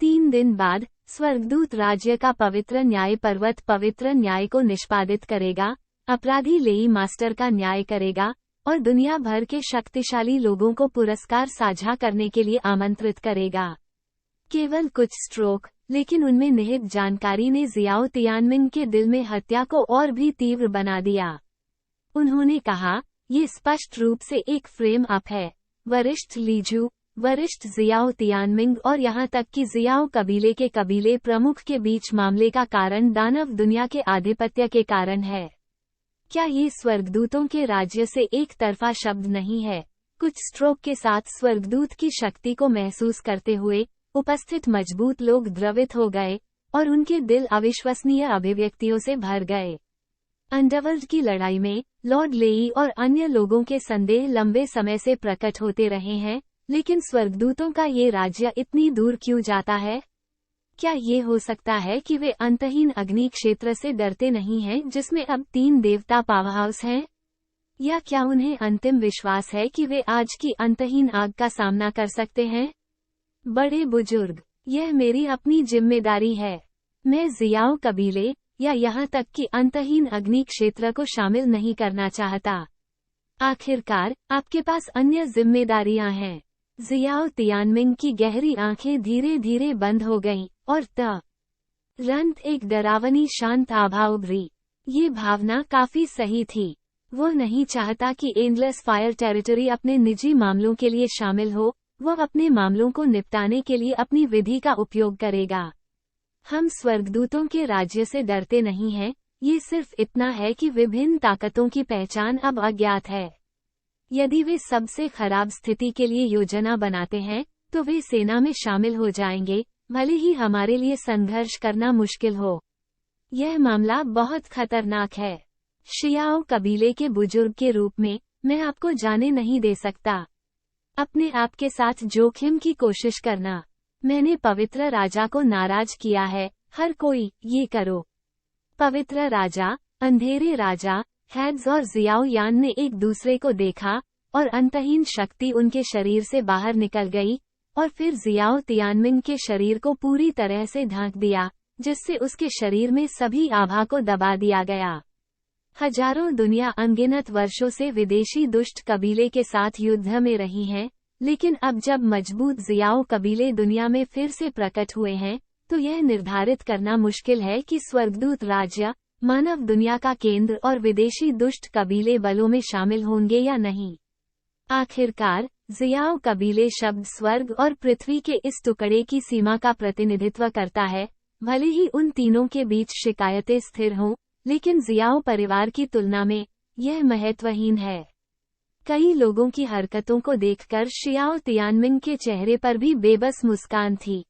3 दिन बाद, स्वर्गदूत राज्य का पवित्र न्याय पर्वत पवित्र न्याय को निष्पादित करेगा, अपराधी लेई मास्टर का न्याय करेगा, और दुनिया भर के शक्तिशाली लोगों को पुरस्कार साझा करने के लिए आमंत्रित करेगा। केवल कुछ स्ट्रोक, लेकिन उनमें निहित जानकारी ने जियाओ तियानमिंग के दिल में हत्या को और भी तीव्र बना दिया। उन्होंने कहा, ये स्पष्ट रूप से एक फ्रेम अप है। वरिष्ठ लीजू, वरिष्ठ जियाओ तियानमिंग और यहाँ तक कि जियाओ कबीले के कबीले प्रमुख के बीच मामले का कारण दानव दुनिया के आधिपत्य के कारण है। क्या ये स्वर्गदूतों के राज्य से एक तरफा शब्द नहीं है? कुछ स्ट्रोक के साथ स्वर्गदूत की शक्ति को महसूस करते हुए उपस्थित मजबूत लोग द्रवित हो गए, और उनके दिल अविश्वसनीय अभिव्यक्तियों से भर गए। अंडरवर्ल्ड की लड़ाई में लॉर्ड लेई और अन्य लोगों के संदेह लंबे समय से प्रकट होते रहे हैं, लेकिन स्वर्गदूतों का ये राज्य इतनी दूर क्यों जाता है? क्या ये हो सकता है कि वे अंतहीन अग्नि क्षेत्र से डरते नहीं हैं जिसमें अब 3 देवता पावरहाउस हैं? या क्या उन्हें अंतिम विश्वास है कि वे आज की अंतहीन आग का सामना कर सकते हैं? बड़े बुजुर्ग, यह मेरी अपनी जिम्मेदारी है। मैं जियाओ कबीले या यहाँ तक कि अंतहीन अग्नि क्षेत्र को शामिल नहीं करना चाहता। आखिरकार, आपके पास अन्य जिम्मेदारियां हैं। जियाओ तियानमिंग की गहरी आंखें धीरे धीरे बंद हो गईं, और तुरंत एक डरावनी शांत आभा उभरी। ये भावना काफी सही थी। वो नहीं चाहता कि एंडलेस फायर टेरिटरी अपने निजी मामलों के लिए शामिल हो, वो अपने मामलों को निपटाने के लिए अपनी विधि का उपयोग करेगा। हम स्वर्गदूतों के राज्य से डरते नहीं हैं, ये सिर्फ इतना है कि विभिन्न ताकतों की पहचान अब अज्ञात है। यदि वे सबसे खराब स्थिति के लिए योजना बनाते हैं, तो वे सेना में शामिल हो जाएंगे, भले ही हमारे लिए संघर्ष करना मुश्किल हो। यह मामला बहुत खतरनाक है। शियाओ कबीले के बुजुर्ग के रूप में, मैं आपको जाने नहीं दे सकता। अपने आप के साथ जोखिम की कोशिश करना। मैंने पवित्र राजा को नाराज किया है, हर कोई, ये करो। पवित्र राजा, अंधेरे राजा, हैड्स और जियाओ यान ने एक दूसरे को देखा, और अंतहीन शक्ति उनके शरीर से बाहर निकल गई, और फिर जियाओ तियानमिंग के शरीर को पूरी तरह से ढक दिया, जिससे उसके शरीर में सभी आभा को दबा दिया गया। हजारों दुनिया अनगिनत वर्षों से विदेशी दुष्ट कबीले के साथ युद्ध में रही हैं, लेकिन अब जब मजबूत जियाओ कबीले दुनिया में फिर से प्रकट हुए हैं, तो यह निर्धारित करना मुश्किल है कि स्वर्गदूत राज्य, मानव दुनिया का केंद्र और विदेशी दुष्ट कबीले बलों में शामिल होंगे या नहीं। आखिरकार, जियाओ कबीले शब्द स्वर्ग और पृथ्वी के इस टुकड़े की सीमा का प्रतिनिधित्व करता है। भले ही उन तीनों के बीच शिकायतें स्थिर हों, लेकिन जियाओ परिवार की तुलना में यह महत्वहीन है। कई लोगों की हरकतों को देखकर शियाओ तियानमिंग के चेहरे पर भी बेबस मुस्कान थी।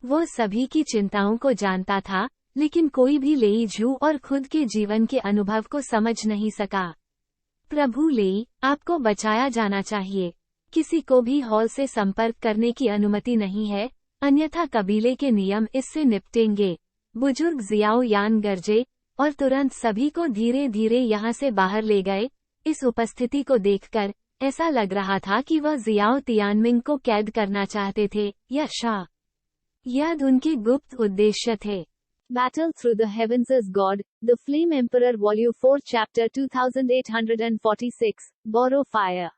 वो सभी की चिंताओं को जानता था, लेकिन कोई भी लेई झू और खुद के जीवन के अनुभव को समझ नहीं सका। प्रभु लेई, आपको बचाया जाना चाहिए। किसी को भी हॉल से संपर्क करने की अनुमति नहीं है, अन्यथा कबीले के नियम इससे निपटेंगे। बुजुर्ग जियाओ यान गरजे, और तुरंत सभी को धीरे धीरे यहाँ से बाहर ले गए। इस उपस्थिति को देखकर ऐसा लग रहा था कि वह जियाओ तियानमिंग को कैद करना चाहते थे, या शायद उनके गुप्त उद्देश्य थे। Battle Through the Heavens as God, The Flame Emperor Volume 4 Chapter 2846, Borrow Fire।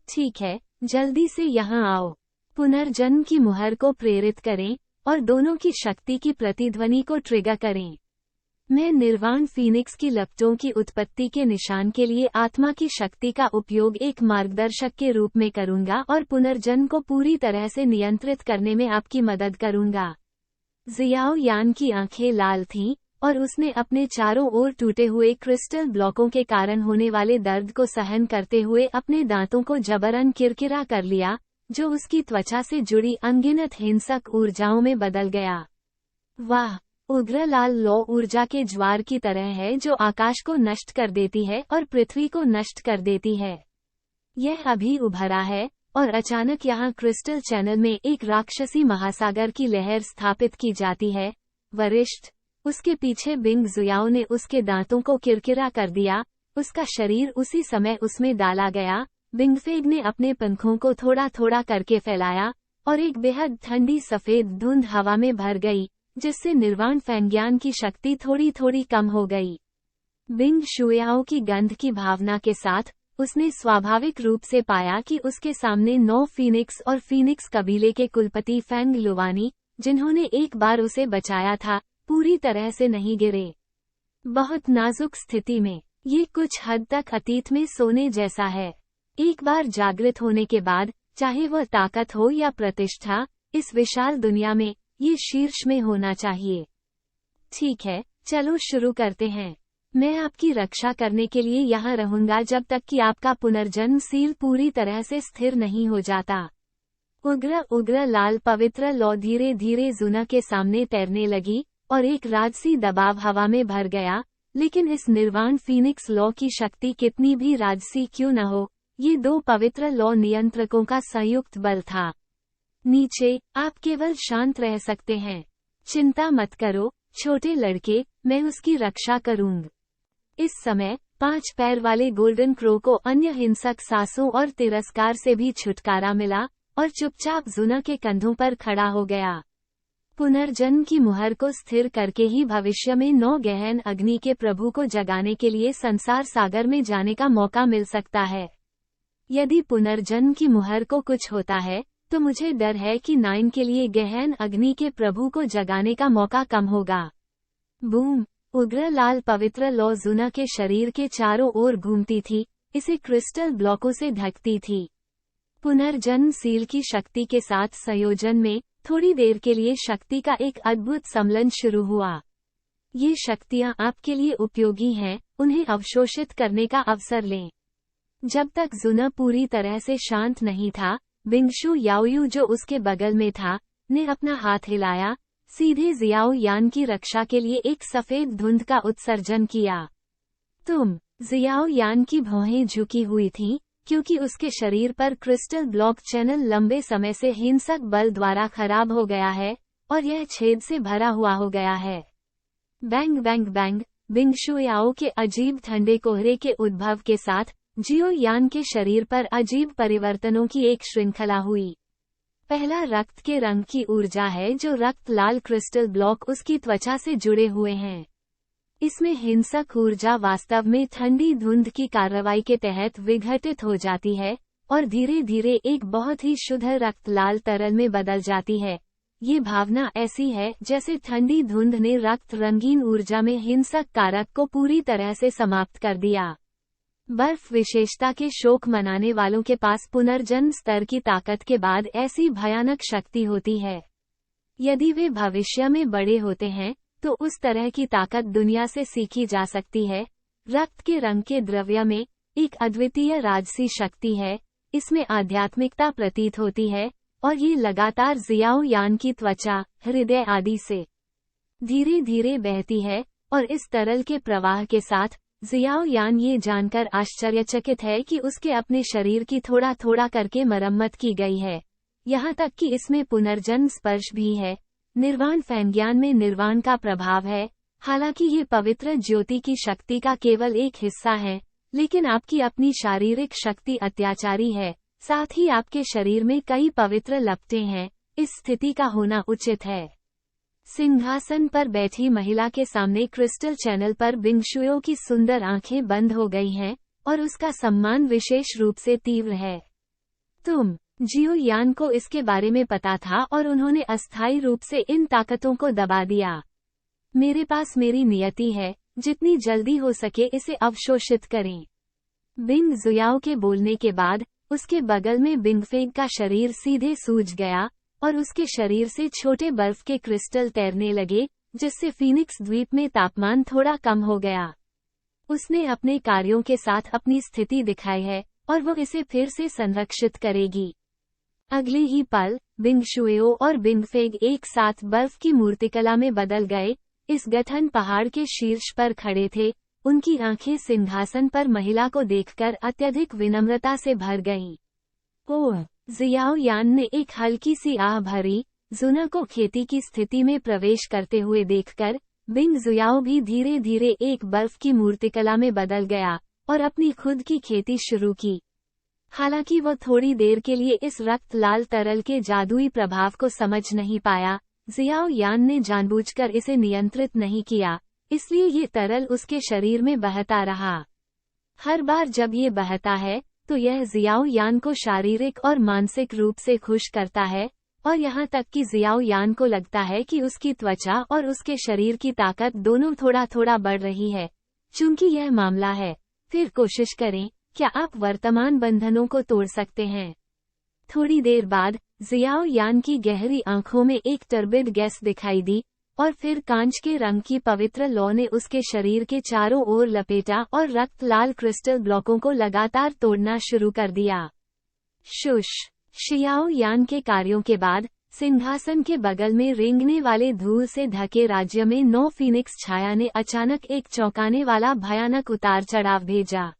ठीक है, जल्दी से यहाँ आओ। पुनर्जन्म की मुहर को प्रेरित करें और दोनों की शक्ति की प्रतिध्वनि को ट्रिगर करें। मैं निर्वाण फीनिक्स की लपटों की उत्पत्ति के निशान के लिए आत्मा की शक्ति का उपयोग एक मार्गदर्शक के रूप में करूंगा और पुनर्जन्म को पूरी तरह से नियंत्रित करने में आपकी मदद करूंगा। जियाओ यान की आंखें लाल थीं और उसने अपने चारों ओर टूटे हुए क्रिस्टल ब्लॉकों के कारण होने वाले दर्द को सहन करते हुए अपने दांतों को जबरन किरकिरा कर लिया, जो उसकी त्वचा से जुड़ी अनगिनत हिंसक ऊर्जाओं में बदल गया। वाह, उग्र लाल लौ ऊर्जा के ज्वार की तरह है जो आकाश को नष्ट कर देती है और पृथ्वी को नष्ट कर देती है। यह अभी उभरा है और अचानक यहाँ क्रिस्टल चैनल में एक राक्षसी महासागर की लहर स्थापित की जाती है। वरिष्ठ, उसके पीछे बिंग जुयाओ ने उसके दांतों को किरकिरा कर दिया, उसका शरीर उसी समय उसमें डाला गया। बिंगफेग ने अपने पंखों को थोड़ा थोड़ा करके फैलाया और एक बेहद ठंडी सफेद धुंध हवा में भर गई, जिससे निर्वाण फैंग्यान की शक्ति थोड़ी थोड़ी कम हो गई। बिंग शुयाओ की गंध की भावना के साथ उसने स्वाभाविक रूप से पाया कि उसके सामने 9 फीनिक्स और फीनिक्स कबीले के कुलपति फैंग लुवानी, जिन्होंने एक बार उसे बचाया था, पूरी तरह से नहीं गिरे। बहुत नाजुक स्थिति में, ये कुछ हद तक अतीत में सोने जैसा है। एक बार जागृत होने के बाद, चाहे वह ताकत हो या प्रतिष्ठा, इस विशाल दुनिया में ये शीर्ष में होना चाहिए। ठीक है, चलो शुरू करते हैं। मैं आपकी रक्षा करने के लिए यहाँ रहूंगा जब तक कि आपका पुनर्जन्म सील पूरी तरह से स्थिर नहीं हो जाता। उग्र लाल पवित्र लौ धीरे धीरे जुना के सामने तैरने लगी और एक राजसी दबाव हवा में भर गया। लेकिन इस निर्वाण फीनिक्स लौ की शक्ति कितनी भी राजसी क्यों न हो, ये 2 पवित्र लौ नियंत्रकों का संयुक्त बल था। नीचे, आप केवल शांत रह सकते हैं। चिंता मत करो, छोटे लड़के, मैं उसकी रक्षा करूंगा। इस समय 5 पैर वाले गोल्डन क्रो को अन्य हिंसक सांसों और तिरस्कार से भी छुटकारा मिला और चुपचाप जुना के कंधों पर खड़ा हो गया। पुनर्जन्म की मुहर को स्थिर करके ही भविष्य में 9 गहन अग्नि के प्रभु को जगाने के लिए संसार सागर में जाने का मौका मिल सकता है। यदि पुनर्जन्म की मुहर को कुछ होता है, तो मुझे डर है कि 9 के लिए गहन अग्नि के प्रभु को जगाने का मौका कम होगा। बूम! उग्र लाल पवित्र लौ जुना के शरीर के चारों ओर घूमती थी, इसे क्रिस्टल ब्लॉकों से ढकती थी। पुनर्जन्म सील की शक्ति के साथ संयोजन में थोड़ी देर के लिए शक्ति का एक अद्भुत सम्मिलन शुरू हुआ। ये शक्तियाँ आपके लिए उपयोगी हैं, उन्हें अवशोषित करने का अवसर लें। जब तक जुना पूरी तरह से शांत नहीं था, बिंगशु याओयू जो उसके बगल में था, ने अपना हाथ हिलाया, सीधे जियाओ यान की रक्षा के लिए एक सफेद धुंध का उत्सर्जन किया। जियाओ यान की भौहें झुकी हुई थीं, क्योंकि उसके शरीर पर क्रिस्टल ब्लॉक चैनल लंबे समय से हिंसक बल द्वारा खराब हो गया है और यह छेद से भरा हुआ हो गया है। Bang bang bang! बिंगशु याओ के अजीब ठंडे कोहरे के उद्भव के साथ जियो यान के शरीर पर अजीब परिवर्तनों की एक श्रृंखला हुई। पहला रक्त के रंग की ऊर्जा है जो रक्त लाल क्रिस्टल ब्लॉक उसकी त्वचा से जुड़े हुए हैं। इसमें हिंसक ऊर्जा वास्तव में ठंडी धुंध की कार्रवाई के तहत विघटित हो जाती है और धीरे धीरे एक बहुत ही शुद्ध रक्त लाल तरल में बदल जाती है। ये भावना ऐसी है जैसे ठंडी धुंध ने रक्त रंगीन ऊर्जा में हिंसक कारक को पूरी तरह से समाप्त कर दिया। बर्फ विशेषता के शोक मनाने वालों के पास पुनर्जन्म स्तर की ताकत के बाद ऐसी भयानक शक्ति होती है। यदि वे भविष्य में बड़े होते हैं, तो उस तरह की ताकत दुनिया से सीखी जा सकती है। रक्त के रंग के द्रव्य में एक अद्वितीय राजसी शक्ति है, इसमें आध्यात्मिकता प्रतीत होती है और ये लगातार जियाओ यान की त्वचा, हृदय आदि से धीरे धीरे बहती है और इस तरल के प्रवाह के साथ जियाओ यान ये जानकर आश्चर्यचकित है कि उसके अपने शरीर की थोड़ा थोड़ा करके मरम्मत की गई है, यहाँ तक कि इसमें पुनर्जन्म स्पर्श भी है। निर्वाण फैंग्यान में निर्वाण का प्रभाव है। हालांकि ये पवित्र ज्योति की शक्ति का केवल एक हिस्सा है, लेकिन आपकी अपनी शारीरिक शक्ति अत्याचारी है, साथ ही आपके शरीर में कई पवित्र लपटें हैं। इस स्थिति का होना उचित है। सिंहासन पर बैठी महिला के सामने क्रिस्टल चैनल पर बिंगशुओ की सुंदर आंखें बंद हो गई हैं और उसका सम्मान विशेष रूप से तीव्र है। जियो यान को इसके बारे में पता था और उन्होंने अस्थायी रूप से इन ताकतों को दबा दिया। मेरे पास मेरी नियति है, जितनी जल्दी हो सके इसे अवशोषित करें। बिंग जुयाओ के बोलने के बाद उसके बगल में बिंगफेंग का शरीर सीधे सूज गया और उसके शरीर से छोटे बर्फ के क्रिस्टल तैरने लगे, जिससे फीनिक्स द्वीप में तापमान थोड़ा कम हो गया। उसने अपने कार्यों के साथ अपनी स्थिति दिखाई है और वो इसे फिर से संरक्षित करेगी। अगले ही पल बिंग शुएओ और बिंगफेंग एक साथ बर्फ की मूर्तिकला में बदल गए। इस गठन पहाड़ के शीर्ष पर खड़े थे, उनकी आंखें सिंहासन पर महिला को देखकर अत्यधिक विनम्रता से भर गईं। ओह! जियाओ यान ने एक हल्की सी आह भरी। जुना को खेती की स्थिति में प्रवेश करते हुए देखकर बिंग जुयाओ भी धीरे धीरे एक बर्फ की मूर्तिकला में बदल गया और अपनी खुद की खेती शुरू की। हालांकि वो थोड़ी देर के लिए इस रक्त लाल तरल के जादुई प्रभाव को समझ नहीं पाया। जियाओ यान ने जानबूझकर इसे नियंत्रित नहीं किया, इसलिए ये तरल उसके शरीर में बहता रहा। हर बार जब ये बहता है तो यह जियाओ यान को शारीरिक और मानसिक रूप से खुश करता है, और यहाँ तक कि जियाओ यान को लगता है कि उसकी त्वचा और उसके शरीर की ताकत दोनों थोड़ा थोड़ा बढ़ रही है। चूंकि यह मामला है, फिर कोशिश करें, क्या आप वर्तमान बंधनों को तोड़ सकते हैं? थोड़ी देर बाद जियाओ यान की गहरी आंखों में एक टर्बिड गैस दिखाई दी और फिर कांच के रंग की पवित्र लौ ने उसके शरीर के चारों ओर लपेटा और रक्त लाल क्रिस्टल ब्लॉकों को लगातार तोड़ना शुरू कर दिया। शुश! शियाओ यान के कार्यों के बाद सिंहासन के बगल में रेंगने वाले धूल से ढके राज्य में 9 फीनिक्स छाया ने अचानक एक चौंकाने वाला भयानक उतार चढ़ाव भेजा।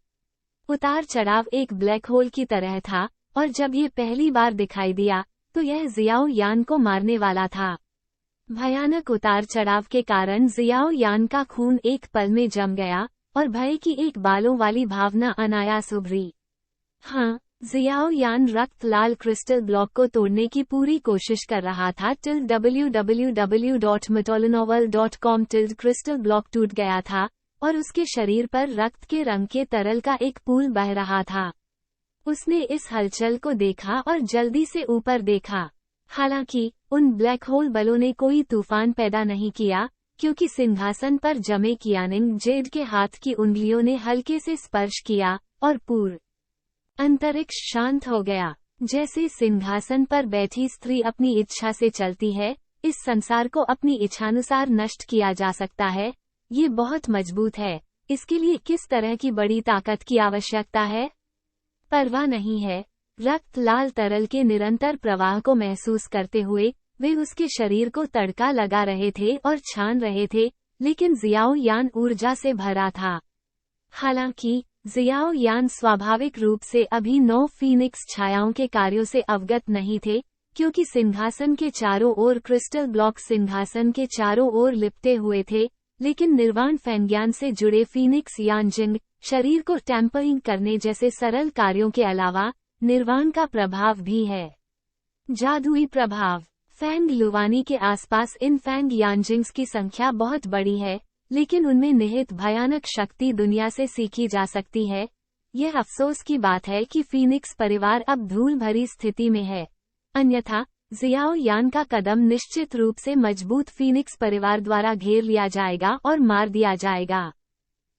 उतार चढ़ाव एक ब्लैक होल की तरह था, और जब ये पहली बार दिखाई दिया तो यह जियाओ यान को मारने वाला था। भयानक उतार चढ़ाव के कारण जियाओ यान का खून एक पल में जम गया और भय की एक बालों वाली भावना अनायास उभरी। हाँ, जियाओ यान रक्त लाल क्रिस्टल ब्लॉक को तोड़ने की पूरी कोशिश कर रहा था। www.metolanovel.com क्रिस्टल ब्लॉक टूट गया था और उसके शरीर पर रक्त के रंग के तरल का एक पूल बह रहा था। उसने इस हलचल को देखा और जल्दी से ऊपर देखा। हालांकि उन ब्लैक होल बलों ने कोई तूफान पैदा नहीं किया, क्योंकि सिंहासन पर जमे कियानिंग जेड के हाथ की उंगलियों ने हल्के से स्पर्श किया और पूर्ण अंतरिक्ष शांत हो गया। जैसे सिंहासन पर बैठी स्त्री अपनी इच्छा से चलती है, इस संसार को अपनी इच्छानुसार नष्ट किया जा सकता है। ये बहुत मजबूत है। इसके लिए किस तरह की बड़ी ताकत की आवश्यकता है? परवाह नहीं है। रक्त लाल तरल के निरंतर प्रवाह को महसूस करते हुए वे उसके शरीर को तड़का लगा रहे थे और छान रहे थे, लेकिन जियाओ यान ऊर्जा से भरा था। हालांकि जियाओ यान स्वाभाविक रूप से अभी 9 फीनिक्स छायाओं के कार्यों से अवगत नहीं थे, क्योंकि सिंहासन के चारों ओर क्रिस्टल ब्लॉक सिंहासन के चारों ओर लिपटे हुए थे, लेकिन निर्वाण फैंग्यान से जुड़े फीनिक्स यांजिंग शरीर को टेम्परिंग करने जैसे सरल कार्यों के अलावा निर्वाण का प्रभाव भी है। जादुई प्रभाव। फैंग लुवानी के आसपास इन फैंग यांजिंग्स की संख्या बहुत बड़ी है, लेकिन उनमें निहित भयानक शक्ति दुनिया से सीखी जा सकती है। यह अफसोस की बात है कि फीनिक्स परिवार अब धूल भरी स्थिति में है, अन्यथा जियाओ यान का कदम निश्चित रूप से मजबूत फीनिक्स परिवार द्वारा घेर लिया जाएगा और मार दिया जाएगा।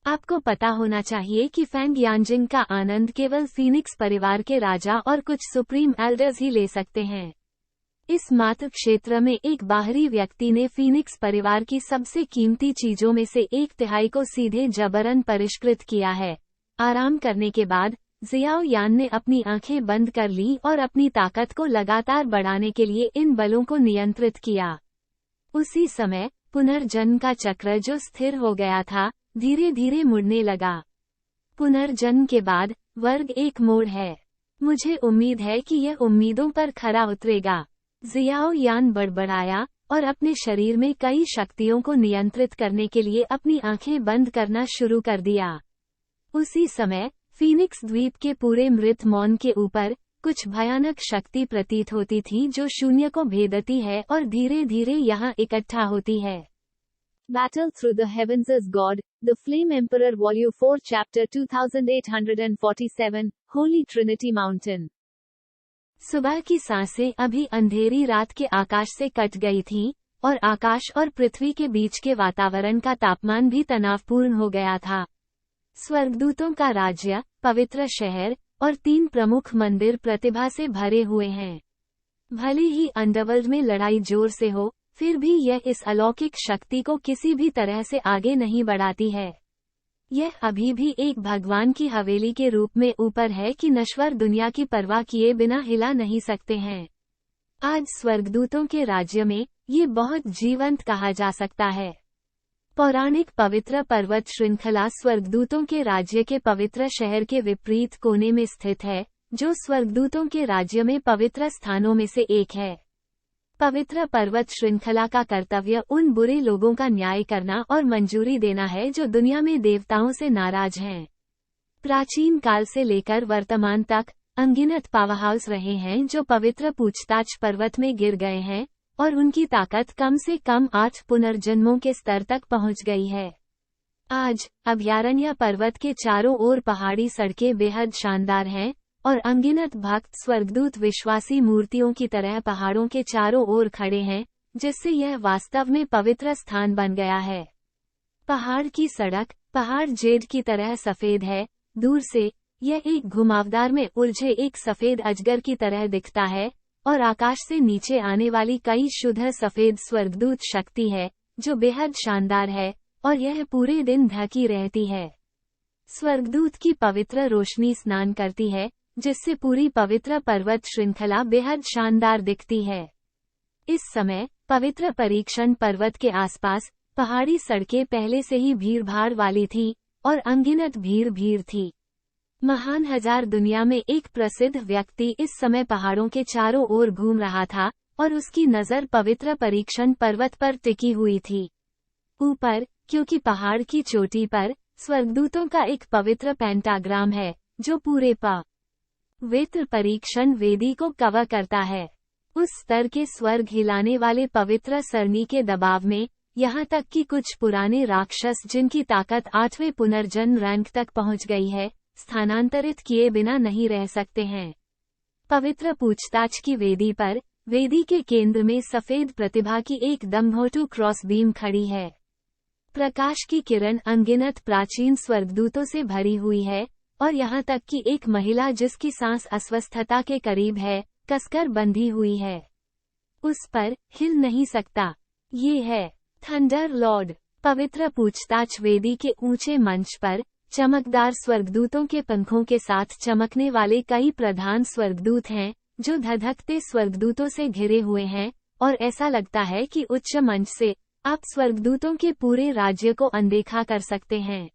आपको पता होना चाहिए कि फैंग यांजिंग का आनंद केवल फीनिक्स परिवार के राजा और कुछ सुप्रीम एल्डर्स ही ले सकते हैं। इस मात्र क्षेत्र में एक बाहरी व्यक्ति ने फीनिक्स परिवार की सबसे कीमती चीजों में से 1/3 को सीधे जबरन परिष्कृत किया है। आराम करने के बाद जियाओ यान ने अपनी आंखें बंद कर ली और अपनी ताकत को लगातार बढ़ाने के लिए इन बलों को नियंत्रित किया। उसी समय पुनर्जन्म का चक्र जो स्थिर हो गया था, धीरे धीरे मुड़ने लगा। पुनर्जन्म के बाद वर्ग एक मोड़ है। मुझे उम्मीद है कि यह उम्मीदों पर खरा उतरेगा। जियाओ यान बड़बड़ाया और अपने शरीर में कई शक्तियों को नियंत्रित करने के लिए अपनी आंखें बंद करना शुरू कर दिया। उसी समय फीनिक्स द्वीप के पूरे मृत मौन के ऊपर कुछ भयानक शक्ति प्रतीत होती थी, जो शून्य को भेदती है और धीरे धीरे यहाँ इकट्ठा होती है। Battle Through the Heavens as God, The Flame Emperor Volume 4 Chapter 2847, Holy Trinity Mountain. सुबह की सांसें अभी अंधेरी रात के आकाश से कट गई थीं, और आकाश और पृथ्वी के बीच के वातावरण का तापमान भी तनावपूर्ण हो गया था। स्वर्गदूतों का राज्य, पवित्र शहर और 3 प्रमुख मंदिर प्रतिभा से भरे हुए हैं। भले ही अंडरवर्ल्ड में लड़ाई जोर से हो, फिर भी यह इस अलौकिक शक्ति को किसी भी तरह से आगे नहीं बढ़ाती है। यह अभी भी एक भगवान की हवेली के रूप में ऊपर है कि नश्वर दुनिया की परवाह किए बिना हिला नहीं सकते हैं। आज स्वर्गदूतों के राज्य में ये बहुत जीवंत कहा जा सकता है। पौराणिक पवित्र पर्वत श्रृंखला स्वर्गदूतों के राज्य के पवित्र शहर के विपरीत कोने में स्थित है, जो स्वर्गदूतों के राज्य में पवित्र स्थानों में से एक है। पवित्र पर्वत श्रृंखला का कर्तव्य उन बुरे लोगों का न्याय करना और मंजूरी देना है जो दुनिया में देवताओं से नाराज हैं। प्राचीन काल से लेकर वर्तमान तक अनगिनत पावरहाउस रहे हैं जो पवित्र पूछताछ पर्वत में गिर गए हैं, और उनकी ताकत कम से कम 8 पुनर्जन्मों के स्तर तक पहुंच गई है। आज अभयारण्य पर्वत के चारों ओर पहाड़ी सड़कें बेहद शानदार हैं, और अनगिनत भक्त स्वर्गदूत विश्वासी मूर्तियों की तरह पहाड़ों के चारों ओर खड़े हैं, जिससे यह वास्तव में पवित्र स्थान बन गया है। पहाड़ की सड़क, पहाड़ जेड की तरह सफेद है। दूर से यह एक घुमावदार में उलझे एक सफेद अजगर की तरह दिखता है, और आकाश से नीचे आने वाली कई शुद्ध सफेद स्वर्गदूत शक्ति है, जो बेहद शानदार है, और यह पूरे दिन ढकी रहती है। स्वर्गदूत की पवित्र रोशनी स्नान करती है, जिससे पूरी पवित्र पर्वत श्रृंखला बेहद शानदार दिखती है। इस समय पवित्र परीक्षण पर्वत के आसपास पहाड़ी सड़कें पहले से ही भीड़-भाड़ वाली थीं, और अनगिनत भीड़ थी। महान हजार दुनिया में एक प्रसिद्ध व्यक्ति इस समय पहाड़ों के चारों ओर घूम रहा था, और उसकी नज़र पवित्र परीक्षण पर्वत पर टिकी हुई थी। ऊपर, क्योंकि पहाड़ की चोटी पर स्वर्गदूतों का एक पवित्र पेंटाग्राम है, जो पूरे पवित्र परीक्षण वेदी को कवर करता है। उस स्तर के स्वर्ग हिलाने वाले पवित्र सरनी के दबाव में, यहाँ तक कि कुछ पुराने राक्षस जिनकी ताकत 8वें पुनर्जन्म रैंक तक पहुँच गई है, स्थानांतरित किए बिना नहीं रह सकते हैं। पवित्र पूछताछ की वेदी पर, वेदी के केंद्र में सफेद प्रतिभा की एक दम्भोटू क्रॉस बीम खड़ी है। प्रकाश की किरण अनगिनत प्राचीन स्वर्गदूतों से भरी हुई है, और यहाँ तक कि एक महिला जिसकी सांस अस्वस्थता के करीब है, कसकर बंधी हुई है। उस पर हिल नहीं सकता। ये है थंडर लॉर्ड। पवित्र पूछताछ वेदी के ऊंचे मंच पर चमकदार स्वर्गदूतों के पंखों के साथ चमकने वाले कई प्रधान स्वर्गदूत हैं, जो धधकते स्वर्गदूतों से घिरे हुए हैं, और ऐसा लगता है कि उच्च मंच से आप स्वर्गदूतों के पूरे राज्य को अनदेखा कर सकते हैं।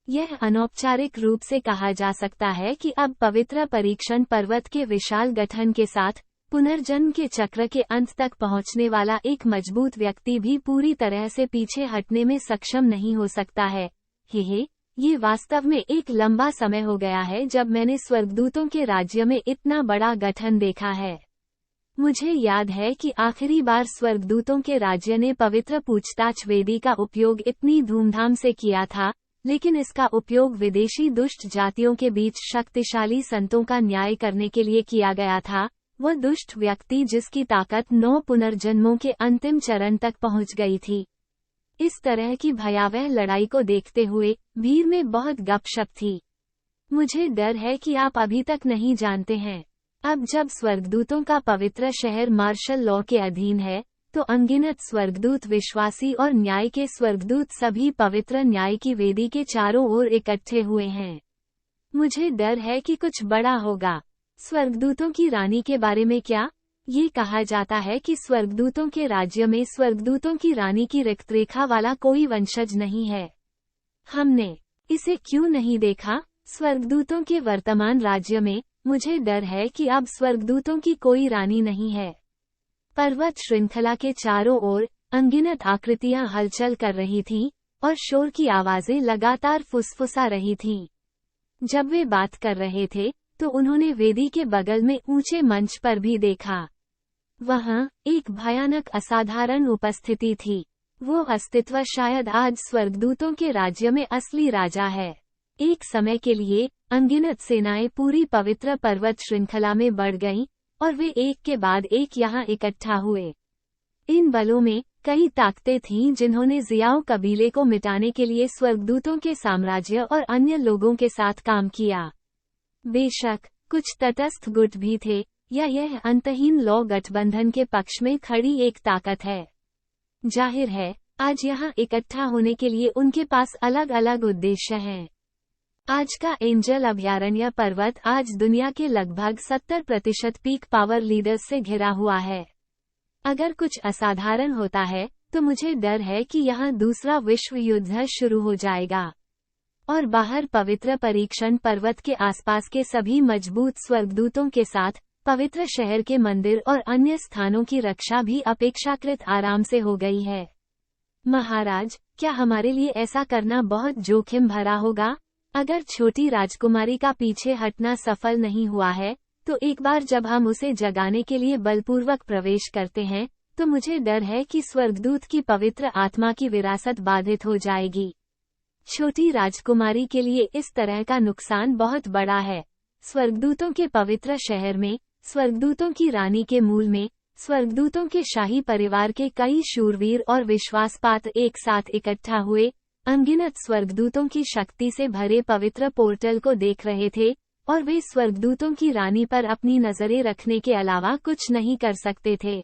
यह अनौपचारिक रूप से कहा जा सकता है कि अब पवित्र परीक्षण पर्वत के विशाल गठन के साथ पुनर्जन्म के चक्र के अंत तक पहुंचने वाला एक मजबूत व्यक्ति भी पूरी तरह से पीछे हटने में सक्षम नहीं हो सकता है। ये वास्तव में एक लंबा समय हो गया है जब मैंने स्वर्गदूतों के राज्य में इतना बड़ा गठन देखा है। मुझे याद है कि आखिरी बार स्वर्गदूतों के राज्य ने पवित्र पूछताछ वेदी का उपयोग इतनी धूमधाम से किया था, लेकिन इसका उपयोग विदेशी दुष्ट जातियों के बीच शक्तिशाली संतों का न्याय करने के लिए किया गया था। वह दुष्ट व्यक्ति जिसकी ताकत 9 पुनर्जन्मों के अंतिम चरण तक पहुंच गई थी। इस तरह की भयावह लड़ाई को देखते हुए भीड़ में बहुत गपशप थी। मुझे डर है कि आप अभी तक नहीं जानते हैं। अब जब स्वर्गदूतों का पवित्र शहर मार्शल लॉ के अधीन है, तो अनगिनत स्वर्गदूत विश्वासी और न्याय के स्वर्गदूत सभी पवित्र न्याय की वेदी के चारों ओर इकट्ठे हुए हैं। मुझे डर है कि कुछ बड़ा होगा। स्वर्गदूतों की रानी के बारे में क्या? ये कहा जाता है कि स्वर्गदूतों के राज्य में स्वर्गदूतों की रानी की रक्तरेखा वाला कोई वंशज नहीं है। हमने इसे क्यों नहीं देखा? स्वर्गदूतों के वर्तमान राज्य में मुझे डर है कि अब स्वर्गदूतों की कोई रानी नहीं है। पर्वत श्रृंखला के चारों ओर अनगिनत आकृतियां हलचल कर रही थीं, और शोर की आवाजें लगातार फुसफुसा रही थीं। जब वे बात कर रहे थे, तो उन्होंने वेदी के बगल में ऊंचे मंच पर भी देखा। वहां एक भयानक असाधारण उपस्थिति थी। वो अस्तित्व शायद आज स्वर्गदूतों के राज्य में असली राजा है। एक समय के लिए अनगिनत सेनाएं पूरी पवित्र पर्वत श्रृंखला में बढ़ गईं, और वे एक के बाद एक यहाँ इकट्ठा हुए। इन बलों में कई ताकतें थीं जिन्होंने जियाओ कबीले को मिटाने के लिए स्वर्गदूतों के साम्राज्य और अन्य लोगों के साथ काम किया। बेशक कुछ तटस्थ गुट भी थे, या यह अंतहीन लौ गठबंधन के पक्ष में खड़ी एक ताकत है। जाहिर है आज यहाँ इकट्ठा होने के लिए उनके पास अलग अलग उद्देश्य हैं। आज का एंजल अभयारण्य पर्वत आज दुनिया के लगभग 70% पीक पावर लीडर्स से घिरा हुआ है। अगर कुछ असाधारण होता है तो मुझे डर है कि यहाँ दूसरा विश्व युद्ध शुरू हो जाएगा और बाहर पवित्र परीक्षण पर्वत के आसपास के सभी मजबूत स्वर्गदूतों के साथ पवित्र शहर के मंदिर और अन्य स्थानों की रक्षा भी अपेक्षाकृत आराम से हो गई है। महाराज, क्या हमारे लिए ऐसा करना बहुत जोखिम भरा होगा? अगर छोटी राजकुमारी का पीछे हटना सफल नहीं हुआ है, तो एक बार जब हम उसे जगाने के लिए बलपूर्वक प्रवेश करते हैं, तो मुझे डर है कि स्वर्गदूत की पवित्र आत्मा की विरासत बाधित हो जाएगी। छोटी राजकुमारी के लिए इस तरह का नुकसान बहुत बड़ा है। स्वर्गदूतों के पवित्र शहर में, स्वर्गदूतों की रानी के मूल में, स्वर्गदूतों के शाही परिवार के कई शूरवीर और विश्वासपात एक साथ इकट्ठा हुए, अनगिनत स्वर्गदूतों की शक्ति से भरे पवित्र पोर्टल को देख रहे थे, और वे स्वर्गदूतों की रानी पर अपनी नजरें रखने के अलावा कुछ नहीं कर सकते थे।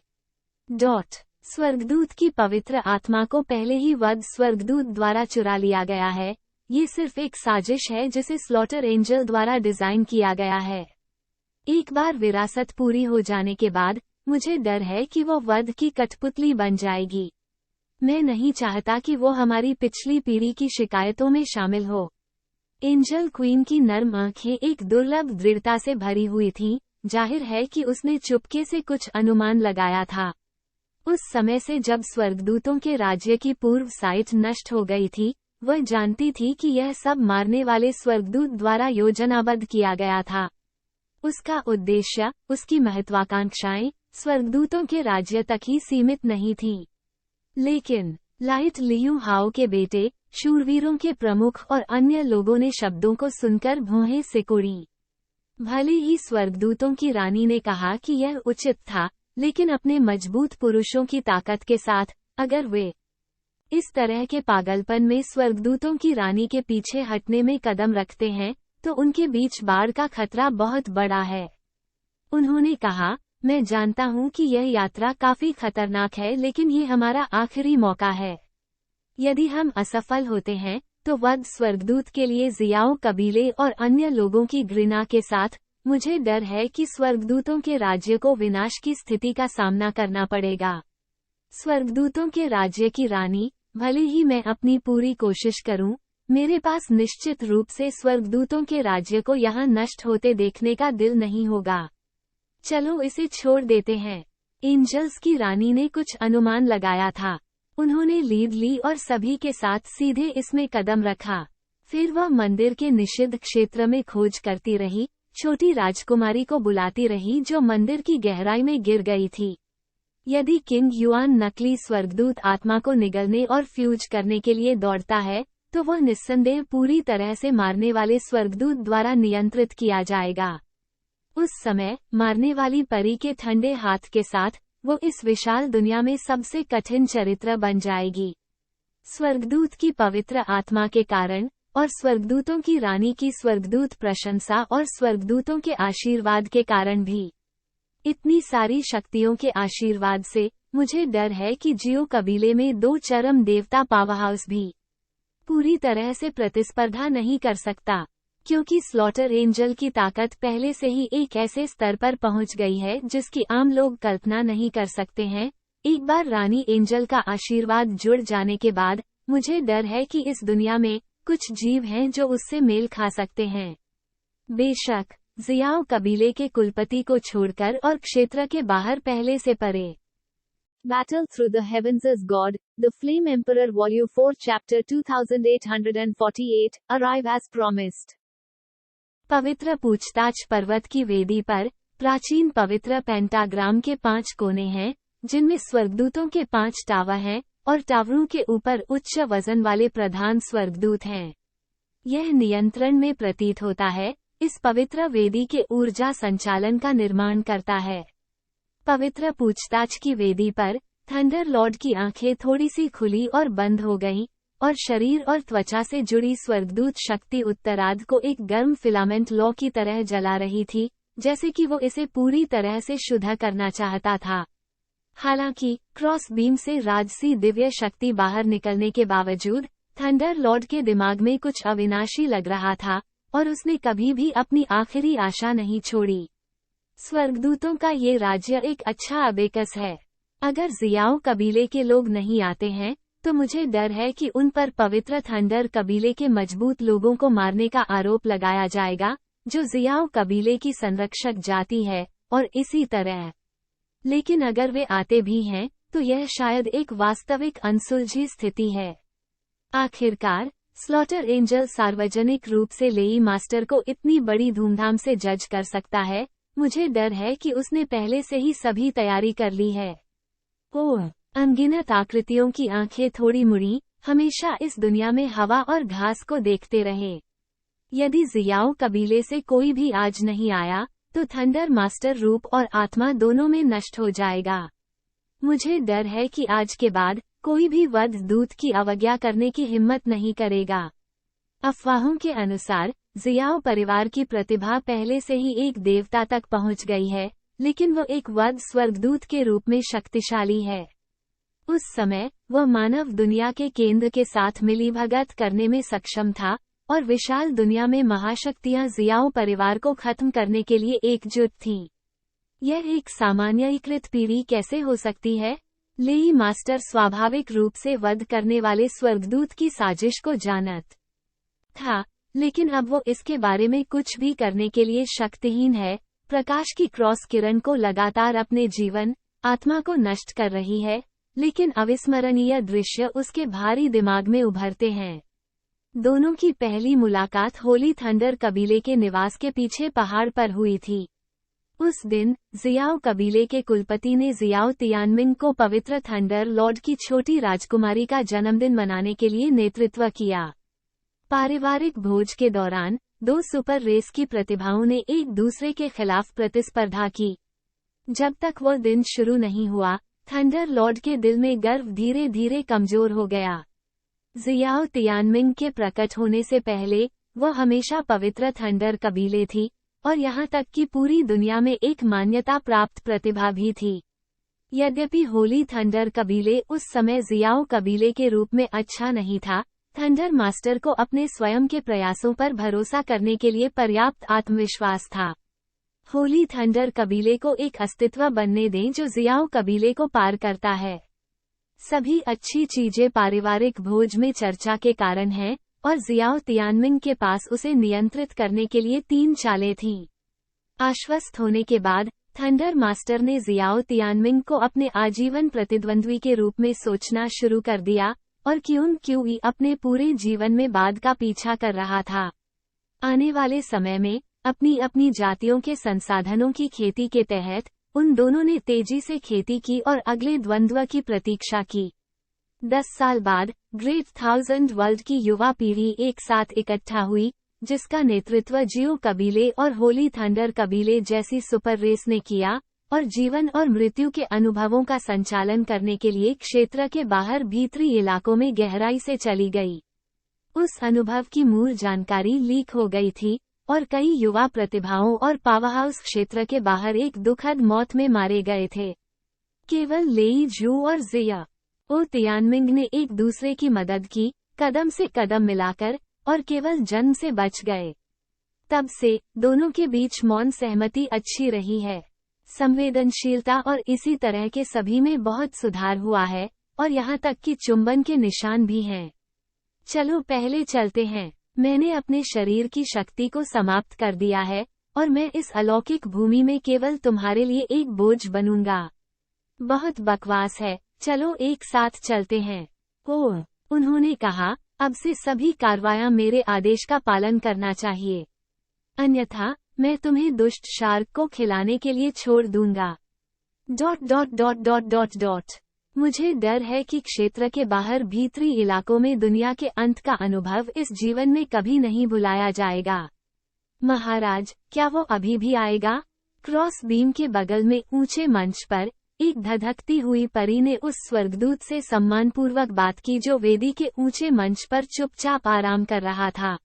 स्वर्गदूत की पवित्र आत्मा को पहले ही वध स्वर्गदूत द्वारा चुरा लिया गया है। ये सिर्फ एक साजिश है जिसे स्लॉटर एंजल द्वारा डिजाइन किया गया है। एक बार विरासत पूरी हो जाने के बाद मुझे डर है कि वो वध की कठपुतली बन जाएगी। मैं नहीं चाहता कि वो हमारी पिछली पीढ़ी की शिकायतों में शामिल हो। एंजल क्वीन की नर्म आंखें एक दुर्लभ दृढ़ता से भरी हुई थीं। जाहिर है कि उसने चुपके से कुछ अनुमान लगाया था। उस समय से जब स्वर्गदूतों के राज्य की पूर्व साइट नष्ट हो गई थी, वह जानती थी कि यह सब मारने वाले स्वर्गदूत द्वारा योजनाबद्ध किया गया था। उसका उद्देश्य, उसकी महत्वाकांक्षाएं स्वर्गदूतों के राज्य तक ही सीमित नहीं थीं। लेकिन लाइट लियू हाओ के बेटे, शूरवीरों के प्रमुख और अन्य लोगों ने शब्दों को सुनकर भौहें सिकोड़ी। भले ही स्वर्गदूतों की रानी ने कहा कि यह उचित था, लेकिन अपने मजबूत पुरुषों की ताकत के साथ, अगर वे इस तरह के पागलपन में स्वर्गदूतों की रानी के पीछे हटने में कदम रखते हैं, तो उनके बीच बाढ़ का खतरा बहुत बड़ा है। उन्होंने कहा, मैं जानता हूं कि यह यात्रा काफी खतरनाक है, लेकिन ये हमारा आखिरी मौका है। यदि हम असफल होते हैं, तो वध स्वर्गदूत के लिए जियाओ कबीले और अन्य लोगों की घृणा के साथ, मुझे डर है कि स्वर्गदूतों के राज्य को विनाश की स्थिति का सामना करना पड़ेगा। स्वर्गदूतों के राज्य की रानी, भले ही मैं अपनी पूरी कोशिश करूं, मेरे पास निश्चित रूप से स्वर्गदूतों के राज्य को यहाँ नष्ट होते देखने का दिल नहीं होगा। चलो इसे छोड़ देते हैं। एंजल्स की रानी ने कुछ अनुमान लगाया था। उन्होंने लीड ली और सभी के साथ सीधे इसमें कदम रखा। फिर वह मंदिर के निषिद्ध क्षेत्र में खोज करती रही, छोटी राजकुमारी को बुलाती रही जो मंदिर की गहराई में गिर गई थी। यदि किंग युआन नकली स्वर्गदूत आत्मा को निगलने और फ्यूज करने के लिए दौड़ता है, तो वह निस्संदेह पूरी तरह से मारने वाले स्वर्गदूत द्वारा नियंत्रित किया जाएगा। उस समय मारने वाली परी के ठंडे हाथ के साथ वो इस विशाल दुनिया में सबसे कठिन चरित्र बन जाएगी। स्वर्गदूत की पवित्र आत्मा के कारण और स्वर्गदूतों की रानी की स्वर्गदूत प्रशंसा और स्वर्गदूतों के आशीर्वाद के कारण भी, इतनी सारी शक्तियों के आशीर्वाद से, मुझे डर है कि जियो कबीले में दो चरम देवता पावरहाउस भी पूरी तरह से प्रतिस्पर्धा नहीं कर सकता, क्योंकि स्लॉटर एंजल की ताकत पहले से ही एक ऐसे स्तर पर पहुंच गई है जिसकी आम लोग कल्पना नहीं कर सकते हैं। एक बार रानी एंजल का आशीर्वाद जुड़ जाने के बाद, मुझे डर है कि इस दुनिया में कुछ जीव हैं जो उससे मेल खा सकते हैं। बेशक जियाओ कबीले के कुलपति को छोड़कर और क्षेत्र के बाहर पहले से परे। Battle Through the Heavens as God, The Flame Emperor Volume 4 Chapter 2848, Arrive as Promised। पवित्र पूछताछ पर्वत की वेदी पर, प्राचीन पवित्र पेंटाग्राम के 5 कोने हैं, जिनमें स्वर्गदूतों के 5 टावर हैं, और टावरों के ऊपर उच्च वजन वाले प्रधान स्वर्गदूत हैं। यह नियंत्रण में प्रतीत होता है, इस पवित्र वेदी के ऊर्जा संचालन का निर्माण करता है। पवित्र पूछताछ की वेदी पर थंडर लॉर्ड की आंखें थोड़ी सी खुली और बंद हो गईं, और शरीर और त्वचा से जुड़ी स्वर्गदूत शक्ति उत्तरार्ध को एक गर्म फिलामेंट लौ की तरह जला रही थी, जैसे कि वो इसे पूरी तरह से शुद्ध करना चाहता था। हालांकि क्रॉस बीम से राजसी दिव्य शक्ति बाहर निकलने के बावजूद थंडर लॉर्ड के दिमाग में कुछ अविनाशी लग रहा था, और उसने कभी भी अपनी आखिरी आशा नहीं छोड़ी। स्वर्गदूतों का ये राज्य एक अच्छा अबेकस है। अगर जियाओ कबीले के लोग नहीं आते हैं, तो मुझे डर है कि उन पर पवित्र थंडर कबीले के मजबूत लोगों को मारने का आरोप लगाया जाएगा, जो जियाओ कबीले की संरक्षक जाति है, और इसी तरह। लेकिन अगर वे आते भी हैं, तो यह शायद एक वास्तविक अनसुलझी स्थिति है। आखिरकार स्लॉटर एंजल सार्वजनिक रूप से लेई मास्टर को इतनी बड़ी धूमधाम से जज कर सकता है। मुझे डर है कि उसने पहले से ही सभी तैयारी कर ली है। ओह, अनगिनत आकृतियों की आंखें थोड़ी मुड़ी, हमेशा इस दुनिया में हवा और घास को देखते रहे। यदि जियाओ कबीले से कोई भी आज नहीं आया, तो थंडर मास्टर रूप और आत्मा दोनों में नष्ट हो जाएगा। मुझे डर है कि आज के बाद कोई भी वध दूत की अवज्ञा करने की हिम्मत नहीं करेगा। अफवाहों के अनुसार जियाओ परिवार की प्रतिभा पहले से ही एक देवता तक पहुंच गई है, लेकिन वो एक वध स्वर्गदूत के रूप में शक्तिशाली है। उस समय वह मानव दुनिया के केंद्र के साथ मिलीभगत करने में सक्षम था, और विशाल दुनिया में महाशक्तियां जियाओ परिवार को खत्म करने के लिए एकजुट थीं। यह एक सामान्यीकृत पीढ़ी कैसे हो सकती है? लेई मास्टर स्वाभाविक रूप से वध करने वाले स्वर्गदूत की साजिश को जानत था, लेकिन अब वो इसके बारे में कुछ भी करने के लिए शक्तिहीन है। प्रकाश की क्रॉस किरण को लगातार अपने जीवन, आत्मा को नष्ट कर रही है, लेकिन अविस्मरणीय दृश्य उसके भारी दिमाग में उभरते हैं। दोनों की पहली मुलाकात होली थंडर कबीले के निवास के पीछे पहाड़ पर हुई थी। उस दिन जियाओ कबीले के कुलपति ने जियाओ तियानमिंग को पवित्र थंडर लॉर्ड की छोटी राजकुमारी का जन्मदिन मनाने के लिए नेतृत्व किया। पारिवारिक भोज के दौरान दो सुपर रेस की प्रतिभाओं ने एक दूसरे के खिलाफ प्रतिस्पर्धा की। जब तक वो दिन शुरू नहीं हुआ, थंडर लॉर्ड के दिल में गर्व धीरे धीरे कमजोर हो गया। जियाओ तियानमिंग के प्रकट होने से पहले वह हमेशा पवित्र थंडर कबीले थी, और यहाँ तक कि पूरी दुनिया में एक मान्यता प्राप्त प्रतिभा भी थी। यद्यपि होली थंडर कबीले उस समय जियाओ कबीले के रूप में अच्छा नहीं था, थंडर मास्टर को अपने स्वयं के प्रयासों पर भरोसा करने के लिए पर्याप्त आत्मविश्वास था। होली थंडर कबीले को एक अस्तित्व बनने दें जो जियाओ कबीले को पार करता है। सभी अच्छी चीजें पारिवारिक भोज में चर्चा के कारण हैं, और जियाओ तियानमिंग के पास उसे नियंत्रित करने के लिए 3 चालें थीं। आश्वस्त होने के बाद थंडर मास्टर ने जियाओ तियानमिंग को अपने आजीवन प्रतिद्वंद्वी के रूप में सोचना शुरू कर दिया, और क्यूई अपने पूरे जीवन में बाद का पीछा कर रहा था। आने वाले समय में अपनी अपनी जातियों के संसाधनों की खेती के तहत उन दोनों ने तेजी से खेती की और अगले द्वंद्व की प्रतीक्षा की। 10 साल बाद ग्रेट 1000 वर्ल्ड की युवा पीढ़ी एक साथ इकट्ठा हुई, जिसका नेतृत्व जियो कबीले और होली थंडर कबीले जैसी सुपर रेस ने किया, और जीवन और मृत्यु के अनुभवों का संचालन करने के लिए क्षेत्र के बाहर भीतरी इलाकों में गहराई से चली गई। उस अनुभव की मूल जानकारी लीक हो गई थी, और कई युवा प्रतिभाओं और पावरहाउस क्षेत्र के बाहर एक दुखद मौत में मारे गए थे। केवल लेई जू और जियाओ तियानमिंग ने एक दूसरे की मदद की, कदम से कदम मिलाकर, और केवल जन्म से बच गए। तब से दोनों के बीच मौन सहमति अच्छी रही है। संवेदनशीलता और इसी तरह के सभी में बहुत सुधार हुआ है, और यहाँ तक कि चुंबन के निशान भी हैं। चलो पहले चलते हैं। मैंने अपने शरीर की शक्ति को समाप्त कर दिया है, और मैं इस अलौकिक भूमि में केवल तुम्हारे लिए एक बोझ बनूंगा। बहुत बकवास है, चलो एक साथ चलते हैं। ओह, उन्होंने कहा, अब से सभी कार्रवाइयां मेरे आदेश का पालन करना चाहिए, अन्यथा मैं तुम्हें दुष्ट शार्क को खिलाने के लिए छोड़ दूंगा। ... मुझे डर है कि क्षेत्र के बाहर भीतरी इलाकों में दुनिया के अंत का अनुभव इस जीवन में कभी नहीं भुलाया जाएगा। महाराज, क्या वो अभी भी आएगा? क्रॉस बीम के बगल में ऊंचे मंच पर एक धधकती हुई परी ने उस स्वर्गदूत से सम्मानपूर्वक बात की जो वेदी के ऊंचे मंच पर चुपचाप आराम कर रहा था।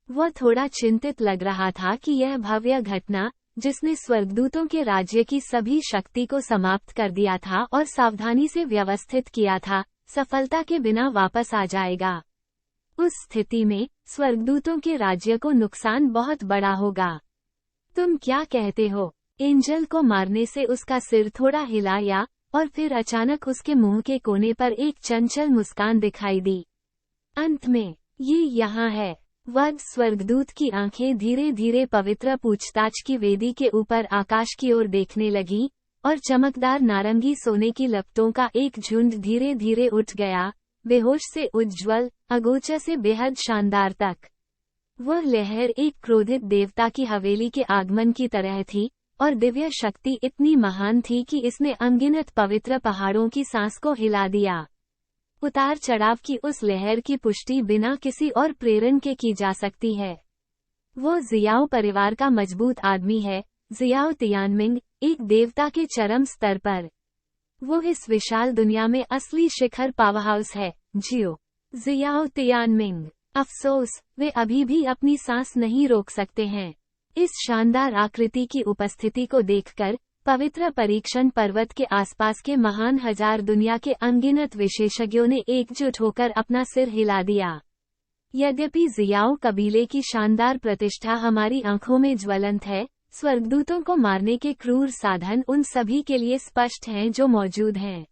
वह थोड़ा चिंतित लग रहा था कि यह भव्य घटना, जिसने स्वर्गदूतों के राज्य की सभी शक्ति को समाप्त कर दिया था और सावधानी से व्यवस्थित किया था, सफलता के बिना वापस आ जाएगा। उस स्थिति में स्वर्गदूतों के राज्य को नुकसान बहुत बड़ा होगा। तुम क्या कहते हो? एंजल को मारने से उसका सिर थोड़ा हिलाया और फिर अचानक उसके मुंह के कोने पर एक चंचल मुस्कान दिखाई दी। अंत में, ये यहाँ है। वह स्वर्गदूत की आंखें धीरे धीरे पवित्र पूछताछ की वेदी के ऊपर आकाश की ओर देखने लगी, और चमकदार नारंगी सोने की लपटों का एक झुंड धीरे धीरे उठ गया, बेहोश से उज्ज्वल, अगोचर से बेहद शानदार तक। वह लहर एक क्रोधित देवता की हवेली के आगमन की तरह थी, और दिव्य शक्ति इतनी महान थी कि इसने अनगिनत पवित्र पहाड़ों की सांस को हिला दिया। उतार चढ़ाव की उस लहर की पुष्टि बिना किसी और प्रेरण के की जा सकती है। वो जियाओ परिवार का मजबूत आदमी है, जियाओ तियानमिंग, एक देवता के चरम स्तर पर। वो इस विशाल दुनिया में असली शिखर पावरहाउस है। जियाओ तियानमिंग। अफसोस, वे अभी भी अपनी सांस नहीं रोक सकते हैं। इस शानदार आकृति की उपस्थिति को देखकर पवित्र परीक्षण पर्वत के आसपास के महान हजार दुनिया के अनगिनत विशेषज्ञों ने एकजुट होकर अपना सिर हिला दिया। यद्यपि जियाओ कबीले की शानदार प्रतिष्ठा हमारी आंखों में ज्वलंत है, स्वर्गदूतों को मारने के क्रूर साधन उन सभी के लिए स्पष्ट हैं जो मौजूद हैं।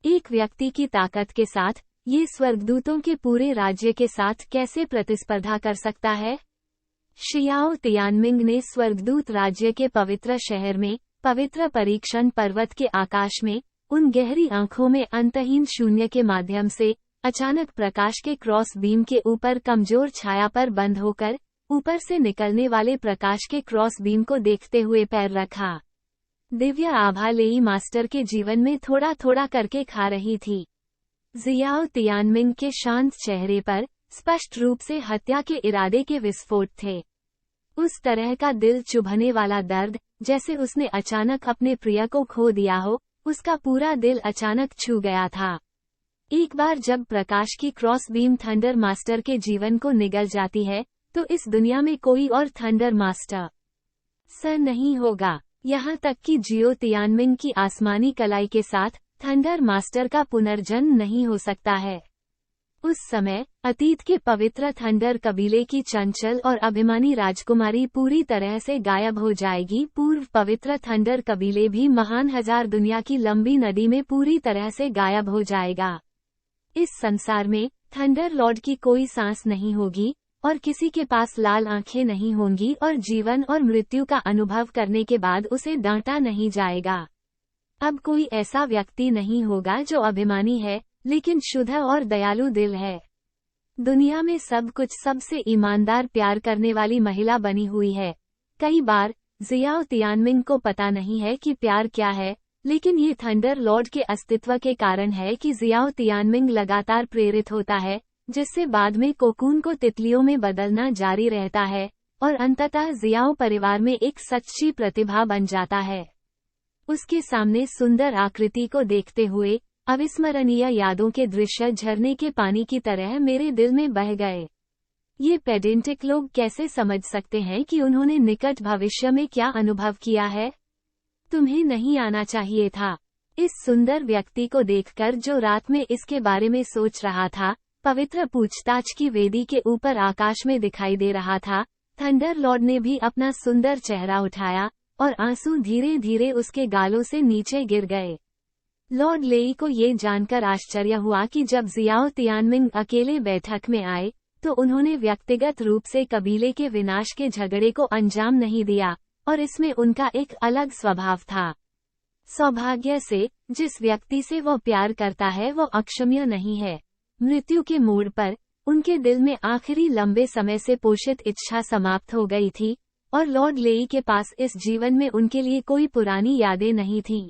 एक व्यक्ति की ताकत के साथ ये स्वर्गदूतों के पूरे राज्य के साथ कैसे प्रतिस्पर्धा कर सकता है? शियाओ तियानमिंग ने स्वर्गदूत राज्य के पवित्र शहर में, पवित्र परीक्षण पर्वत के आकाश में, उन गहरी आंखों में अंतहीन शून्य के माध्यम से, अचानक प्रकाश के क्रॉस बीम के ऊपर कमजोर छाया पर बंद होकर, ऊपर से निकलने वाले प्रकाश के क्रॉस बीम को देखते हुए पैर रखा। दिव्य आभा लेई मास्टर के जीवन में थोड़ा थोड़ा करके खा रही थी। जियाओ तियानमिंग के शांत चेहरे पर स्पष्ट रूप से हत्या के इरादे के विस्फोट थे। उस तरह का दिल चुभने वाला दर्द, जैसे उसने अचानक अपने प्रिय को खो दिया हो, उसका पूरा दिल अचानक छू गया था। एक बार जब प्रकाश की क्रॉस बीम थंडर मास्टर के जीवन को निगल जाती है, तो इस दुनिया में कोई और थंडर मास्टर नहीं होगा। यहाँ तक कि जियो तियानमिंग की आसमानी कलाई के साथ थंडर मास्टर का पुनर्जन्म नहीं हो सकता है। उस समय अतीत के पवित्र थंडर कबीले की चंचल और अभिमानी राजकुमारी पूरी तरह से गायब हो जाएगी। पूर्व पवित्र थंडर कबीले भी महान हजार दुनिया की लंबी नदी में पूरी तरह से गायब हो जाएगा। इस संसार में थंडर लॉर्ड की कोई सांस नहीं होगी, और किसी के पास लाल आंखें नहीं होंगी, और जीवन और मृत्यु का अनुभव करने के बाद उसे डांटा नहीं जाएगा। अब कोई ऐसा व्यक्ति नहीं होगा जो अभिमानी है, लेकिन शुद्ध और दयालु दिल है। दुनिया में सब कुछ सबसे ईमानदार प्यार करने वाली महिला बनी हुई है। कई बार जियाओ तियानमिंग को पता नहीं है कि प्यार क्या है, लेकिन ये थंडर लॉर्ड के अस्तित्व के कारण है कि जियाओ तियानमिंग लगातार प्रेरित होता है, जिससे बाद में कोकून को तितलियों में बदलना जारी रहता है, और अंततः जियाओ परिवार में एक सच्ची प्रतिभा बन जाता है। उसके सामने सुंदर आकृति को देखते हुए अविस्मरणीय यादों के दृश्य झरने के पानी की तरह मेरे दिल में बह गए। ये पेडेंटिक लोग कैसे समझ सकते हैं कि उन्होंने निकट भविष्य में क्या अनुभव किया है? तुम्हें नहीं आना चाहिए था। इस सुंदर व्यक्ति को देखकर जो रात में इसके बारे में सोच रहा था, पवित्र पूछताछ की वेदी के ऊपर आकाश में दिखाई दे रहा था। थंडर लॉर्ड ने भी अपना सुंदर चेहरा उठाया, और आंसू धीरे धीरे उसके गालों से नीचे गिर गए। लॉर्ड लेई को ये जानकर आश्चर्य हुआ कि जब जियाओ तियानमिंग अकेले बैठक में आए, तो उन्होंने व्यक्तिगत रूप से कबीले के विनाश के झगड़े को अंजाम नहीं दिया, और इसमें उनका एक अलग स्वभाव था। सौभाग्य से, जिस व्यक्ति से वो प्यार करता है वो अक्षम्य नहीं है। मृत्यु के मोड़ पर, उनके दिल में आखिरी लंबे समय से पोषित इच्छा समाप्त हो गई थी, और लॉर्ड लेई के पास इस जीवन में उनके लिए कोई पुरानी यादें नहीं थीं।